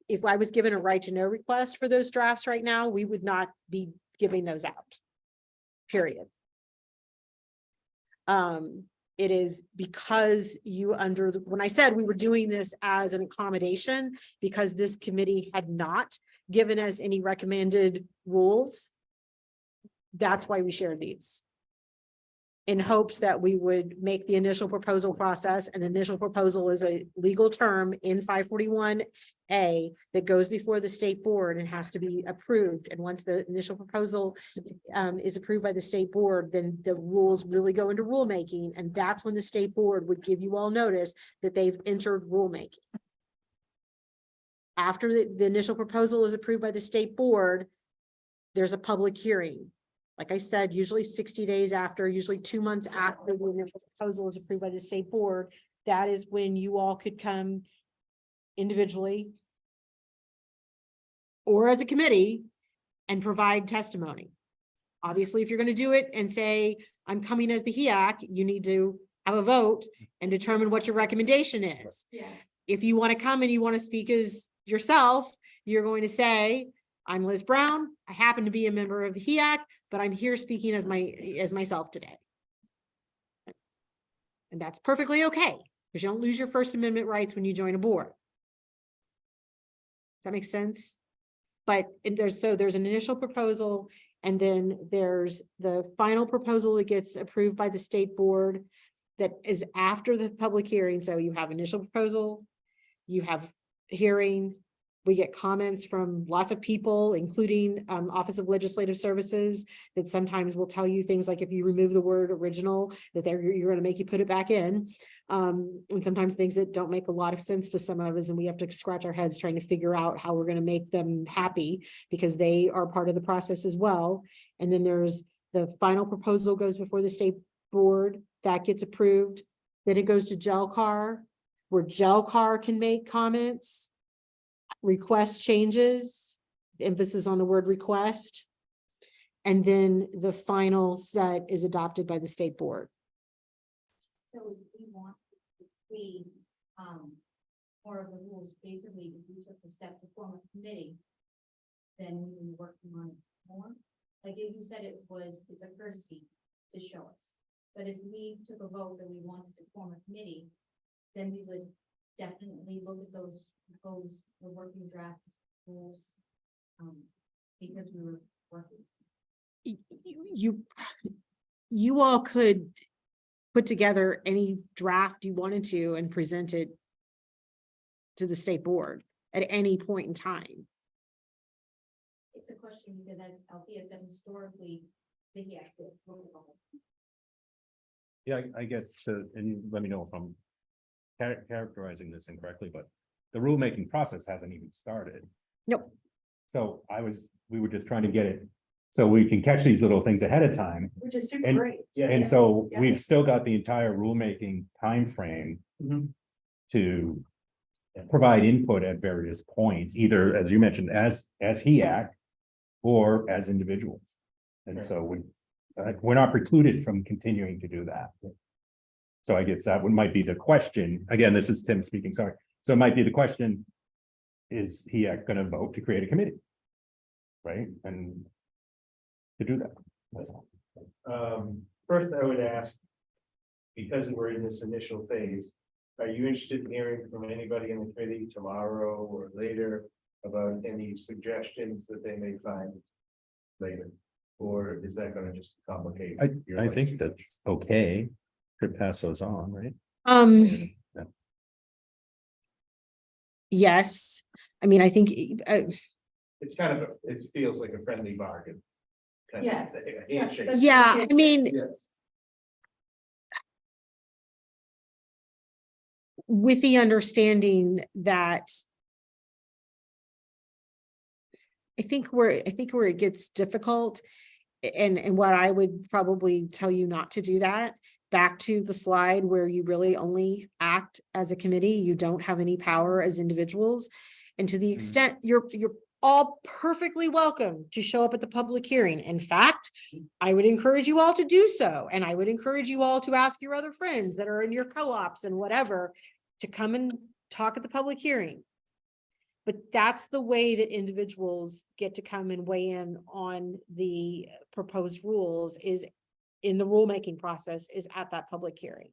if I was given a right to know request for those drafts right now, we would not be giving those out. Period. It is because when I said we were doing this as an accommodation, because this committee had not given us any recommended rules, that's why we shared these. In hopes that we would make the initial proposal process. An initial proposal is a legal term in 541A that goes before the state board and has to be approved. And once the initial proposal is approved by the state board, then the rules really go into rulemaking. And that's when the state board would give you all notice that they've entered rulemaking. After the initial proposal is approved by the state board, there's a public hearing. Like I said, usually 60 days after, usually 2 months after the initial proposal is approved by the state board, that is when you all could come individually or as a committee and provide testimony. Obviously, if you're going to do it and say, I'm coming as the HEAC, you need to have a vote and determine what your recommendation is. Yeah. If you want to come and you want to speak as yourself, you're going to say, I'm Liz Brown. I happen to be a member of the HEAC, but I'm here speaking as myself today. And that's perfectly okay, because you don't lose your First Amendment rights when you join a board. Does that make sense? But there's an initial proposal, and then there's the final proposal that gets approved by the state board that is after the public hearing. So you have initial proposal, you have hearing. We get comments from lots of people, including Office of Legislative Services, that sometimes will tell you things like if you remove the word original, that you're going to make you put it back in. And sometimes things that don't make a lot of sense to some of us, and we have to scratch our heads trying to figure out how we're going to make them happy, because they are part of the process as well. And then there's the final proposal goes before the state board, that gets approved. Then it goes to GELCAR, where GELCAR can make comments. request changes, emphasis on the word request. And then the final set is adopted by the state board. So if we want to see, more of the rules, basically, if we took the step to form a committee, then we would work on it more. Like if you said it's a courtesy to show us. But if we took a vote that we wanted to form a committee, then we would definitely look at those, the working draft rules. Because we were working. You all could put together any draft you wanted to and present it to the state board at any point in time. It's a question because as Althea said, historically, the HEAC did. Yeah, I guess, and let me know if I'm characterizing this incorrectly, but the rulemaking process hasn't even started. Nope. So we were just trying to get it, so we can catch these little things ahead of time. Which is super And- great. And so Yeah. we've still got the entire rulemaking timeframe to provide input at various points, either, as you mentioned, as HEAC or as individuals. And so we're not precluded from continuing to do that. So I guess that might be the question. Again, this is Tim speaking, sorry. So it might be the question, is HEAC going to vote to create a committee? Right? And to do that. That's all. First, I would ask, because we're in this initial phase, are you interested in hearing from anybody in the committee tomorrow or later about any suggestions that they may find later? Or is that gonna just complicate? your I life? think that's okay. Could pass those on, right? Yeah. Yes, I mean, I think, It's kind of, it feels like a friendly bargain. kind of Yes. thing, a handshake. yeah, I mean, Yes. with the understanding that I think where it gets difficult, and what I would probably tell you not to do that, back to the slide where you really only act as a committee, you don't have any power as individuals. And to the extent you're all perfectly welcome to show up at the public hearing. In fact, I would encourage you all to do so. And I would encourage you all to ask your other friends that are in your co-ops and whatever to come and talk at the public hearing. But that's the way that individuals get to come and weigh in on the proposed rules, is in the rulemaking process, is at that public hearing.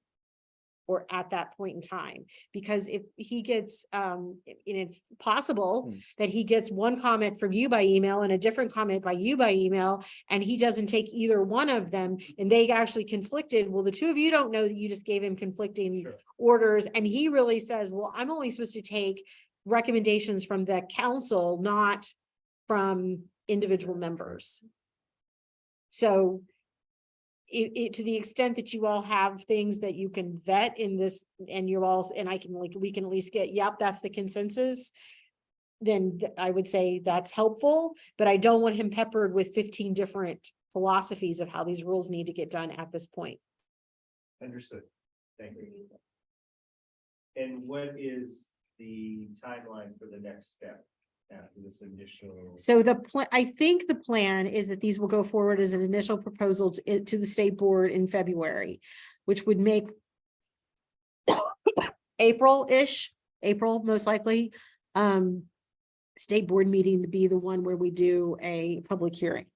Or at that point in time, because if he gets, and it's possible that he gets one comment from you by email and a different comment by you by email, and he doesn't take either one of them, and they actually conflicted. Well, the two of you don't know that you just gave him conflicting Sure. orders, and he really says, well, I'm only supposed to take recommendations from the council, not from individual members. So to the extent that you all have things that you can vet in this, and you all, and we can at least get, yep, that's the consensus, then I would say that's helpful, but I don't want him peppered with 15 different philosophies of how these rules need to get done at this point. Understood. Thank you. And what is the timeline for the next step after this initial? So I think the plan is that these will go forward as an initial proposal to the state board in February, which would make April most likely, state board meeting to be the one where we do a public hearing.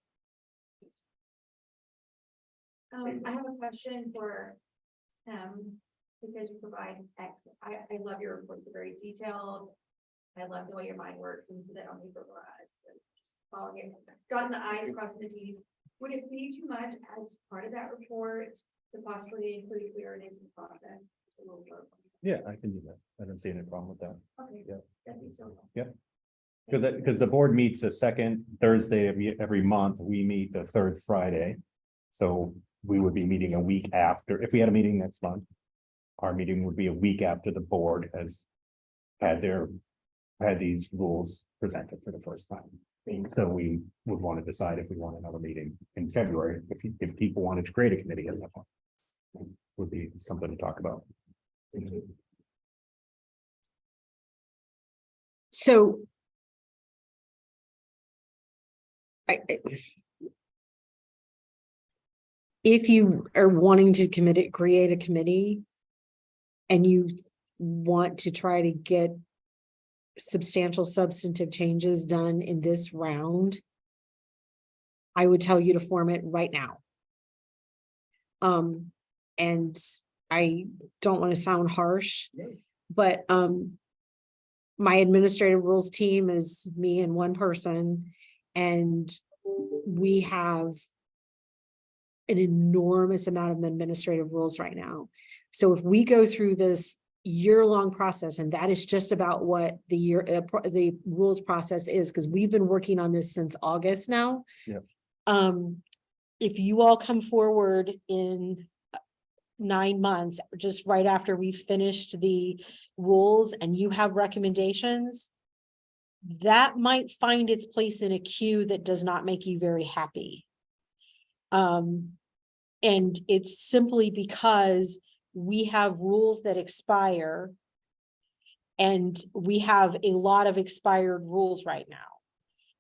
I have a question for because you provide I love your reports, they're very detailed. I love the way your mind works and that on paper for us. Just following it, dotting the i's, crossing the t's. Would it be too much as part of that report to possibly include where it is in the process? Just a little more. Yeah, I can do that. I don't see any problem with that. Okay. Yeah. That'd be so helpful. Yeah. Because the board meets the second Thursday of every month. We meet the third Friday. So we would be meeting a week after. If we had a meeting next month, our meeting would be a week after the board has had these rules presented for the first time. So we would want to decide if we want another meeting in February, if people wanted to create a committee at that point. Would be something to talk about. So if you are wanting to create a committee and you want to try to get substantial substantive changes done in this round, I would tell you to form it right now. And I don't want to sound harsh, but my administrative rules team is me and one person, and we have an enormous amount of administrative rules right now. So if we go through this year-long process, and that is just about what the rules process is, because we've been working on this since August now. Yep. If you all come forward in 9 months, just right after we finished the rules, and you have recommendations, that might find its place in a queue that does not make you very happy. And it's simply because we have rules that expire, and we have a lot of expired rules right now.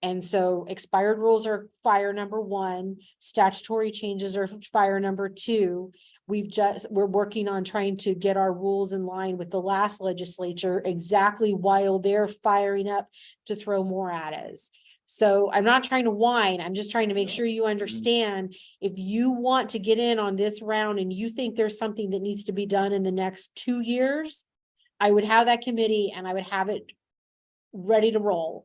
And so expired rules are fire number 1, statutory changes are fire number 2. We're working on trying to get our rules in line with the last legislature, exactly while they're firing up to throw more at us. So I'm not trying to whine. I'm just trying to make sure you understand, if you want to get in on this round and you think there's something that needs to be done in the next 2 years, I would have that committee and I would have it ready to roll.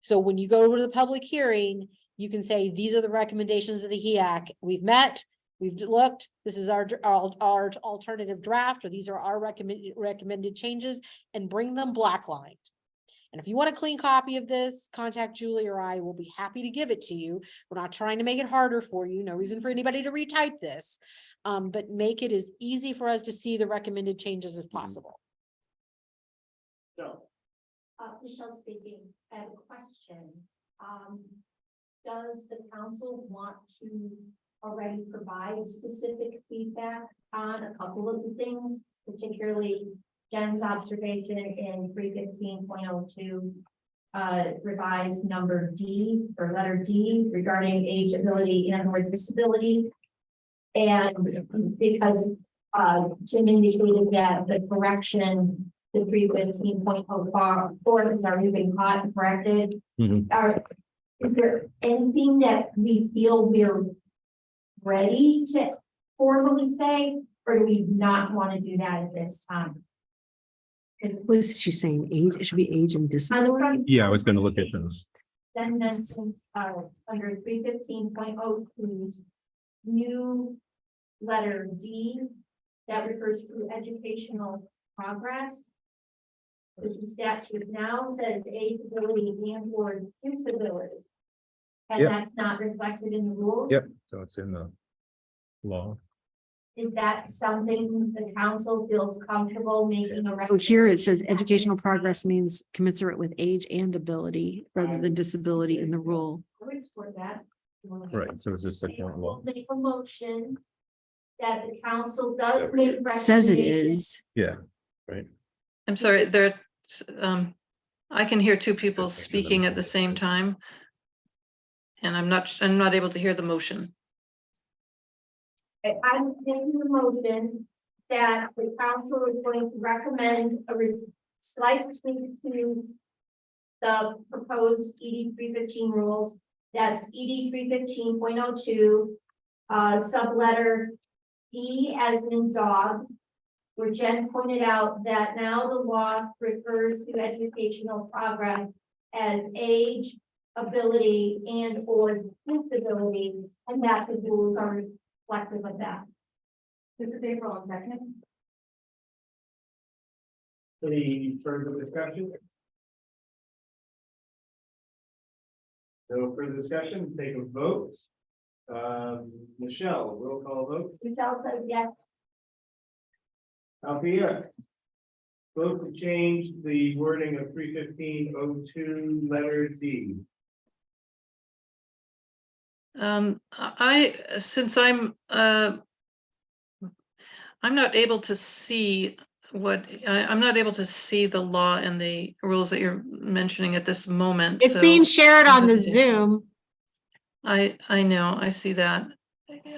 So when you go to the public hearing, you can say, these are the recommendations of the HEAC. We've met, we've looked, this is our alternative draft, or these are our recommended changes, and bring them blacklined. And if you want a clean copy of this, contact Julie or I will be happy to give it to you. We're not trying to make it harder for you. No reason for anybody to retype this, but make it as easy for us to see the recommended changes as possible. So, Michelle speaking, I have a question. Does the council want to already provide specific feedback on a couple of the things, particularly Jen's observation in 315.02, revised number D, or letter D, regarding age, ability, and/or disability? And because Tim indicated that the correction, the 315.04 has already been caught and corrected. Is there anything that we feel we're ready to formally say, or do we not want to do that at this time? What is she saying? Age, it should be age and disability. Yeah, I was gonna look at those. Then mentioned under 315.02, new letter D that refers to educational progress. The statute now says age, ability, and or disability. And Yep. that's not reflected in the rules. Yep, so it's in the law. Is that something the council feels comfortable making a? So here it says educational progress means commensurate with age and ability rather than disability in the rule. I would support that. Right, so it's just a current law. Make a motion that the council does make. It says it recommendations. is. Yeah, right. I'm sorry, I can hear 2 people speaking at the same time. And I'm not able to hear the motion. I'm making a motion that the council is going to recommend a slight tweak to the proposed ED 315 rules. That's ED 315.02, subletter D as in dog, where Jen pointed out that now the law refers to educational progress as age, ability, and or disability, and that the rules are reflective of that. This is April on second. any further discussion? No further discussion, take a vote. Michelle, roll call vote. Michelle says yes. Althea. Vote to change the wording of 315.02 letter D. Since I'm not able to see I'm not able to see the law and the rules that you're mentioning at this moment. It's so being shared I'm on the hesitating. Zoom. I know, I see that.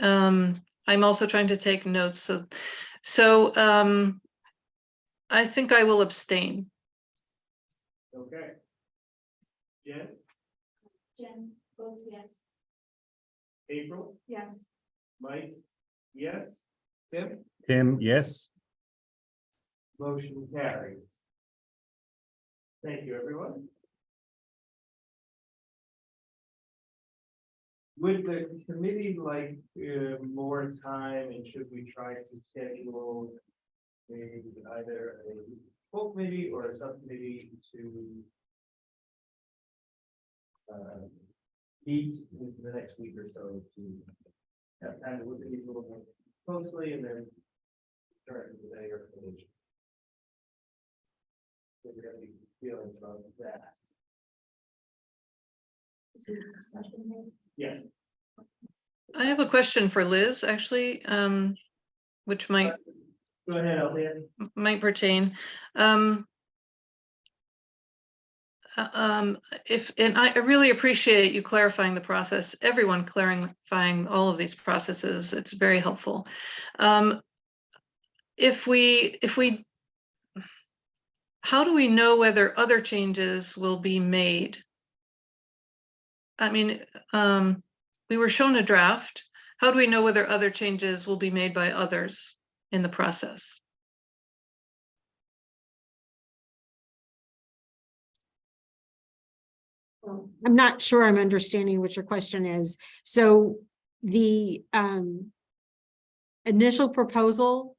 I'm also trying to take notes, so I think I will abstain. Okay. Jen, Jen, votes yes. April, Yes. Mike, yes, Tim, Tim, yes. motion carries. Thank you, everyone. Would the committee like more time, and should we try to schedule maybe either a full committee or a subcommittee to meet in the next week or so to have time to look at these a little more closely and then start with a recommendation? So we have any feelings about that? This is discussion based. Yes. I have a question for Liz, actually, which might Go ahead, Althea. pertain. And I really appreciate you clarifying the process, everyone clarifying all of these processes. It's very helpful. If we, how do we know whether other changes will be made? I mean, we were shown a draft. How do we know whether other changes will be made by others in the process? I'm not sure I'm understanding what your question is. So the initial proposal,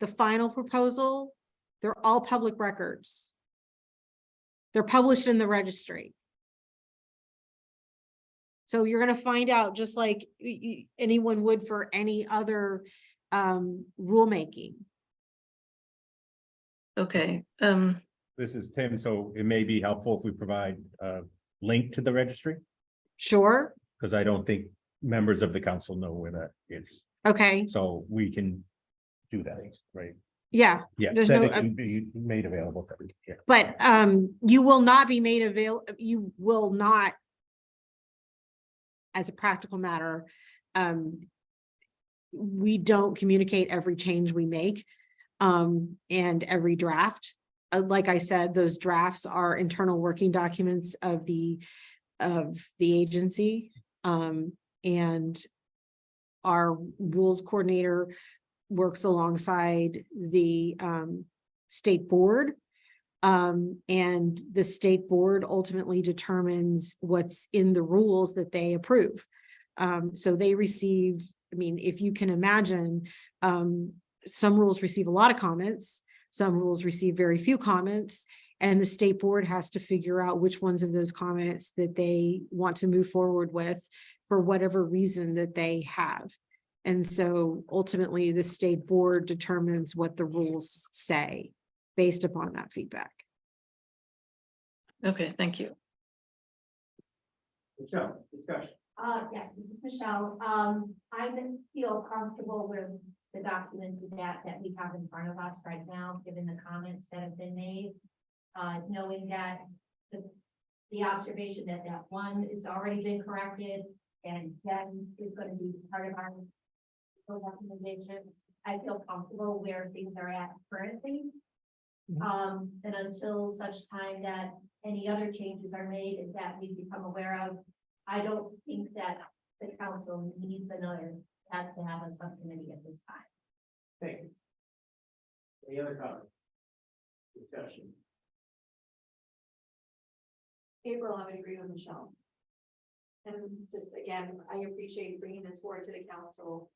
the final proposal, they're all public records. They're published in the registry. So you're going to find out just like anyone would for any other rulemaking. Okay. This is Tim, so it may be helpful if we provide a link to the registry, Sure. because I don't think members of the council know where that is. Okay. So we can do that, right? Yeah. Yeah, There's that no- it can be made available. To everyone. Yeah. But you will not be made available. You will not, as a practical matter, we don't communicate every change we make and every draft. Like I said, those drafts are internal working documents of the agency. And our rules coordinator works alongside the state board. And the state board ultimately determines what's in the rules that they approve. So they receive, I mean, if you can imagine, some rules receive a lot of comments, some rules receive very few comments, and the state board has to figure out which ones of those comments that they want to move forward with for whatever reason that they have. And so ultimately the state board determines what the rules say based upon that feedback. Okay, thank you. Michelle, discussion. Yes, this is Michelle. I feel comfortable with the documents that we have in front of us right now, given the comments that have been made. Knowing that the observation that one has already been corrected and then is going to be part of our recommendation. I feel comfortable where things are at currently. And until such time that any other changes are made and that we become aware of, I don't think that the council has to have a subcommittee at this time. Thank you. Any other comments? Discussion. April, I would agree with Michelle. And just again, I appreciate bringing this forward to the council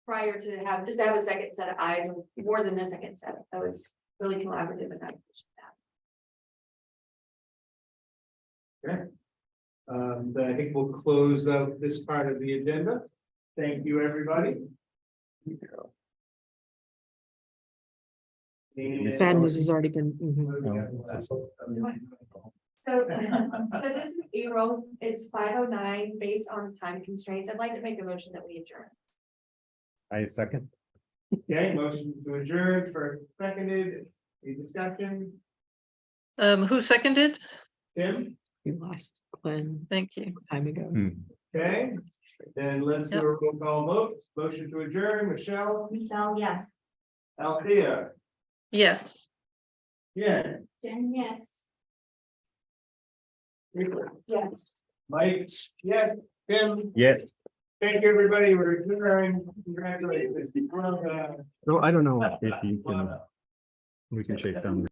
prior to have a second set of eyes, or more than a second set. That was really collaborative and I appreciate that. Okay. Then I think we'll close out this part of the agenda. Thank you, everybody. Bad news has already been. So this is April, it's 5:09, based on time constraints. I'd like to make a motion that we adjourn. I second. Okay, motion to adjourn for seconded. Any discussion? Who seconded? Tim? We lost Glenn Thank you. time ago. Okay, then let's do a roll call vote. Motion to adjourn, Michelle, Michelle, yes. Althea, Yes. yeah, Jen, yes. Yes. Mike, yes, Tim, Yes. thank you, everybody. We're adjourned. Congratulations. So I don't know if you can, we can chase down.